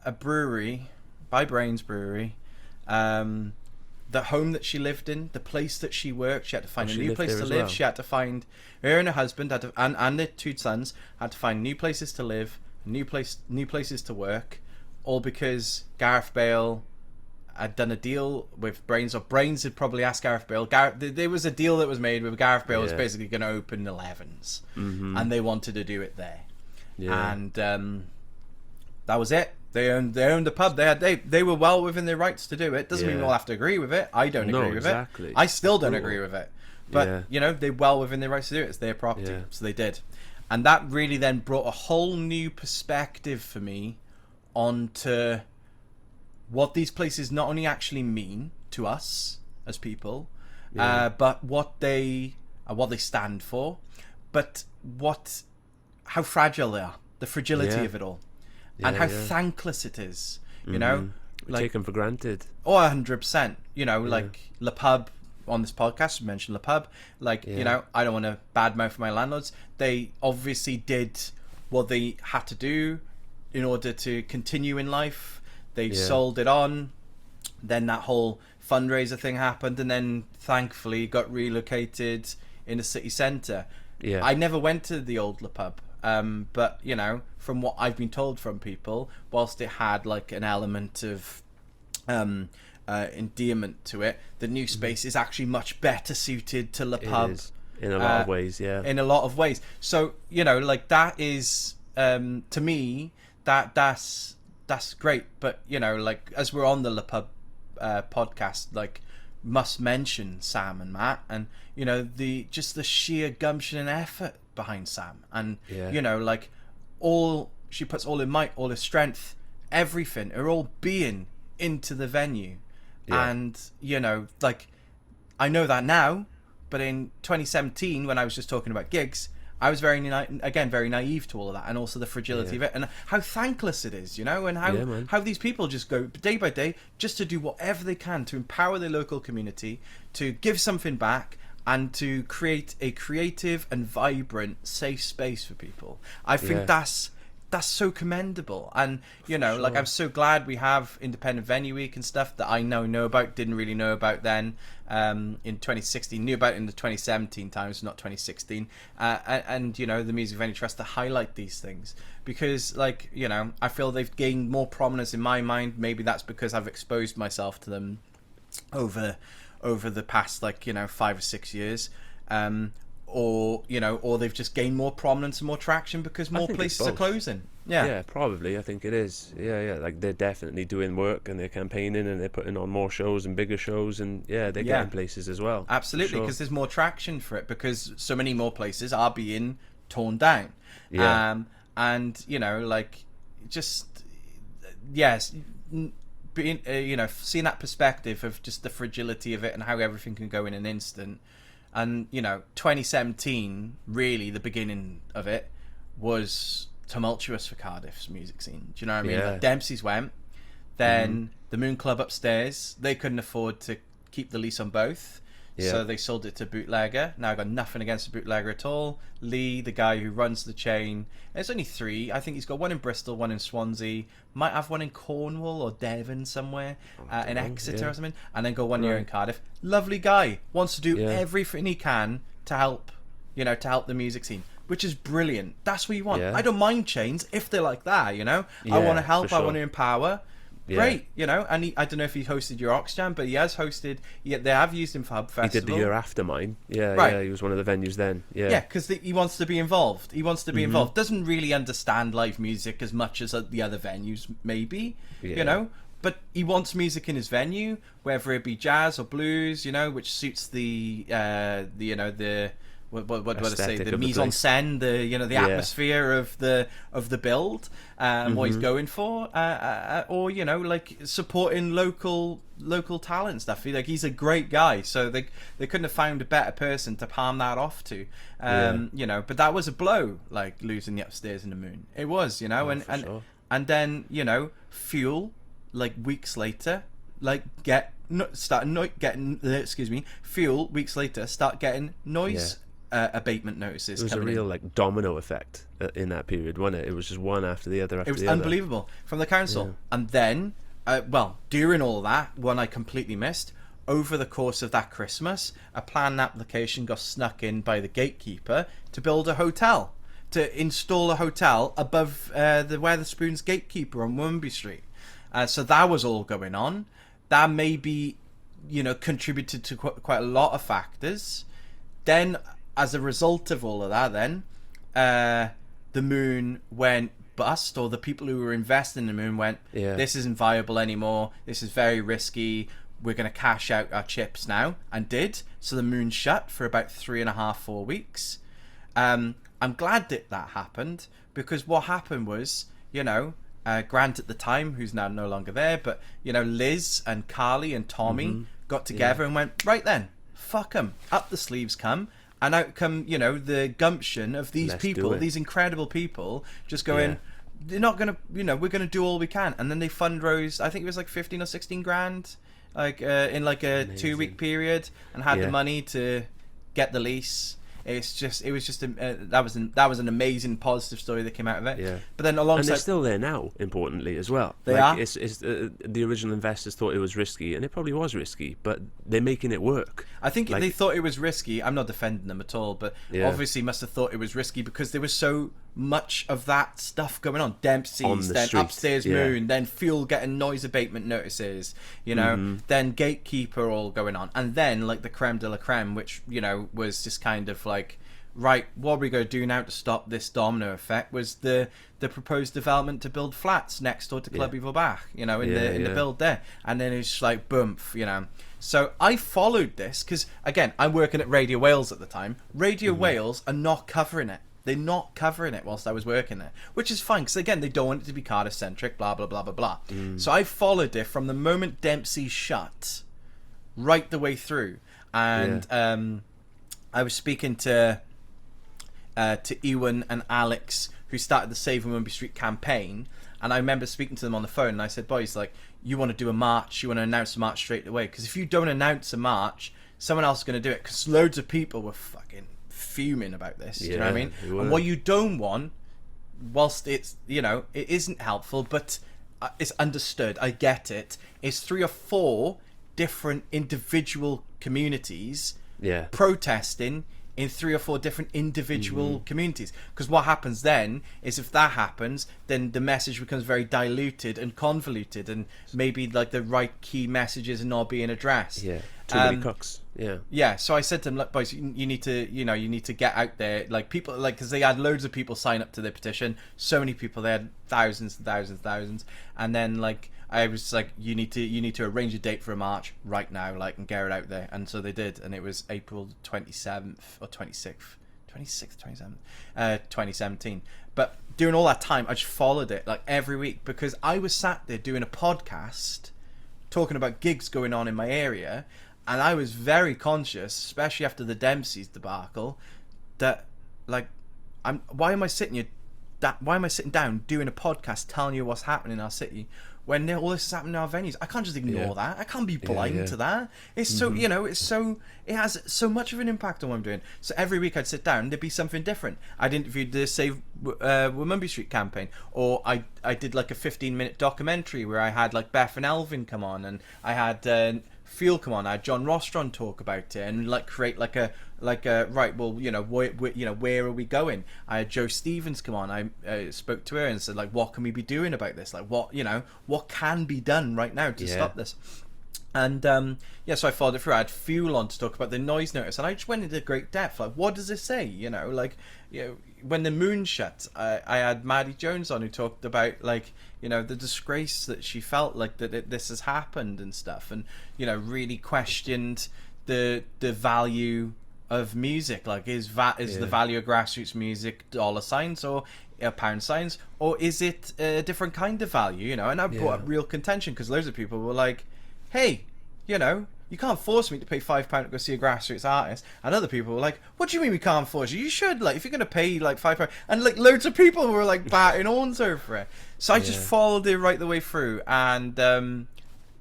a brewery, by Brains Brewery. the home that she lived in, the place that she worked. She had to find a she new lived place there to as live. well. She had to find her and her husband and their 2 sons had to find new places to live, new places to work, all because Gareth Bale had done a deal with Brains, or Brains had probably asked Gareth Bale. There was a deal that was made where Gareth Bale was basically going to open 11s, and they wanted to do it there. Yeah. And that was it. They owned the pub. They were well within their rights to do it. Doesn't mean we all have to agree with it. I don't agree with it. I still don't agree with it. But they're well within their rights to do it. It's their property, so they did. And that really then brought a whole new perspective for me onto what these places not only actually mean to us as people, but what they stand for, but how fragile they are, the fragility of it all, and how thankless it is. You know, like, taken for granted. Oh, 100%. You know, like Le Pub on this podcast, we mentioned Le Pub. Like, you know, I don't want to badmouth my landlords. They obviously did what they had to do in order to continue in life. They sold it on. Then that whole fundraiser thing happened, and then thankfully got relocated in the city centre. Yeah, I never went to the old Le Pub, but you know, from what I've been told from people, whilst it had like an element of endearment to it, the new space is actually much better suited to Le Pub. It is, in a lot of ways, in a lot of ways. So you know, like that is to me that's great. But you know, like as we're on the Le Pub podcast, like must mention Sam and Matt, and you know the sheer gumption and effort behind Sam, and you know, like she puts all her might, all her strength, everything, her all being into the venue. And you know, like I know that now, but in 2017 when I was just talking about gigs, I was very naive to all of that, and also the fragility of it, and how thankless it is, you know, and how these people just go day by day just to do whatever they can to empower their local community, to give something back, and to create a creative and vibrant, safe space for people. I think that's so commendable, and you know, like I'm so glad we have Independent Venue Week and stuff that I now know about, didn't really know about then. In 2016, knew about it in the 2017 times, not 2016, and you know, the Music Venue Trust to highlight these things, because like, you know, I feel they've gained more prominence in my mind. Maybe that's because I've exposed myself to them over the past, like, you know, 5 or 6 years, or you know, or they've just gained more prominence and more traction because more places are closing. Yeah, probably. I think it is. Like they're definitely doing work, and they're campaigning, and they're putting on more shows and bigger shows, and they're getting places as well. Absolutely, because there's more traction for it, because so many more places are being torn down. And you know, like just being you know, seeing that perspective of just the fragility of it and how everything can go in an instant. And you know, 2017, really the beginning of it was tumultuous for Cardiff's music scene. Do you know what I mean? Like Dempsey's went, then the Moon Club upstairs, they couldn't afford to keep the lease on both, so they sold it to Bootlegger. Now I've got nothing against the Bootlegger at all. Lee, the guy who runs the chain, there's only 3. I think he's got one in Bristol, one in Swansea, might have one in Cornwall or Devon somewhere, in Exeter or something, and then go 1 year in Cardiff. Lovely guy, wants to do everything he can to help, you know, to help the music scene, which is brilliant. That's what you want. I don't mind chains if they're like that, you know. I want to help, I want to empower. Great, you know, and I don't know if he hosted your Oxjam, but he has hosted. They have used him for Hub Festival. He did the year after mine. Yeah, he was one of the venues then. Yeah, because he wants to be involved. He wants to be involved. Doesn't really understand live music as much as the other venues, maybe. You know, but he wants music in his venue, whether it be jazz or blues. You know, which suits the you know, the. What do I say? The mise en scène, the atmosphere of the build, what he's going for, or you know, like supporting local talent stuff. He's a great guy, so they couldn't have found a better person to palm that off to, you know. But that was a blow, like losing the Upstairs in the Moon. It was, you know, and then you know, Fuel, like weeks later, like Fuel weeks later start getting noise. Abatement notices. It was a real like domino effect in that period, wasn't it? It was just one after the other. It was unbelievable from the council, and then, during all that, one I completely missed. over the course of that Christmas, a planning application got snuck in by the gatekeeper to build a hotel, to install a hotel above the Wetherspoons gatekeeper on Wimby Street. So that was all going on. That maybe, contributed to quite a lot of factors. Then, as a result of all of that, then the moon went bust, or the people who were investing in the moon went, this isn't viable anymore. This is very risky. We're going to cash out our chips now, and did. So the moon shut for about 3.5-4 weeks. I'm glad that happened, because what happened was, Grant at the time, who's now no longer there, but Liz and Carly and Tommy got together and went, right then, fuck them, up the sleeves come. And out come, the gumption of these people, these incredible people, just going, they're not going to, we're going to do all we can. And then they fundraised, I think it was like 15 or 16 grand, in like a 2-week period, and had the money to get the lease. It was just that was an amazing positive story that came out of it. Yeah. But then alongside, and they're still there now. Importantly, as well, they are. The original investors thought it was risky, and it probably was risky, but they're making it work. I think they thought it was risky. I'm not defending them at all, but obviously must have thought it was risky because there was so much of that stuff going on. Dempsey's, then street. Upstairs Moon, then Fuel getting noise abatement notices, then Gatekeeper all going on, and then like the creme de la creme, which was just kind of like, right, what are we going to do now to stop this domino effect, was the proposed development to build flats next door to Club Evil Bach, in the build there, and then it's just like boom, So I followed this because, again, I'm working at Radio Wales at the time. Radio Wales are not covering it. They're not covering it whilst I was working there, which is fine because, again, they don't want it to be Cardiff centric, blah blah blah blah blah. So I followed it from the moment Dempsey shut, right the way through, and I was speaking to Ewan and Alex, who started the Saving Wimby Street campaign, and I remember speaking to them on the phone, and I said, boys, like, you want to do a march, you want to announce a march straight away, because if you don't announce a march, someone else is going to do it, because loads of people were fucking fuming about this, do you know what I mean? And what you don't want, whilst it's, it isn't helpful, but it's understood, I get it, is 3 or 4 different individual communities protesting in 3 or 4 different individual communities. Because what happens then is, if that happens, then the message becomes very diluted and convoluted, and maybe like the right key messages are not being addressed. Too many cooks. So I said to them, look, boys, you need to get out there, like, people, like, because they had loads of people sign up to the petition, so many people, they had thousands and thousands and thousands, and then like I was like, you need to arrange a date for a march right now, like, and get it out there. And so they did, and it was April 27th or 26th, 27th, 2017. But during all that time, I just followed it like every week, because I was sat there doing a podcast talking about gigs going on in my area, and I was very conscious, especially after the Dempsey's debacle, that like, why am I sitting down doing a podcast telling you what's happening in our city when all this is happening in our venues? I can't just ignore that. I can't be blind to that. It's so, it has so much of an impact on what I'm doing. So every week I'd sit down, there'd be something different. I'd interviewed the Save Wimby Street campaign, or I did like a 15-minute documentary where I had like Beth and Elvin come on, and I had Fuel come on. I had John Rostron talk about it, and like create like a right, well, where are we going? I had Joe Stevens come on. I spoke to her and said, like, what can we be doing about this? Like, what can be done right now to stop this? And so I followed it through. I had Fuel on to talk about the noise notice, and I just went into great depth. Like, what does it say? When the moon shut, I had Maddie Jones on, who talked about, like, the disgrace that she felt, like, that this has happened and stuff, and really questioned the value of music. Like, is the value of grassroots music dollar signs or pound signs, or is it a different kind of value? And I brought up real contention, because loads of people were like, hey, you can't force me to pay £5 to go see a grassroots artist. And other people were like, what do you mean we can't force you? You should, like, if you're going to pay like £5. And like loads of people were like batting horns over it. So I just followed it right the way through. And then,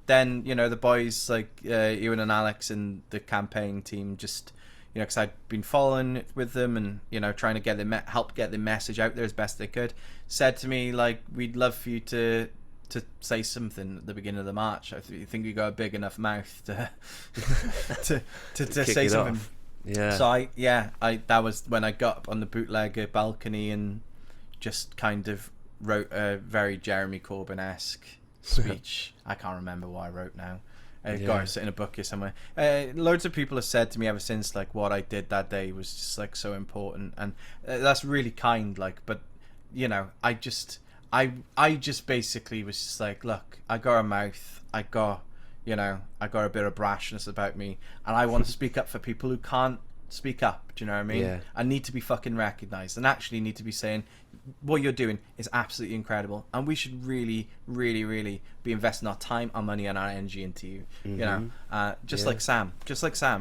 the boys, like Ewan and Alex and the campaign team, just, because I'd been following with them and, trying to help get the message out there as best they could, said to me, like, we'd love for you to to say something at the beginning of the match. I think we got a big enough mouth to to say something. Off. Yeah. So I that was when I got up on the bootlegger balcony and just kind of wrote a very Jeremy Corbyn-esque speech. I can't remember what I wrote now. Got it in a book here somewhere. Loads of people have said to me ever since, like, what I did that day was just like so important, and that's really kind. Like, but you know, I just basically was just like, look, I got a mouth, I got a bit of brashness about me, and I want to speak up for people who can't speak up. Do you know what I mean? Yeah. I need to be fucking recognized, and actually need to be saying what you're doing is absolutely incredible, and we should really, really, really be investing our time, our money, and our energy into you. You know, just like Sam.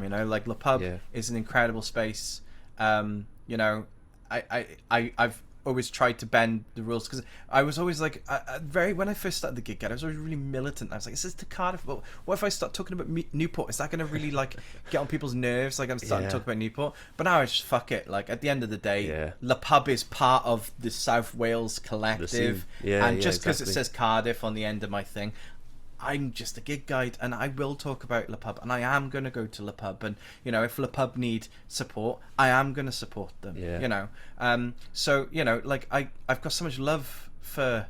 You know, like Le Pub is an incredible space. You know, I've always tried to bend the rules, because I was always like when I first started the gig, I was always really militant. I was like, is this to Cardiff? Well, what if I start talking about Newport? Is that going to really like get on people's nerves? Like, I'm starting to talk about Newport, but now I just fuck it. Like, at the end of the day, Le Pub is part of the South Wales collective, and just because it says Cardiff on the end of my thing, I'm just a gig guide, and I will talk about Le Pub, and I am going to go to Le Pub, and you know, if Le Pub need support, I am going to support them. You know, so you know, like I've got so much love for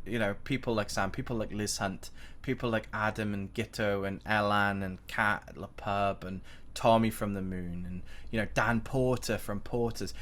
you know, people like Sam, people like Liz Hunt, people like Adam and Gitto and Elan and Kat at Le Pub, and Tommy from the Moon, and you know, Dan Porter from Porters,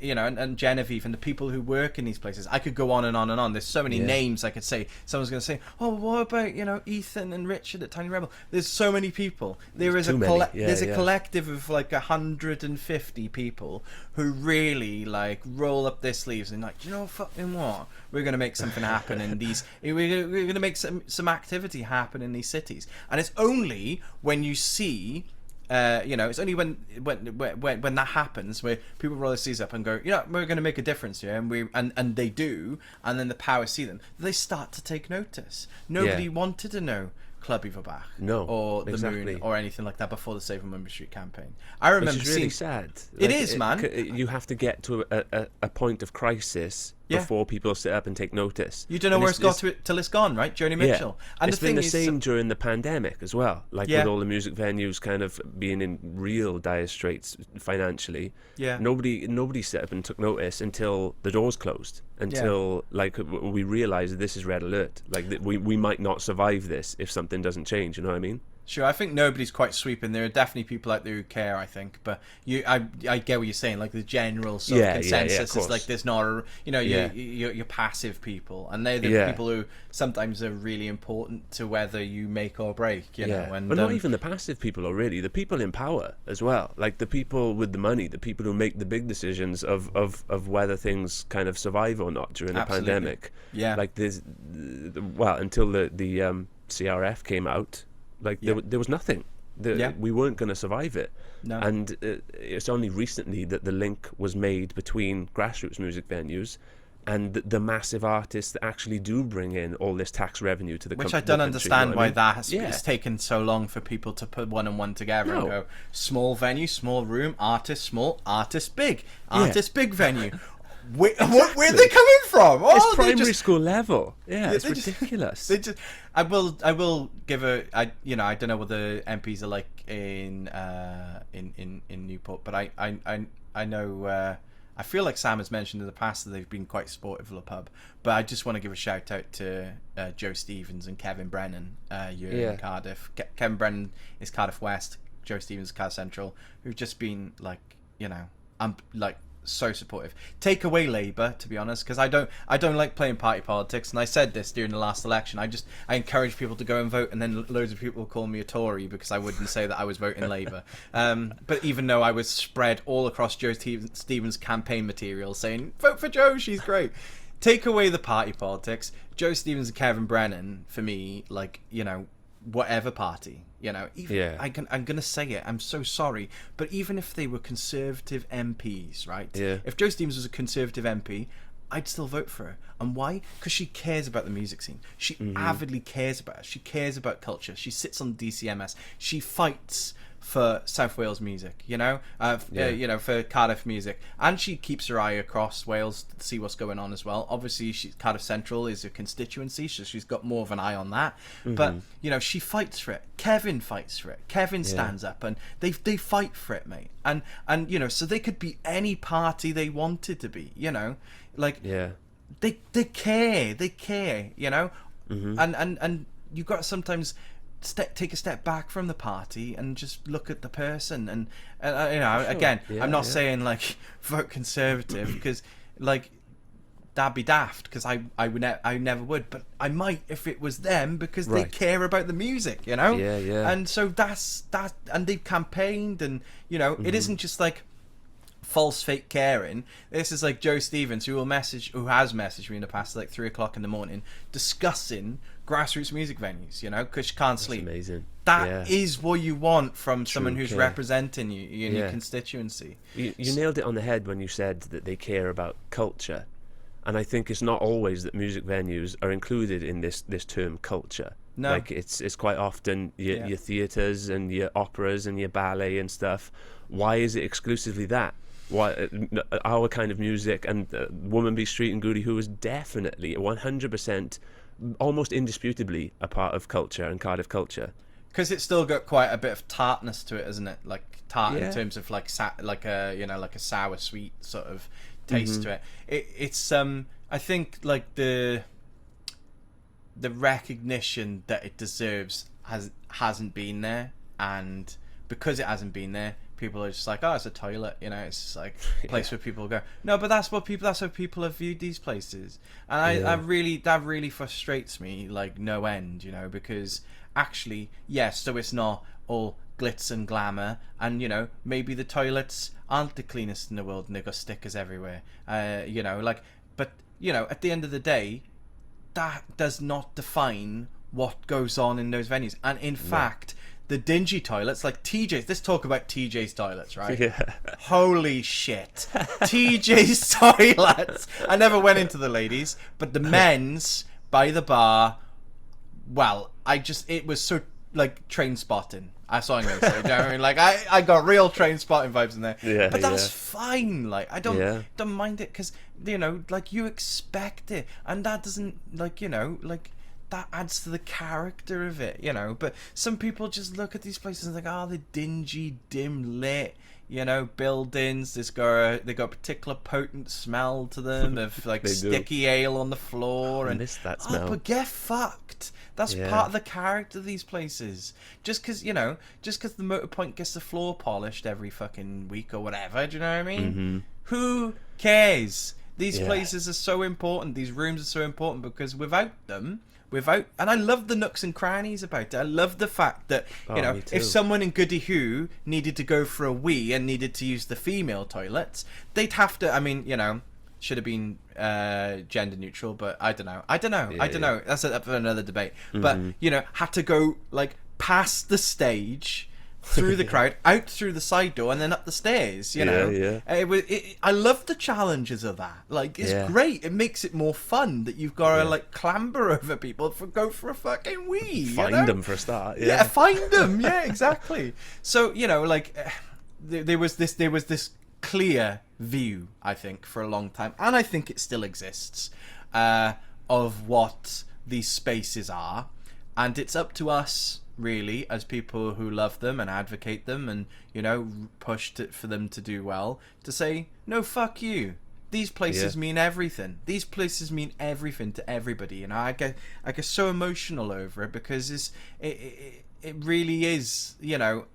you know, and Genevieve, and the people who work in these places. I could go on and on and on. There's so many names I could say. Someone's going to say, oh, what about, you know, Ethan and Richard at Tiny Rebel? There's so many people. There's a collective of like 150 people who really like roll up their sleeves and like, you know, fucking what? We're going to make something happen in these. We're going to make some activity happen in these cities. And it's only when you see. You know, it's only when that happens, where people roll their sleeves up and go, you know, we're going to make a difference here, and they do, and then the powers see them, they start to take notice. Nobody wanted to know Club Überbach or the Moon or anything like that before the Save on Wembley Street campaign. I remember Which is really sad. It is, man. You have to get to a point of crisis before people sit up and take notice. You don't know where it's got to till it's gone, right? Joni Mitchell. And it's been the same during the pandemic as well. Like with all the music venues kind of being in real dire straits financially. Yeah. Nobody set up and took notice until the doors closed. Until like we realised this is red alert. Like we might not survive this if something doesn't change. You know what I mean? Sure, I think nobody's quite sweeping. There are definitely people out there who care, I think, but I get what you're saying. Like the general sort of consensus is like there's not a, you know, you're passive people, and they're the people who sometimes are really important to whether you make or break. You know, and but not even the passive people, or really the people in power as well. Like the people with the money, the people who make the big decisions of whether things kind of survive or not during the pandemic. Yeah, like there's until the CRF came out. Like there was nothing. We weren't going to survive it. No. And it's only recently that the link was made between grassroots music venues and the massive artists that actually do bring in all this tax revenue to the country. Which I don't understand why that has taken so long for people to put one and one together and go, small venue, small room, artist small, artist big venue. Where are they coming from? Oh, it's primary school level. Yeah, it's ridiculous. I will give I don't know what the MPs are like in Newport, but I know. I feel like Sam has mentioned in the past that they've been quite supportive of Le Pub, but I just want to give a shout out to Joe Stevens and Kevin Brennan. You're in Cardiff. Kevin Brennan is Cardiff West. Joe Stevens is Cardiff Central. Who've just been like, you know, I'm like. So supportive. Take away Labour, to be honest, because I don't like playing party politics, and I said this during the last election. I encourage people to go and vote, and then loads of people call me a Tory because I wouldn't say that I was voting Labour. But even though I was spread all across Joe Stevens' campaign material saying vote for Joe, she's great. Take away the party politics. Joe Stevens and Kevin Brennan, for me, like, you know, whatever party, you know, even I'm gonna say it, I'm so sorry, but even if they were Conservative MPs, right? If Joe Stevens was a Conservative MP, I'd still vote for her. And why? Because she cares about the music scene. She avidly cares about it. She cares about culture. She sits on DCMS. She fights for South Wales music, you know, for Cardiff music, and she keeps her eye across Wales to see what's going on as well. Obviously, Cardiff Central is a constituency, so she's got more of an eye on that. But you know, she fights for it. Kevin fights for it. Kevin stands up, and they fight for it, mate. And you know, so they could be any party they wanted to be, you know, like they care, you know, and you've got to sometimes take a step back from the party and just look at the person. And you know, again, I'm not saying like vote Conservative, because like that'd be daft, because I never would, but I might if it was them, because they care about the music, you know. And so that's that, and they've campaigned, and you know, it isn't just like false fake caring. This is like Joe Stevens, who has messaged me in the past, like 3 o'clock in the morning, discussing grassroots music venues, you know, because she can't sleep. Amazing. That is what you want from someone who's representing you in your constituency. You nailed it on the head when you said that they care about culture, and I think it's not always that music venues are included in this term culture. No. Like it's quite often your theatres and your operas and your ballet and stuff. Why is it exclusively that? Why our kind of music, and Woman Be Street and Goody Who is definitely 100%, almost indisputably a part of culture and Cardiff culture. Because it's still got quite a bit of tartness to it, isn't it? Like tart in terms of like a sour sweet sort of taste to it. It's I think like the recognition that it deserves hasn't been there, and because it hasn't been there, people are just like, oh, it's a toilet, you know, it's just like a place where people go. No, but that's how people have viewed these places, and that really frustrates me like no end, you know, because actually, yes, so it's not all glitz and glamour, and you know, maybe the toilets aren't the cleanest in the world and they've got stickers everywhere, you know, like, but you know, at the end of the day, that does not define what goes on in those venues. And in fact, the dingy toilets, like TJ's, let's talk about TJ's toilets, right? Holy shit. TJ's toilets. I never went into the ladies, but the men's by the bar, well, it was so like Train Spotting. That's what I'm going to say. You know what I mean? Like, I got real Train Spotting vibes in there. But that's fine. Like, I don't mind it, because, you know, like, you expect it. And that doesn't, like, you know, like, that adds to the character of it, you know. But some people just look at these places and think, oh, they're dingy, dim lit, you know, buildings. They got a particular potent smell to them of, like, sticky ale on the floor. I miss that smell. Oh, but get fucked. That's part of the character of these places. Just because the Motor Point gets the floor polished every fucking week or whatever, do you know what I mean? Who cares? These places are so important. These rooms are so important, because without them, and I love the nooks and crannies about it. I love the fact that, you know, if someone in Goody Who needed to go for a wee and needed to use the female toilets, they'd have to, I mean, you know, should have been gender neutral, but I don't know. That's up for another debate. But, you know, had to go, like, past the stage, through the crowd, out through the side door, and then up the stairs, you know. I love the challenges of that. Like, it's great. It makes it more fun that you've got to like clamber over people go for a fucking wee. Find them for a start. Find them. Yeah, exactly. So, you know, like there was this clear view, I think, for a long time, and I think it still exists, of what these spaces are, and it's up to us, really, as people who love them and advocate them and, you know, pushed it for them to do well, to say, no, fuck you. These places mean everything. These places mean everything to everybody. You know, I get so emotional over it, because it really is, you know,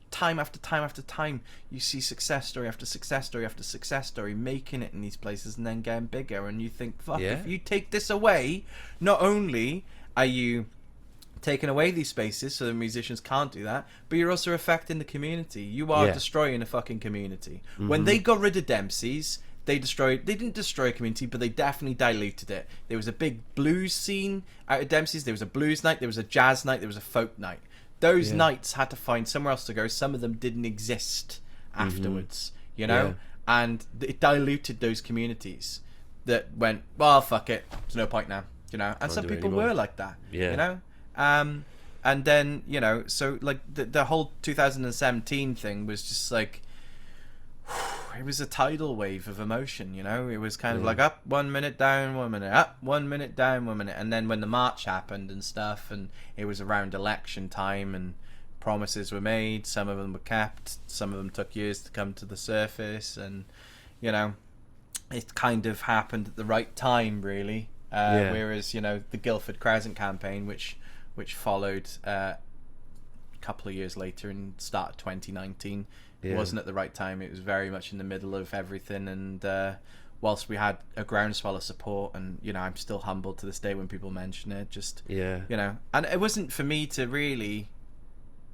time after time after time, you see success story after success story after success story making it in these places and then getting bigger, and you think, fuck, if you take this away, not only are you taking away these spaces so the musicians can't do that, but you're also affecting the community. You are destroying a fucking community. When they got rid of Dempsey's, they didn't destroy a community, but they definitely diluted it. There was a big blues scene out of Dempsey's. There was a blues night, there was a jazz night, there was a folk night. Those nights had to find somewhere else to go. Some of them didn't exist afterwards, you know? And it diluted those communities that went, well, fuck it, there's no point now, you know? And some people were like that, you know? and then, you know, so like the whole 2017 thing was just like, it was a tidal wave of emotion, you know. It was kind of like up 1 minute, down 1 minute, up 1 minute, down 1 minute. And then when the march happened and stuff, and it was around election time, and promises were made, some of them were kept, some of them took years to come to the surface, and, you know, it kind of happened at the right time, really. Whereas, you know, the Guildford Crescent campaign, which followed a couple of years later and started 2019, it wasn't at the right time. It was very much in the middle of everything, and whilst we had a groundswell of support, and, you know, I'm still humbled to this day when people mention it, just, you know, and it wasn't for me to really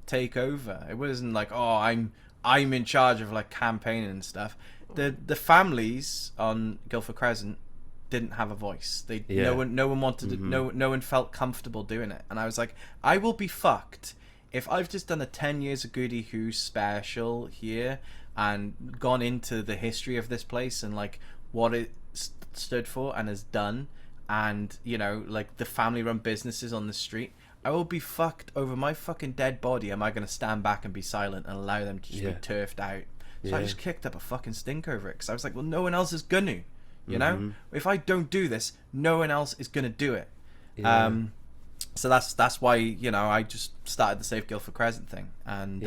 take over. It wasn't like, oh, I'm in charge of like campaigning and stuff. The families on Guildford Crescent didn't have a voice. No one wanted to, no one felt comfortable doing it. And I was like, I will be fucked if I've just done a 10 years of Goody Who special here and gone into the history of this place and like what it stood for and has done, and, you know, like the family run businesses on the street, I will be fucked over my fucking dead body. Am I going to stand back and be silent and allow them to just be turfed out? So I just kicked up a fucking stink over it, because I was like, well, no one else is gonna, you know? If I don't do this, no one else is gonna do it. So that's why, you know, I just started the Save Guildford Crescent thing. And,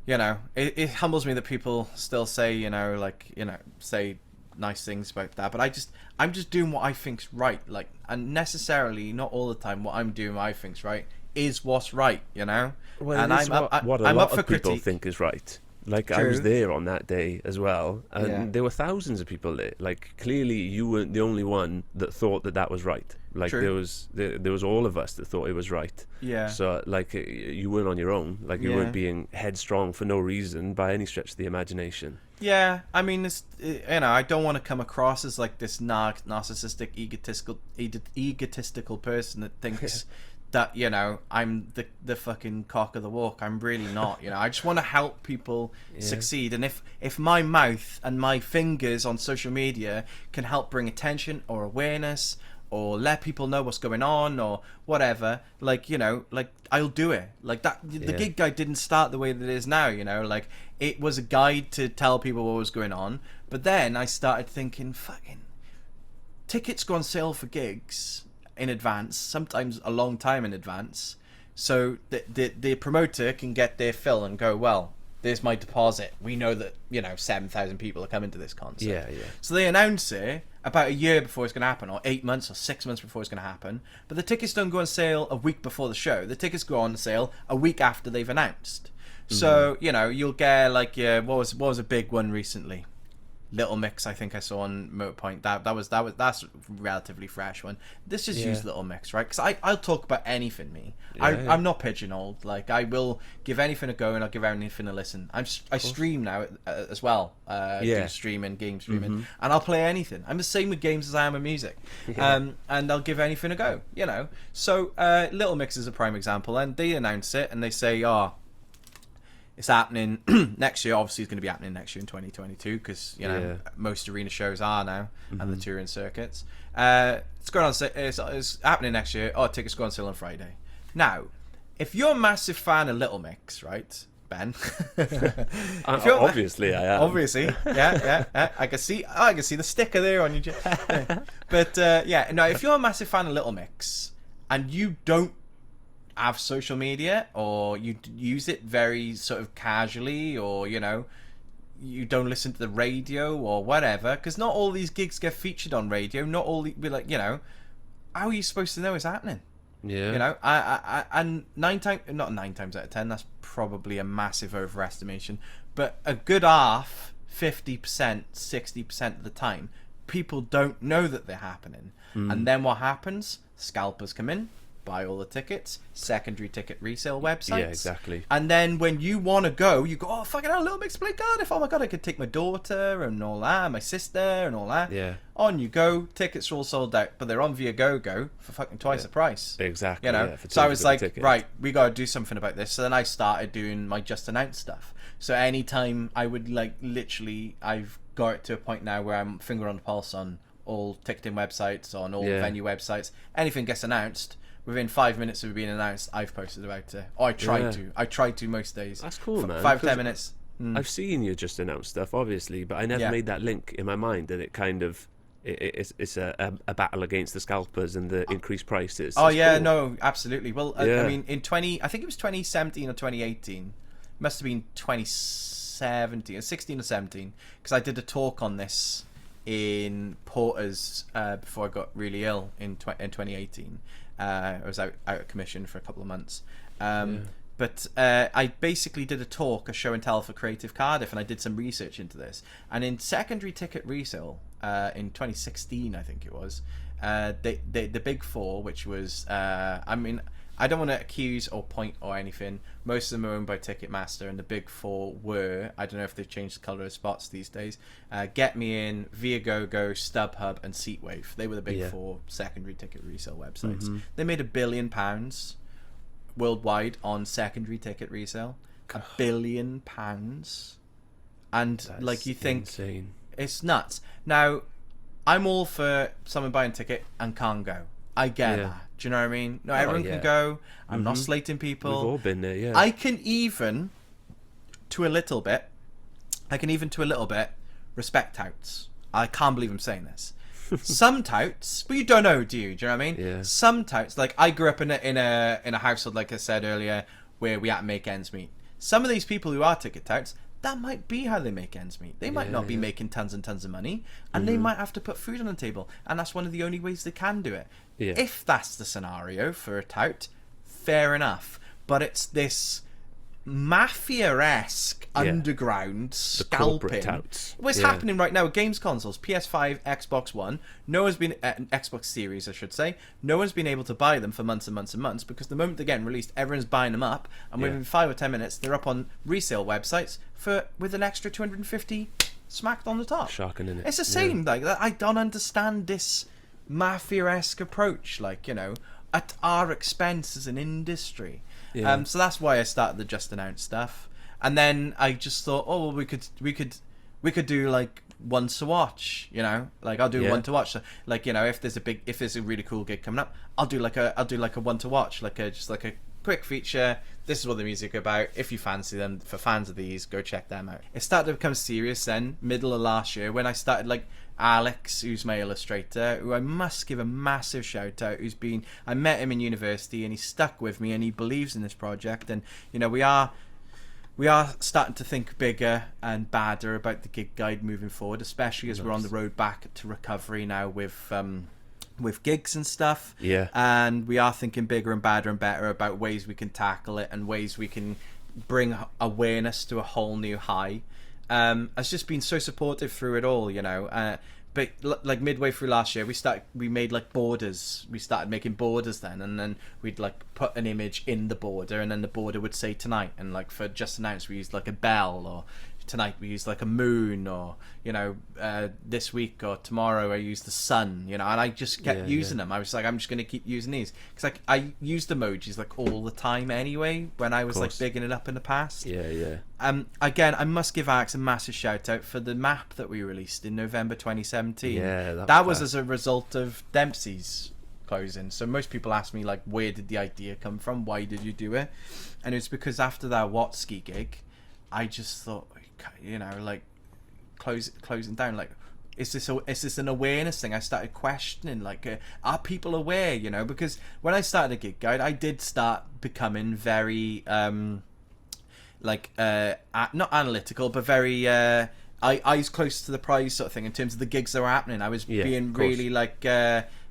you know, it humbles me that people still say, you know, like, you know, say nice things about that, but I'm just doing what I think's right, like, and necessarily not all the time what I'm doing what I think's right is what's right, you know. Well, and I'm up for people critique. Think is right. Like, True. I was there on that day as well, and there were thousands of people there. Like, clearly you weren't the only one that thought that was right. Like, True. there was all of us that thought it was right. Yeah. So, like, you weren't on your own. Like, you weren't being headstrong for no reason by any stretch of the imagination. Yeah, I mean, it's, you know, I don't want to come across as like this narcissistic, egotistical person that thinks that, you know, I'm the fucking cock of the walk. I'm really not, you know. I just want to help people succeed, and if my mouth and my fingers on social media can help bring attention or awareness or let people know what's going on or whatever, like, you know, like, I'll do it. Like that, the gig guide didn't start the way that it is now, you know, like, it was a guide to tell people what was going on, but then I started thinking, fucking tickets go on sale for gigs in advance, sometimes a long time in advance, so the promoter can get their fill and go, well, there's my deposit. We know that, you know, 7,000 people are coming to this concert. Yeah. So they announce it about a year before it's going to happen, or 8 months or 6 months before it's going to happen. But the tickets don't go on sale a week before the show. The tickets go on sale a week after they've announced. So, you know, you'll get like, what was a big one recently? Little Mix, I think I saw on Motorpoint. That's a relatively fresh one. This just used Little Mix, right? Because I'll talk about anything, me. I'm not pigeonholed. Like, I will give anything a go, and I'll give anything a listen. I stream now as well. Do streaming, game streaming, and I'll play anything. I'm the same with games as I am with music. And I'll give anything a go, you know. So Little Mix is a prime example, and they announce it, and they say, it's happening next year. Obviously, it's going to be happening next year in 2022, because, you know, most arena shows are now, and the touring circuits. It's going on. It's happening next year. Tickets go on sale on Friday. Now, if you're a massive fan of Little Mix, right, Ben? Obviously, I am. Obviously, yeah. I can see the sticker there on your. But if you're a massive fan of Little Mix and you don't have social media, or you use it very sort of casually, or, you know, you don't listen to the radio or whatever, because not all these gigs get featured on radio. Not all like, you know, how are you supposed to know it's happening? Yeah, you know, and not 9 times out of 10, that's probably a massive overestimation, but a good half, 50%, 60% of the time, people don't know that they're happening. And then what happens? Scalpers come in, buy all the tickets, secondary ticket resale websites. Yeah, exactly. And then when you want to go, you go, fucking hell, Little Mix play Cardiff. Oh my god, I could take my daughter and all that, my sister and all that. Yeah. On you go, tickets are all sold out, but they're on Viagogo for fucking twice the price. Exactly. You know? So I was like, right, we got to do something about this. So then I started doing my just announced stuff. So anytime I would, like, literally, I've got it to a point now where I'm finger on the pulse on all ticketing websites, on all venue websites. Anything gets announced, within 5 minutes of it being announced, I've posted about it. Or I tried to. I tried to most days. That's cool, man. 5-10 minutes. I've seen you just announce stuff, obviously, but I never made that link in my mind, and it kind of it's a battle against the scalpers and the increased prices. Oh That's yeah, cool. no, absolutely. Well, I mean, I think it was 2017 or 2018. Must have been 2017, 16 or 17, because I did a talk on this in Porter's before I got really ill in 2018. I was out of commission for a couple of months. But I basically did a show and tell for Creative Cardiff, and I did some research into this. And in secondary ticket resale, in 2016, I think it was, the big four, which was, I mean, I don't want to accuse or point or anything. Most of them are owned by Ticketmaster, and the big four were, I don't know if they've changed the colour of spots these days, Get Me In, Viagogo, StubHub, and Seatwave. They were the big four secondary ticket resale websites. They made £1 billion worldwide on secondary ticket resale. £1 billion. And That's like, you think insane. It's nuts. Now, I'm all for someone buying a ticket and can't go. I get that. Do you know what I mean? Not everyone can go. I'm not slating people. We've all been there, yeah. I can even, to a little bit, respect touts. I can't believe I'm saying this. Some touts, but you don't know, do you? Do you know what I mean? Yeah. Some touts, like I grew up in a household, like I said earlier, where we had to make ends meet. Some of these people who are ticket touts, that might be how they make ends meet. They might not be making tons and tons of money, and they might have to put food on the table, and that's one of the only ways they can do it. Yeah. If that's the scenario for a tout, fair enough. But it's this mafia-esque underground scalping. touts. What's happening right now with games consoles, PS5, Xbox One. No one's been Xbox Series, I should say. No one's been able to buy them for months and months and months, because the moment they're getting released, everyone's buying them up, and within 5 or 10 minutes, they're up on resale websites with an extra 250 smacked on the top. Shocking, isn't it? It's the same. Like, I don't understand this mafia-esque approach. Like, you know, at our expense as an industry. Yeah. So that's why I started the Just Announced stuff, and then I just thought, oh, well, we could do like one to watch, you know, like I'll do one to watch. So, like, you know, if there's a really cool gig coming up, I'll do like a one to watch, just like a quick feature. This is what the music are about. If you fancy them, for fans of these, go check them out. It started to become serious then, middle of last year, when I started, like, Alex, who's my illustrator, who I must give a massive shout out, I met him in university, and he stuck with me, and he believes in this project, and, you know, we are starting to think bigger and badder about the gig guide moving forward, especially as we're on the road back to recovery now with gigs and stuff. Yeah. And we are thinking bigger and badder and better about ways we can tackle it and ways we can bring awareness to a whole new high. Has just been so supportive through it all, you know. But like midway through last year, we made like borders. We started making borders then, and then we'd like put an image in the border, and then the border would say tonight. And like for Just Announced, we used like a bell, or tonight we used like a moon, or, you know, this week or tomorrow I used the sun, you know. And I just kept using them. I was like, I'm just going to keep using these, because like I used emojis like all the time anyway when I was like bigging it up in the past. Again, I must give Alex a massive shout out for the map that we released in November 2017. That was as a result of Dempsey's closing. So most people ask me, like, where did the idea come from? Why did you do it? And it's because after that Watsky gig, I just thought, you know, like, closing down, like, is this an awareness thing? I started questioning, like, are people aware, you know? Because when I started a gig guide, I did start becoming very not analytical, but very eyes close to the prize sort of thing in terms of the gigs that were happening. I was being really like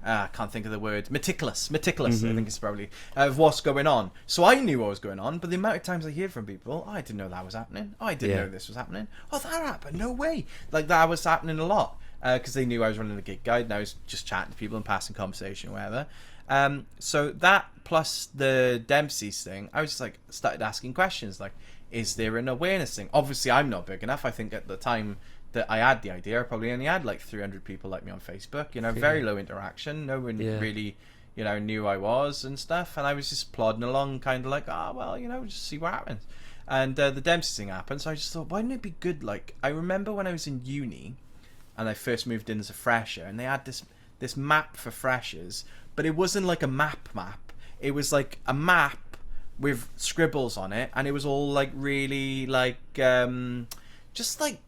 I can't think of the word, meticulous I think it's probably of what's going on. So I knew what was going on, but the amount of times I hear from people, I didn't know that was happening, I didn't know this was happening, that happened, no way, like that was happening a lot, because they knew I was running a gig guide and I was just chatting to people and passing conversation or whatever. So that plus the Dempsey's thing, I was just like started asking questions like, is there an awareness thing? Obviously I'm not big enough. I think at the time that I had the idea, I probably only had like 300 people like me on Facebook, you know, very low interaction. No one really, you know, knew I was and stuff. And I was just plodding along kind of like, well, you know, just see what happens. And the Dempsey thing happened. So I just thought, why wouldn't it be good? Like, I remember when I was in uni and I first moved in as a fresher, and they had this map for freshers, but it wasn't like a map. it was like a map with scribbles on it, and it was all like really like just like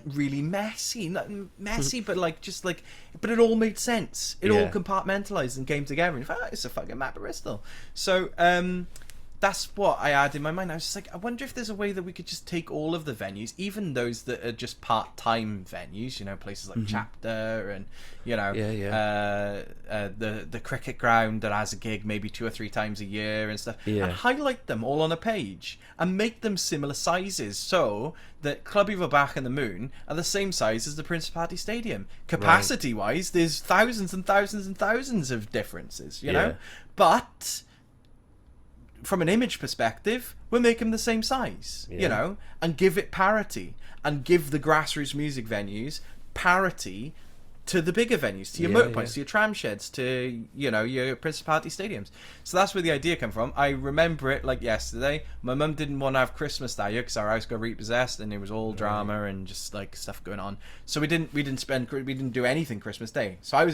really messy, not messy, but it all made sense. It all compartmentalized and came together. And it's a fucking map of Bristol. So that's what I had in my mind. I was just like, I wonder if there's a way that we could just take all of the venues, even those that are just part-time venues, you know, places like Chapter and, you know, the cricket ground that has a gig maybe 2 or 3 times a year and stuff, and highlight them all on a page and make them similar sizes so that Club Bach and the Moon are the same size as the Principality Stadium. Capacity-wise, there's thousands and thousands and thousands of differences, you know? But from an image perspective, we'll make them the same size, you know, and give it parity, and give the grassroots music venues parity to the bigger venues, to your motor points, to your tram sheds, to, you know, your Principality stadiums. So that's where the idea came from. I remember it like yesterday. My mum didn't want to have Christmas that year because our house got repossessed and it was all drama and just like stuff going on. So we didn't do anything Christmas Day. So I was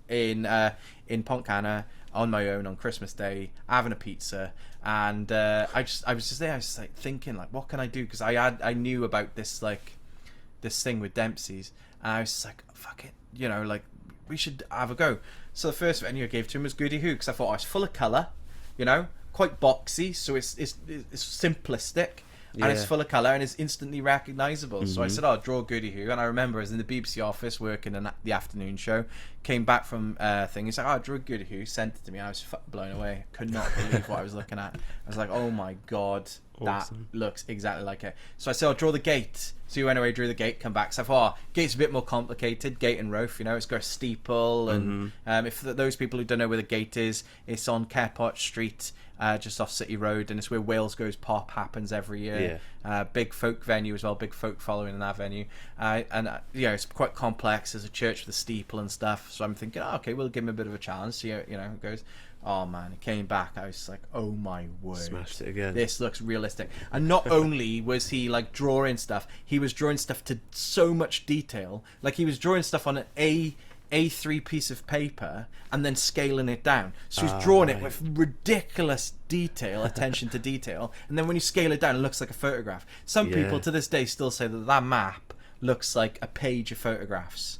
in Pontcanna on my own on Christmas Day, having a pizza, and I was just there. I was just like thinking, like, what can I do? Because I knew about this thing with Dempsey's, and I was just like, fuck it, you know, like we should have a go. So the first venue I gave to him was Goody Who, because I thought, oh, it's full of colour, you know, quite boxy, so it's simplistic. And it's full of colour and it's instantly recognisable. So I said, oh, draw Goody Who. And I remember I was in the BBC office working in the afternoon show. Came back from thing. He's like, oh, draw Goody Who. Sent it to me. I was blown away. Could not believe what I was looking at. I was like, oh my God, awesome. That looks exactly like it. So I said, I'll draw the gate. So he went away, drew the gate, come back. So I thought, oh, gate's a bit more complicated. Gate and roof, you know, it's got a steeple. And if those people who don't know where the gate is, it's on Cardiff Street. Just off City Road, and it's where Wales Goes Pop happens every year. Big folk venue as well, big folk following in that venue. It's quite complex. There's a church with a steeple and stuff. So I'm thinking, oh, okay, we'll give him a bit of a chance. See how, you know, it goes. Oh man, it came back. I was like, oh my word, smashed it again. This looks realistic. And not only was he like drawing stuff, he was drawing stuff to so much detail. Like he was drawing stuff on an A3 piece of paper and then scaling it down. So he's drawing it with ridiculous detail, attention to detail, and then when you scale it down, it looks like a photograph. Some people to this day still say that map looks like a page of photographs.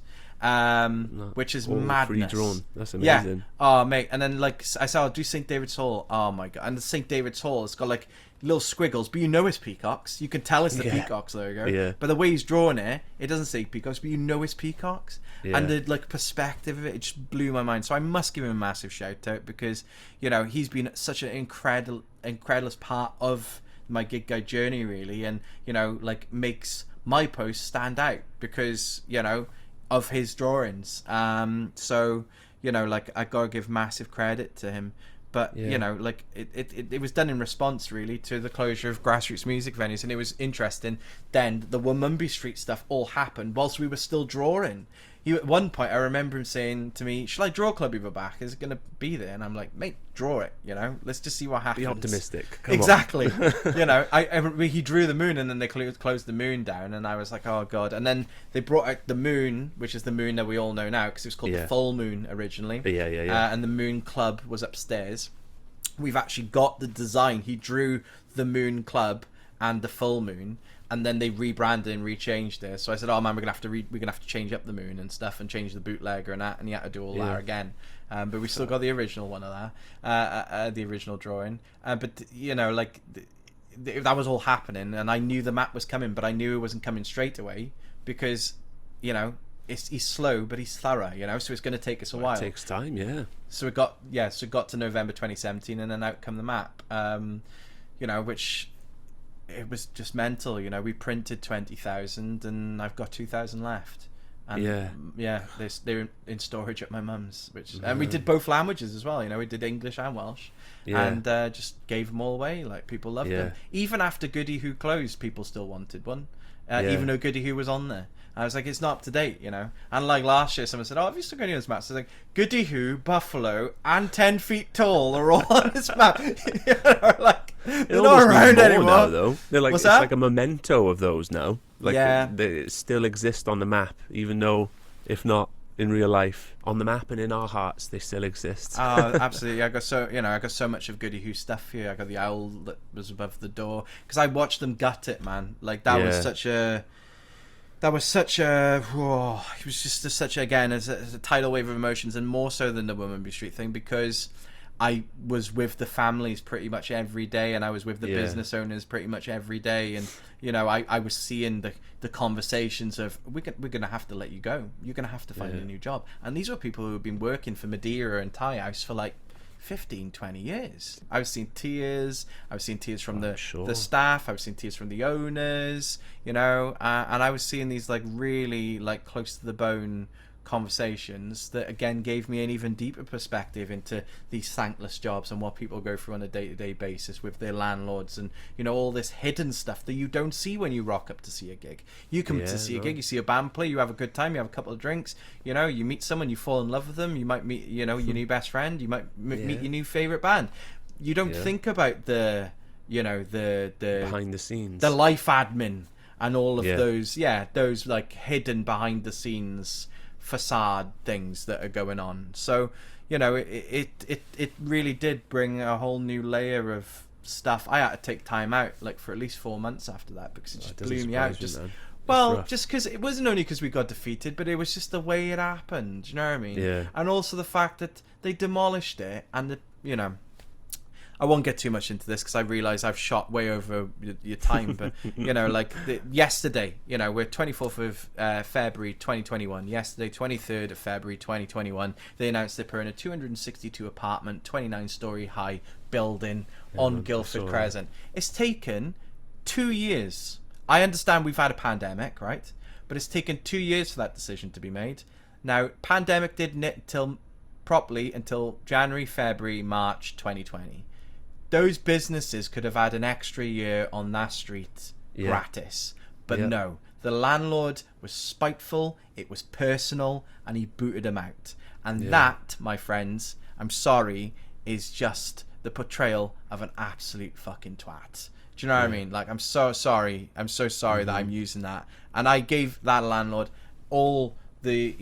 Which is madness. Redrawn. That's amazing. Oh mate, and then like I said, I'll do St. David's Hall. Oh my God. And the St. David's Hall, it's got like little squiggles, but you know it's peacocks. You can tell it's the peacocks logo. Yeah. But the way he's drawn it, it doesn't say peacocks, but you know it's peacocks. Yeah. And the like perspective of it just blew my mind. So I must give him a massive shout out, because, you know, he's been such an incredible part of my gig guide journey, really, and, you know, like makes my posts stand out because, you know, of his drawings. So, you know, like I gotta give massive credit to him. But you know, like it was done in response really to the closure of grassroots music venues, and it was interesting. Then the Womumbi Street stuff all happened whilst we were still drawing. At one point, I remember him saying to me, "Shall I draw Club Bach? Is it going to be there?" And I'm like, "Mate, draw it. You know, let's just see what happens." Be optimistic. Exactly. You know, he drew the moon, and then they closed the moon down, and I was like, "Oh God!" And then they brought out the moon, which is the moon that we all know now, because it was called the full moon originally. And the Moon Club was upstairs. We've actually got the design. He drew the Moon Club and the full moon, and then they rebranded and rechanged it. So I said, "Oh man, we're gonna have to change up the moon and stuff, and change the bootlegger and that." And he had to do all that again. But we still got the original one of that, the original drawing. But you know, like that was all happening, and I knew the map was coming, but I knew it wasn't coming straight away because, you know, he's slow, but he's thorough. You know, so it's going to take us a while. It takes time, yeah. So it got to November 2017, and then out come the map. You know, which. It was just mental, you know. We printed 20,000 and I've got 2,000 left. And they're in storage at my mum's, and we did both languages as well, you know. We did English and Welsh, and just gave them all away. Like, people loved them. Even after Goody Who closed, people still wanted one, even though Goody Who was on there. I was like, it's not up to date, you know. And like last year, someone said, "Oh, have you still got any of those maps?" I was like, Goody Who, Buffalo, and 10 feet tall are all on this map. You know, like, they're not around anymore now, though. They're like, What's it's that? like a memento of those now. Like, they still exist on the map, even though, if not in real life, on the map and in our hearts, they still exist. Absolutely. I got so much of Goody Who stuff here. I got the owl that was above the door because I watched them gut it, man. Like that was such a. It was just such again as a tidal wave of emotions, and more so than the Womanby Street thing, because I was with the families pretty much every day, and I was with the business owners pretty much every day, and I was seeing the conversations of we're gonna have to let you go, you're gonna have to find a new job, and these were people who have been working for Madeira and Thai House for like 15-20 years. I was seeing tears. I was seeing tears from the staff. I was seeing tears from the owners. And I was seeing these like really like close to the bone conversations that again gave me an even deeper perspective into these thankless jobs and what people go through on a day-to-day basis with their landlords, and all this hidden stuff that you don't see when you rock up to see a gig. You come to see a gig, you see a band play, you have a good time, you have a couple of drinks, you meet someone, you fall in love with them, you might meet your new best friend, you might meet your new favorite band. You don't think about the the behind the scenes, the life admin and all of those like hidden behind the scenes facade things that are going on. So it really did bring a whole new layer of stuff. I had to take time out like for at least 4 months after that because it just blew me out. Just because it wasn't only because we got defeated, but it was just the way it happened. You know what I mean? And also the fact that they demolished it, and I won't get too much into this because I realise I've shot way over your time, but yesterday, we're 24th of February 2021. Yesterday, 23rd of February 2021, they announced they're putting a 262 apartment, 29-story high building on Guildford Crescent. It's taken 2 years. I understand we've had a pandemic, right? But it's taken 2 years for that decision to be made. Now, pandemic didn't hit until January, February, March 2020. Those businesses could have had an extra year on that street gratis. But no, the landlord was spiteful, it was personal, and he booted them out. And that, my friends, I'm sorry, is just the portrayal of an absolute fucking twat. Do you know what I mean? Like, I'm so sorry. I'm so sorry that I'm using that. And I gave that landlord all the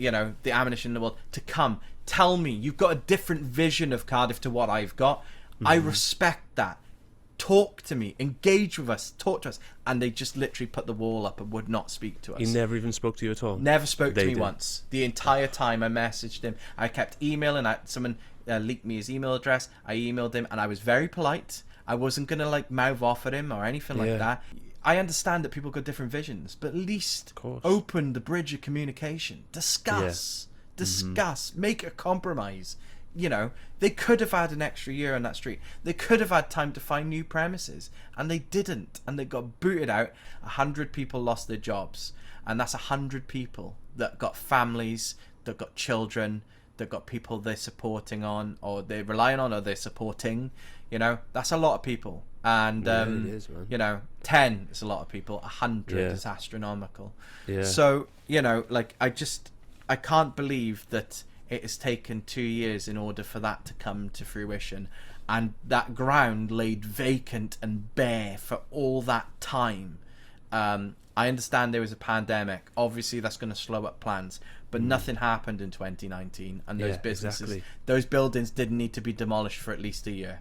ammunition in the world to come. Tell me, you've got a different vision of Cardiff to what I've got. I respect that. Talk to me, engage with us, talk to us. And they just literally put the wall up and would not speak to us. He never even spoke to you at all? Never spoke to me once. The entire time I messaged him. I kept emailing. Someone leaked me his email address. I emailed him and I was very polite. I wasn't going to mouth off at him or anything like that. I understand that people got different visions, but at least open the bridge of communication. Discuss. Make a compromise. They could have had an extra year on that street. They could have had time to find new premises, and they didn't, and they got booted out. 100 people lost their jobs, and that's 100 people that got families, that got children, that got people they're supporting on, or they're relying on, or they're supporting. That's a lot of people. And it is, man. 10 is a lot of people. 100 is astronomical. So I can't believe that it has taken 2 years in order for that to come to fruition, and that ground laid vacant and bare for all that time. I understand there was a pandemic. Obviously, that's going to slow up plans, but nothing happened in 2019, and those businesses, those buildings didn't need to be demolished for at least a year.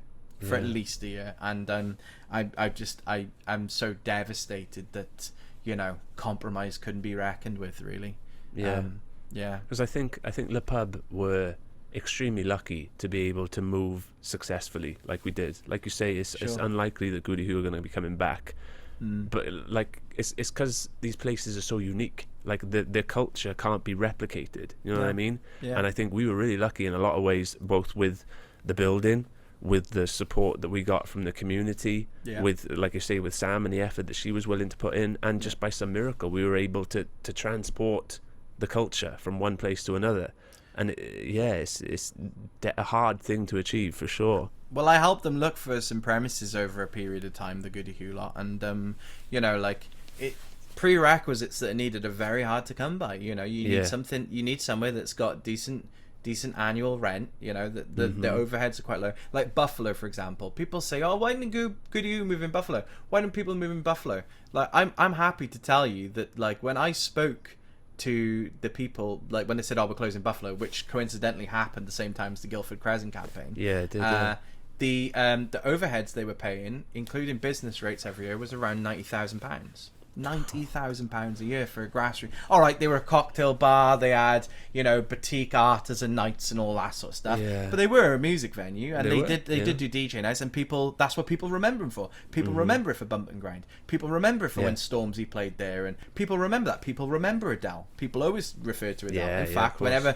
And I'm so devastated that compromise couldn't be reckoned with, really. Because I think Le Pub were extremely lucky to be able to move successfully like we did. Like you say, it's unlikely that Goody Who are going to be coming back, but it's because these places are so unique. Like their culture can't be replicated. You know what I mean? And I think we were really lucky in a lot of ways, both with the building, with the support that we got from the community, with, like you say, with Sam and the effort that she was willing to put in, and just by some miracle we were able to transport the culture from one place to another. And it's a hard thing to achieve, for sure. Well, I helped them look for some premises over a period of time, the Goody Who lot, and prerequisites that are needed are very hard to come by. You need somewhere that's got decent annual rent. The overheads are quite low. Like Buffalo, for example, people say, "Oh, why didn't Goody Who move in Buffalo? Why don't people move in Buffalo?" Like, I'm happy to tell you that, like, when I spoke to the people, like when they said, "Oh, we're closing Buffalo," which coincidentally happened the same time as the Guildford Crescent campaign. Yeah, it did. The overheads they were paying, including business rates every year, was around £90,000. £90,000 a year for a grassroots. All right, they were a cocktail bar. They had, boutique artisan nights and all that sort of stuff. Yeah. But they were a music venue, and they did yeah. do DJ nights, and that's what people remember them for. People remember it for Bump and Grind. People remember it for when Stormzy played there, and people remember that. People remember Adele. People always refer to Adele. Yeah, In fact, whenever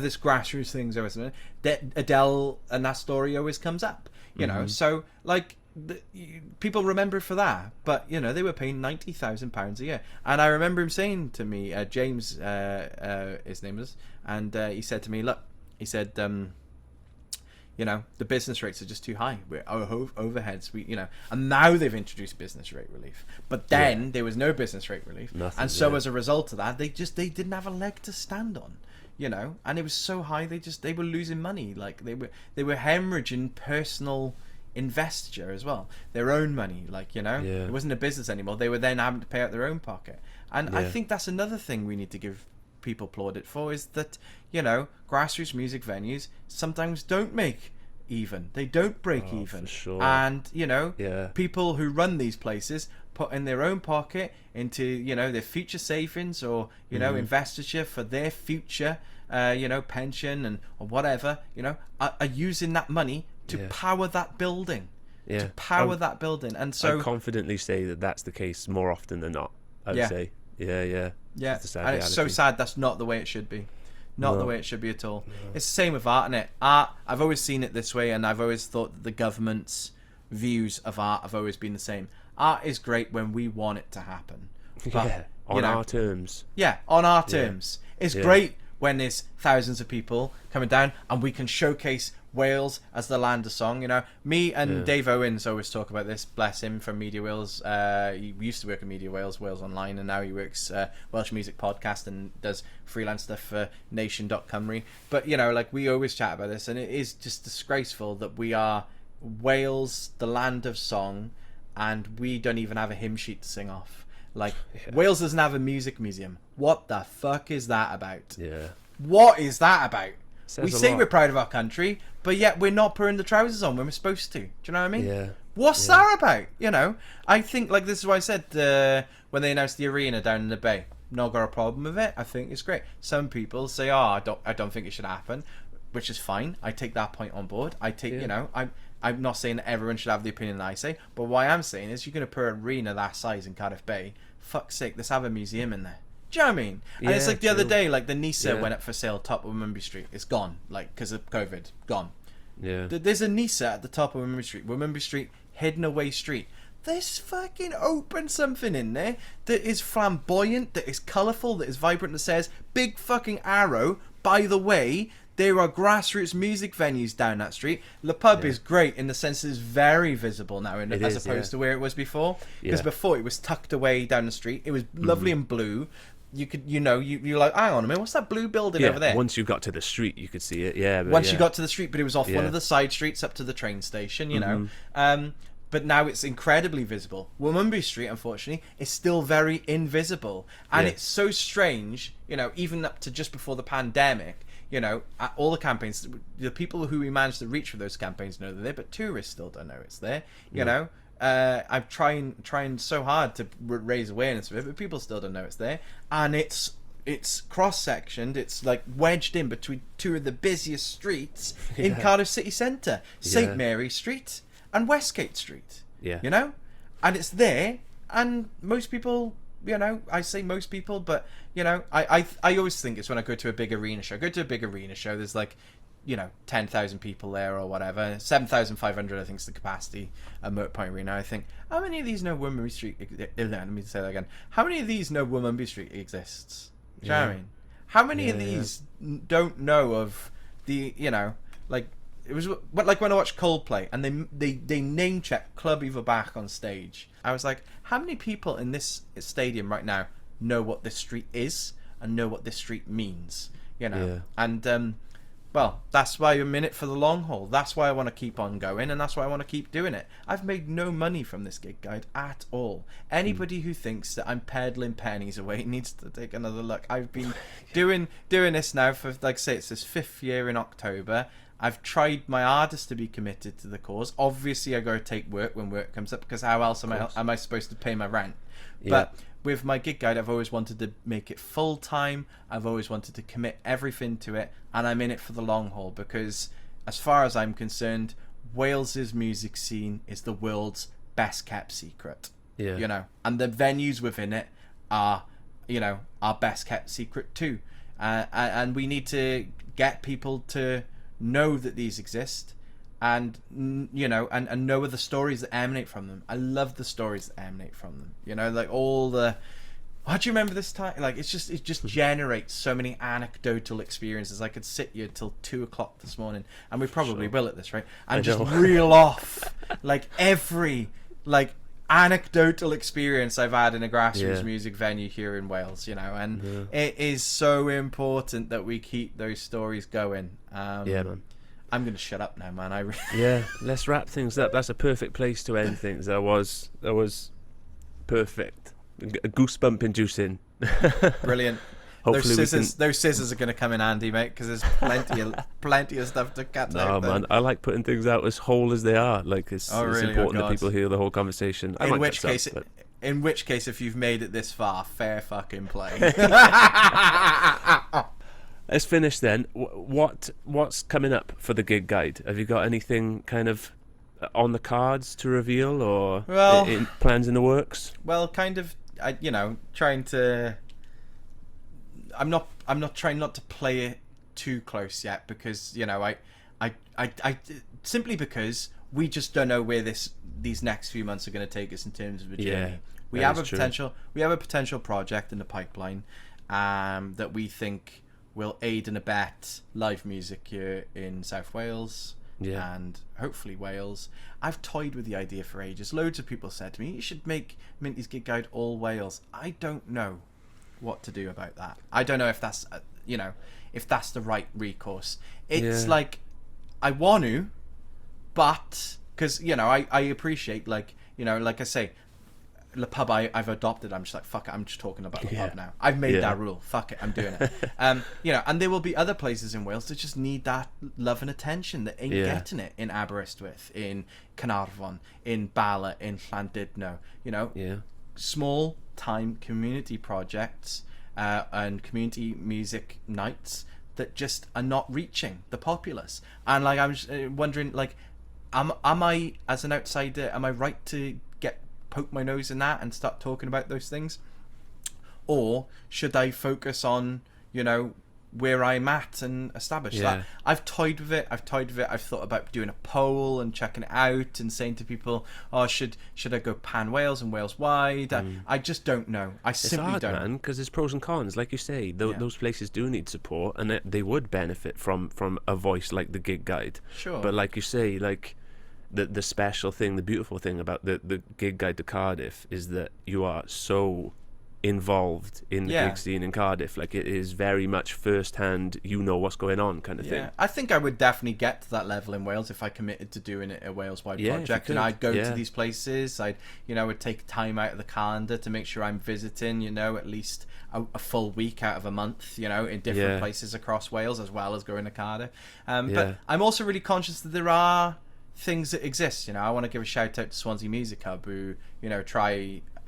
this grassroots thing's always Adele and that story always comes up. So like. People remember for that, but they were paying £90,000 a year, and I remember him saying to me, James, his name is, and he said to me, "Look," he said, "the business rates are just too high. Our overheads, and now they've introduced business rate relief, but then there was no business rate relief, and so as a result of that, they didn't have a leg to stand on." And it was so high, they were losing money, like they were hemorrhaging personal investiture as well, their own money, it wasn't a business anymore. They were then having to pay out their own pocket, and I think that's another thing we need to give people plaudit for, is that grassroots music venues sometimes don't make even, they don't break even, for sure. And people who run these places put in their own pocket into their future savings, or investiture for their future pension or whatever, are using that money to power that building, that building. And so I confidently say that that's the case more often than not, I would say. Yeah. And it's so sad that's not the way it should be. Not the way it should be at all. It's the same with art, innit? Art, I've always seen it this way, and I've always thought that the government's views of art have always been the same. Art is great when we want it to happen. But, on our terms. Yeah, on our terms. It's great when there's thousands of people coming down and we can showcase Wales as the land of song. Me and Dave Owens always talk about this, bless him, from Media Wales. He used to work at Media Wales Online, and now he works Welsh Music Podcast and does freelance stuff for nation.cymru. But we always chat about this, and it is just disgraceful that we are Wales, the land of song, and we don't even have a hymn sheet to sing off. Wales doesn't have a music museum. What the fuck is that about? What is that about? We say we're proud of our country, but yet we're not putting the trousers on when we're supposed to. Do you know what I mean? What's that about? I think, this is why I said when they announced the arena down in the Bay, not got a problem with it. I think it's great. Some people say, I don't think it should happen, which is fine. I take that point on board. I take, I'm not saying that everyone should have the opinion that I say, but what I am saying is, you're going to put an arena that size in Cardiff Bay, fuck's sake, let's have a museum in there. Do you know what I mean? And it's like the other day, the Nisa went up for sale top of Wimberley Street. It's gone, because of COVID, gone. There's a Nisa at the top of Wimberley Street, hidden away street. There's fucking open something in there that is flamboyant, that is colourful, that is vibrant, that says, big fucking arrow, by the way, there are grassroots music venues down that street. Le Pub is great in the sense that it's very visible now, as opposed to where it was before. Because before it was tucked away down the street. It was lovely and blue. You could, you're like, hang on a minute, what's that blue building over there? Once you got to the street, you could see it. You got to the street, but it was off one of the side streets up to the train station. But now it's incredibly visible. Wimberley Street, unfortunately, is still very invisible, and it's so strange. Even up to just before the pandemic. At all the campaigns, the people who we managed to reach for those campaigns know they're there, but tourists still don't know it's there. I'm trying so hard to raise awareness of it, but people still don't know it's there. And it's cross-sectioned, it's wedged in between two of the busiest streets in Cardiff city centre, St Mary Street and Westgate Street. And it's there, and most people, I say most people, but I always think it's when I go to a big arena show. There's 10,000 people there or whatever. 7,500 I think is the capacity at Moat Point Arena. I think, how many of these know Wimberley Street? Let me say that again. How many of these know Wimberley Street exists? Do you know what I mean? How many of these don't know of the it was like when I watched Coldplay and they name check Club Eva Bach on stage. I was like, how many people in this stadium right now know what this street is and know what this street means? And Well, that's why I'm in it for the long haul. That's why I want to keep on going, and that's why I want to keep doing it. I've made no money from this gig guide at all. Anybody who thinks that I'm peddling pennies away needs to take another look. I've been doing this now for, like I say, it's this 5th year in October. I've tried my hardest to be committed to the cause. Obviously, I got to take work when work comes up, because how else am I supposed to pay my rent? Yeah. But with my gig guide, I've always wanted to make it full time. I've always wanted to commit everything to it, and I'm in it for the long haul, because as far as I'm concerned, Wales's music scene is the world's best kept secret. Yeah. You know, and the venues within it are, you know, our best kept secret too. And we need to get people to know that these exist, and you know, and know the stories that emanate from them. I love the stories that emanate from them, you know, like all the, how do you remember this time, like it just generates so many anecdotal experiences. I could sit here till 2:00 this morning, and we probably will at this rate, and just reel off like every like anecdotal experience I've had in a grassroots music venue here in Wales, you know, and it is so important that we keep those stories going. Yeah, man. I'm going to shut up now, man. Yeah, let's wrap things up. That's a perfect place to end things. That was perfect. Goosebump inducing. Brilliant. Hopefully those scissors are going to come in handy, mate, because there's plenty of stuff to cut out. No, man, I like putting things out as whole as they are. Like it's important that people hear the whole conversation. In which case, if you've made it this far, fair fucking play. Let's finish then. What's coming up for the gig guide? Have you got anything kind of on the cards to reveal, or plans in the works? Well, kind of. Trying to. I'm not trying not to play it too close yet, because I simply because we just don't know where these next few months are going to take us in terms of a journey. Yeah, we have a potential project in the pipeline that we think will aid and abet live music here in South Wales and hopefully Wales. I've toyed with the idea for ages. Loads of people said to me, you should make Minty's Gig Guide all Wales. I don't know what to do about that. I don't know if that's if that's the right recourse. It's like I want to, but because I appreciate, like I say, the pub I've adopted, I'm just like, fuck it, I'm just talking about the pub now. I've made that rule. Fuck it, I'm doing it. And there will be other places in Wales that just need that love and attention that ain't getting it in Aberystwyth, in Carnarvon, in Bala, in Llandudno. Small time community projects and community music nights that just are not reaching the populace. And like I'm just wondering, like, am I, as an outsider, am I right to poke my nose in that and start talking about those things, or should I focus on where I'm at and establish that? I've toyed with it. I've thought about doing a poll and checking it out and saying to people, should I go pan Wales and Wales wide? I just don't know. It's hard, don't, man, because there's pros and cons. Like you say, those places do need support, and they would benefit from a voice like the Gig Guide. Sure. But like you say, like the special thing, the beautiful thing about the Gig Guide to Cardiff is that you are so involved in the gig scene in Cardiff. Like, it is very much first-hand, what's going on kind of thing. I think I would definitely get to that level in Wales if I committed to doing it a Wales-wide project. And I'd go to these places. I'd would take time out of the calendar to make sure I'm visiting at least a full week out of a month in different places across Wales, as well as going to Cardiff. But I'm also really conscious that there are things that exist. I want to give a shout out to Swansea Music Hub, who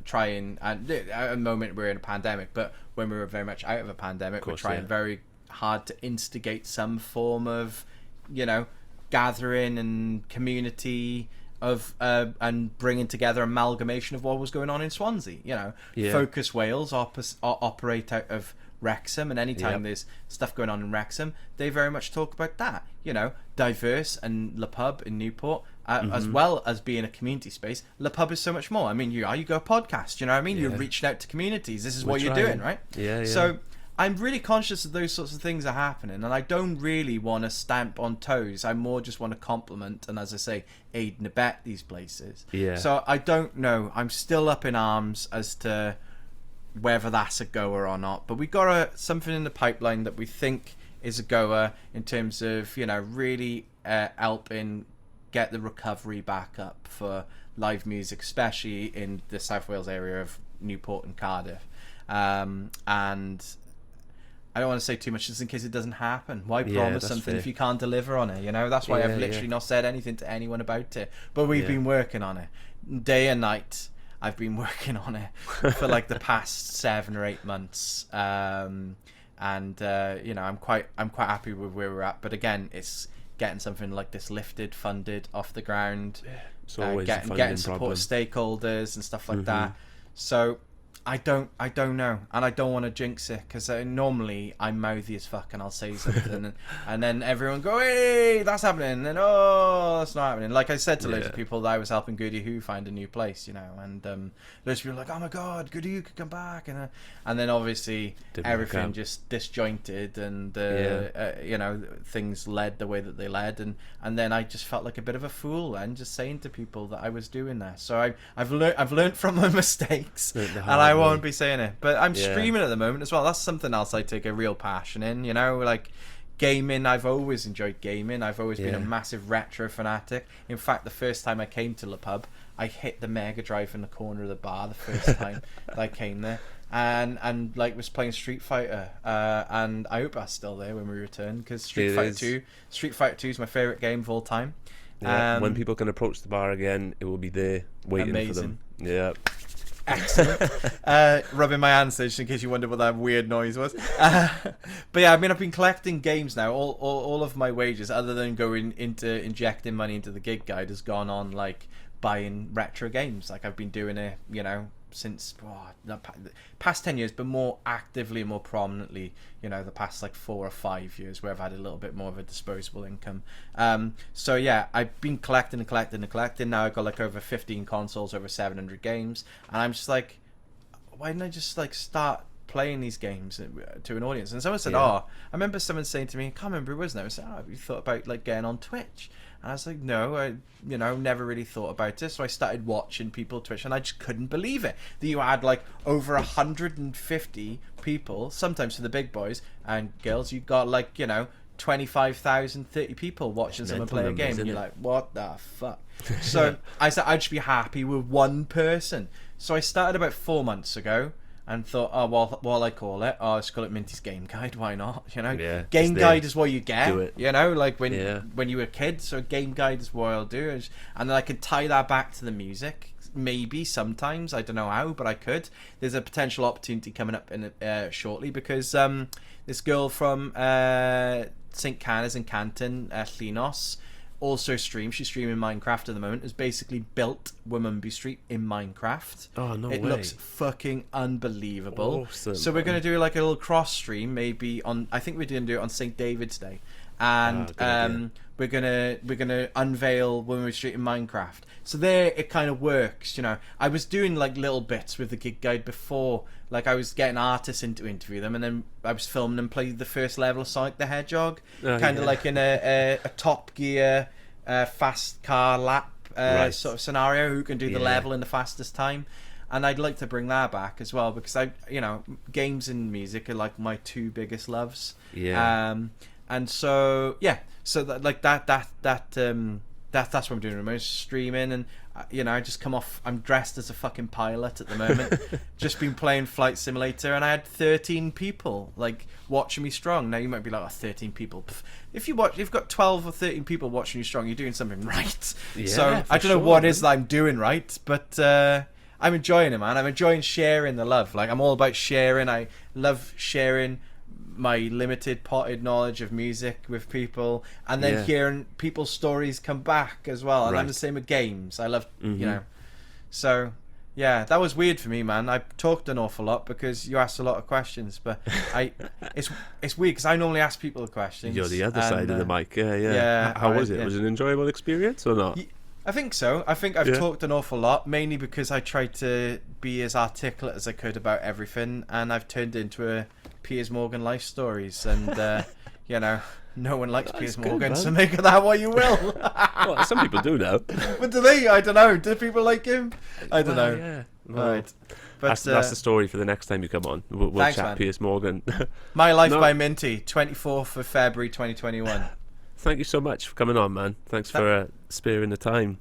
try and at the moment we're in a pandemic, but when we were very much out of a pandemic, we're trying very hard to instigate some form of gathering and community of and bringing together amalgamation of what was going on in Swansea. Focus Wales operate out of Wrexham, and anytime there's stuff going on in Wrexham, they very much talk about that. Diverse, and Le Pub in Newport, as well as being a community space. Le Pub is so much more. I mean, you go a podcast. You're reaching out to communities. This is what you're doing, right? So I'm really conscious that those sorts of things are happening, and I don't really want to stamp on toes. I more just want to compliment and, as I say, aid and abet these places. So I don't know. I'm still up in arms as to whether that's a goer or not, but we got something in the pipeline that we think is a goer in terms of, you know, really helping get the recovery back up for live music, especially in the South Wales area of Newport and Cardiff. And I don't want to say too much just in case it doesn't happen. Why promise something if you can't deliver on it? You know, that's why I've literally not said anything to anyone about it. But we've been working on it day and night. I've been working on it for like the past 7 or 8 months. You know, I'm quite happy with where we're at. But again, it's getting something like this lifted, funded, off the ground. It's always getting support stakeholders and stuff like that. So I don't know, and I don't want to jinx it, because normally I'm mouthy as fuck and I'll say something and then everyone go, hey, that's happening, and then, oh, that's not happening. Like I said to loads of people that I was helping Goody Who find a new place, you know, and loads of people were like, oh my god, Goody Who could come back, and then obviously everything just disjointed, and you know, things led the way that they led, and then I just felt like a bit of a fool and just saying to people that I was doing that. So I've learned from my mistakes, and I won't be saying it. But I'm streaming at the moment as well. That's something else I take a real passion in, you know, like gaming. I've always enjoyed gaming. I've always been a massive retro fanatic. In fact, the first time I came to the pub, I hit the Mega Drive in the corner of the bar the first time that I came there, and like was playing Street Fighter, and I hope that's still there when we return, because Street Fighter 2 is my favorite game of all time. When people can approach the bar again, it will be there waiting for them. Yeah. Excellent. Rubbing my hands just in case you wondered what that weird noise was. But yeah, I mean, I've been collecting games now. All of my wages, other than going into injecting money into the gig guide, has gone on like buying retro games. Like I've been doing it, you know, since the past 10 years, but more actively and more prominently, you know, the past like 4 or 5 years, where I've had a little bit more of a disposable income. So yeah, I've been collecting. Now I've got like over 15 consoles, over 700 games, and I'm just like, why didn't I just like start playing these games to an audience? And someone said, I remember someone saying to me, I can't remember who it was now, I said, have you thought about like getting on Twitch? And I was like, no, I never really thought about it. So I started watching people Twitch, and I just couldn't believe it that you had like over 150 people, sometimes for the big boys and girls, you got like, you know, 25,000, 30 people watching someone play a game, and you're like, what the fuck? So I said I'd just be happy with one person. So I started about 4 months ago, and thought, oh, well, I call it, let's call it Minty's Game Guide, why not? You know, Game Guide is what you get, you know, like when you were a kid, so Game Guide is what I'll do, and then I could tie that back to the music, maybe, sometimes, I don't know how, but I could. There's a potential opportunity coming up in shortly, because this girl from St. Canners in Canton, Llinos, also streams. She's streaming Minecraft at the moment. Has basically built Womanby Street in Minecraft. Oh, no way. It looks fucking unbelievable. Awesome. So we're going to do like a little cross stream, maybe on, I think we're going to do it on St. David's Day. And we're gonna unveil Womanby Street in Minecraft. So there it kind of works, you know. I was doing like little bits with the gig guide before, like I was getting artists in to interview them, and then I was filming them play the first level of Sonic the Hedgehog, kind of like in a Top Gear fast car lap sort of scenario. Who can do the level in the fastest time? And I'd like to bring that back as well, because games and music are like my two biggest loves. And so so that's what I'm doing. I'm streaming, and I just come off. I'm dressed as a fucking pilot at the moment. Just been playing Flight Simulator, and I had 13 people like watching me strong. Now you might be like, 13 people. Pff. If you've got 12 or 13 people watching you strong, you're doing something right. So I don't know what it is that I'm doing right, but I'm enjoying it, man. I'm enjoying sharing the love. Like, I'm all about sharing. I love sharing my limited potted knowledge of music with people, and then hearing people's stories come back as well. And I'm the same with games. I love so that was weird for me, man. I talked an awful lot because you asked a lot of questions, but it's weird because I normally ask people the questions. You're the other side of the mic. How was it? Was it an enjoyable experience or not? I think so. I think I've talked an awful lot, mainly because I tried to be as articulate as I could about everything, and I've turned into a Piers Morgan life stories, and no one likes Piers Morgan, so make of that what you will. Well, some people do now. But do they? I don't know. Do people like him? I don't know. All right. But That's the story for the next time you come on. We'll thanks, chat man. Piers Morgan. My Life by Minty, 24th of February 2021. Thank you so much for coming on, man. Thanks for sparing the time.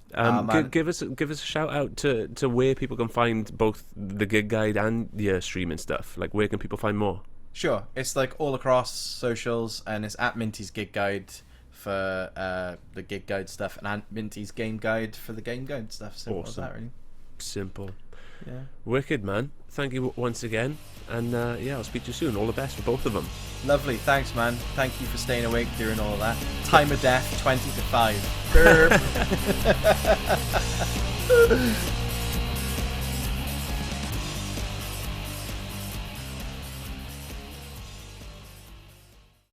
Give us a shout out to where people can find both the gig guide and your streaming stuff. Like, where can people find more? Sure, it's like all across socials, and it's at Minty's Gig Guide for the gig guide stuff, and at Minty's Game Guide for the game guide stuff. Simple as that, really. Simple. Yeah. Wicked, man. Thank you once again, and I'll speak to you soon. All the best for both of them. Lovely, thanks, man. Thank you for staying awake during all of that. Time of death, 20 to 5.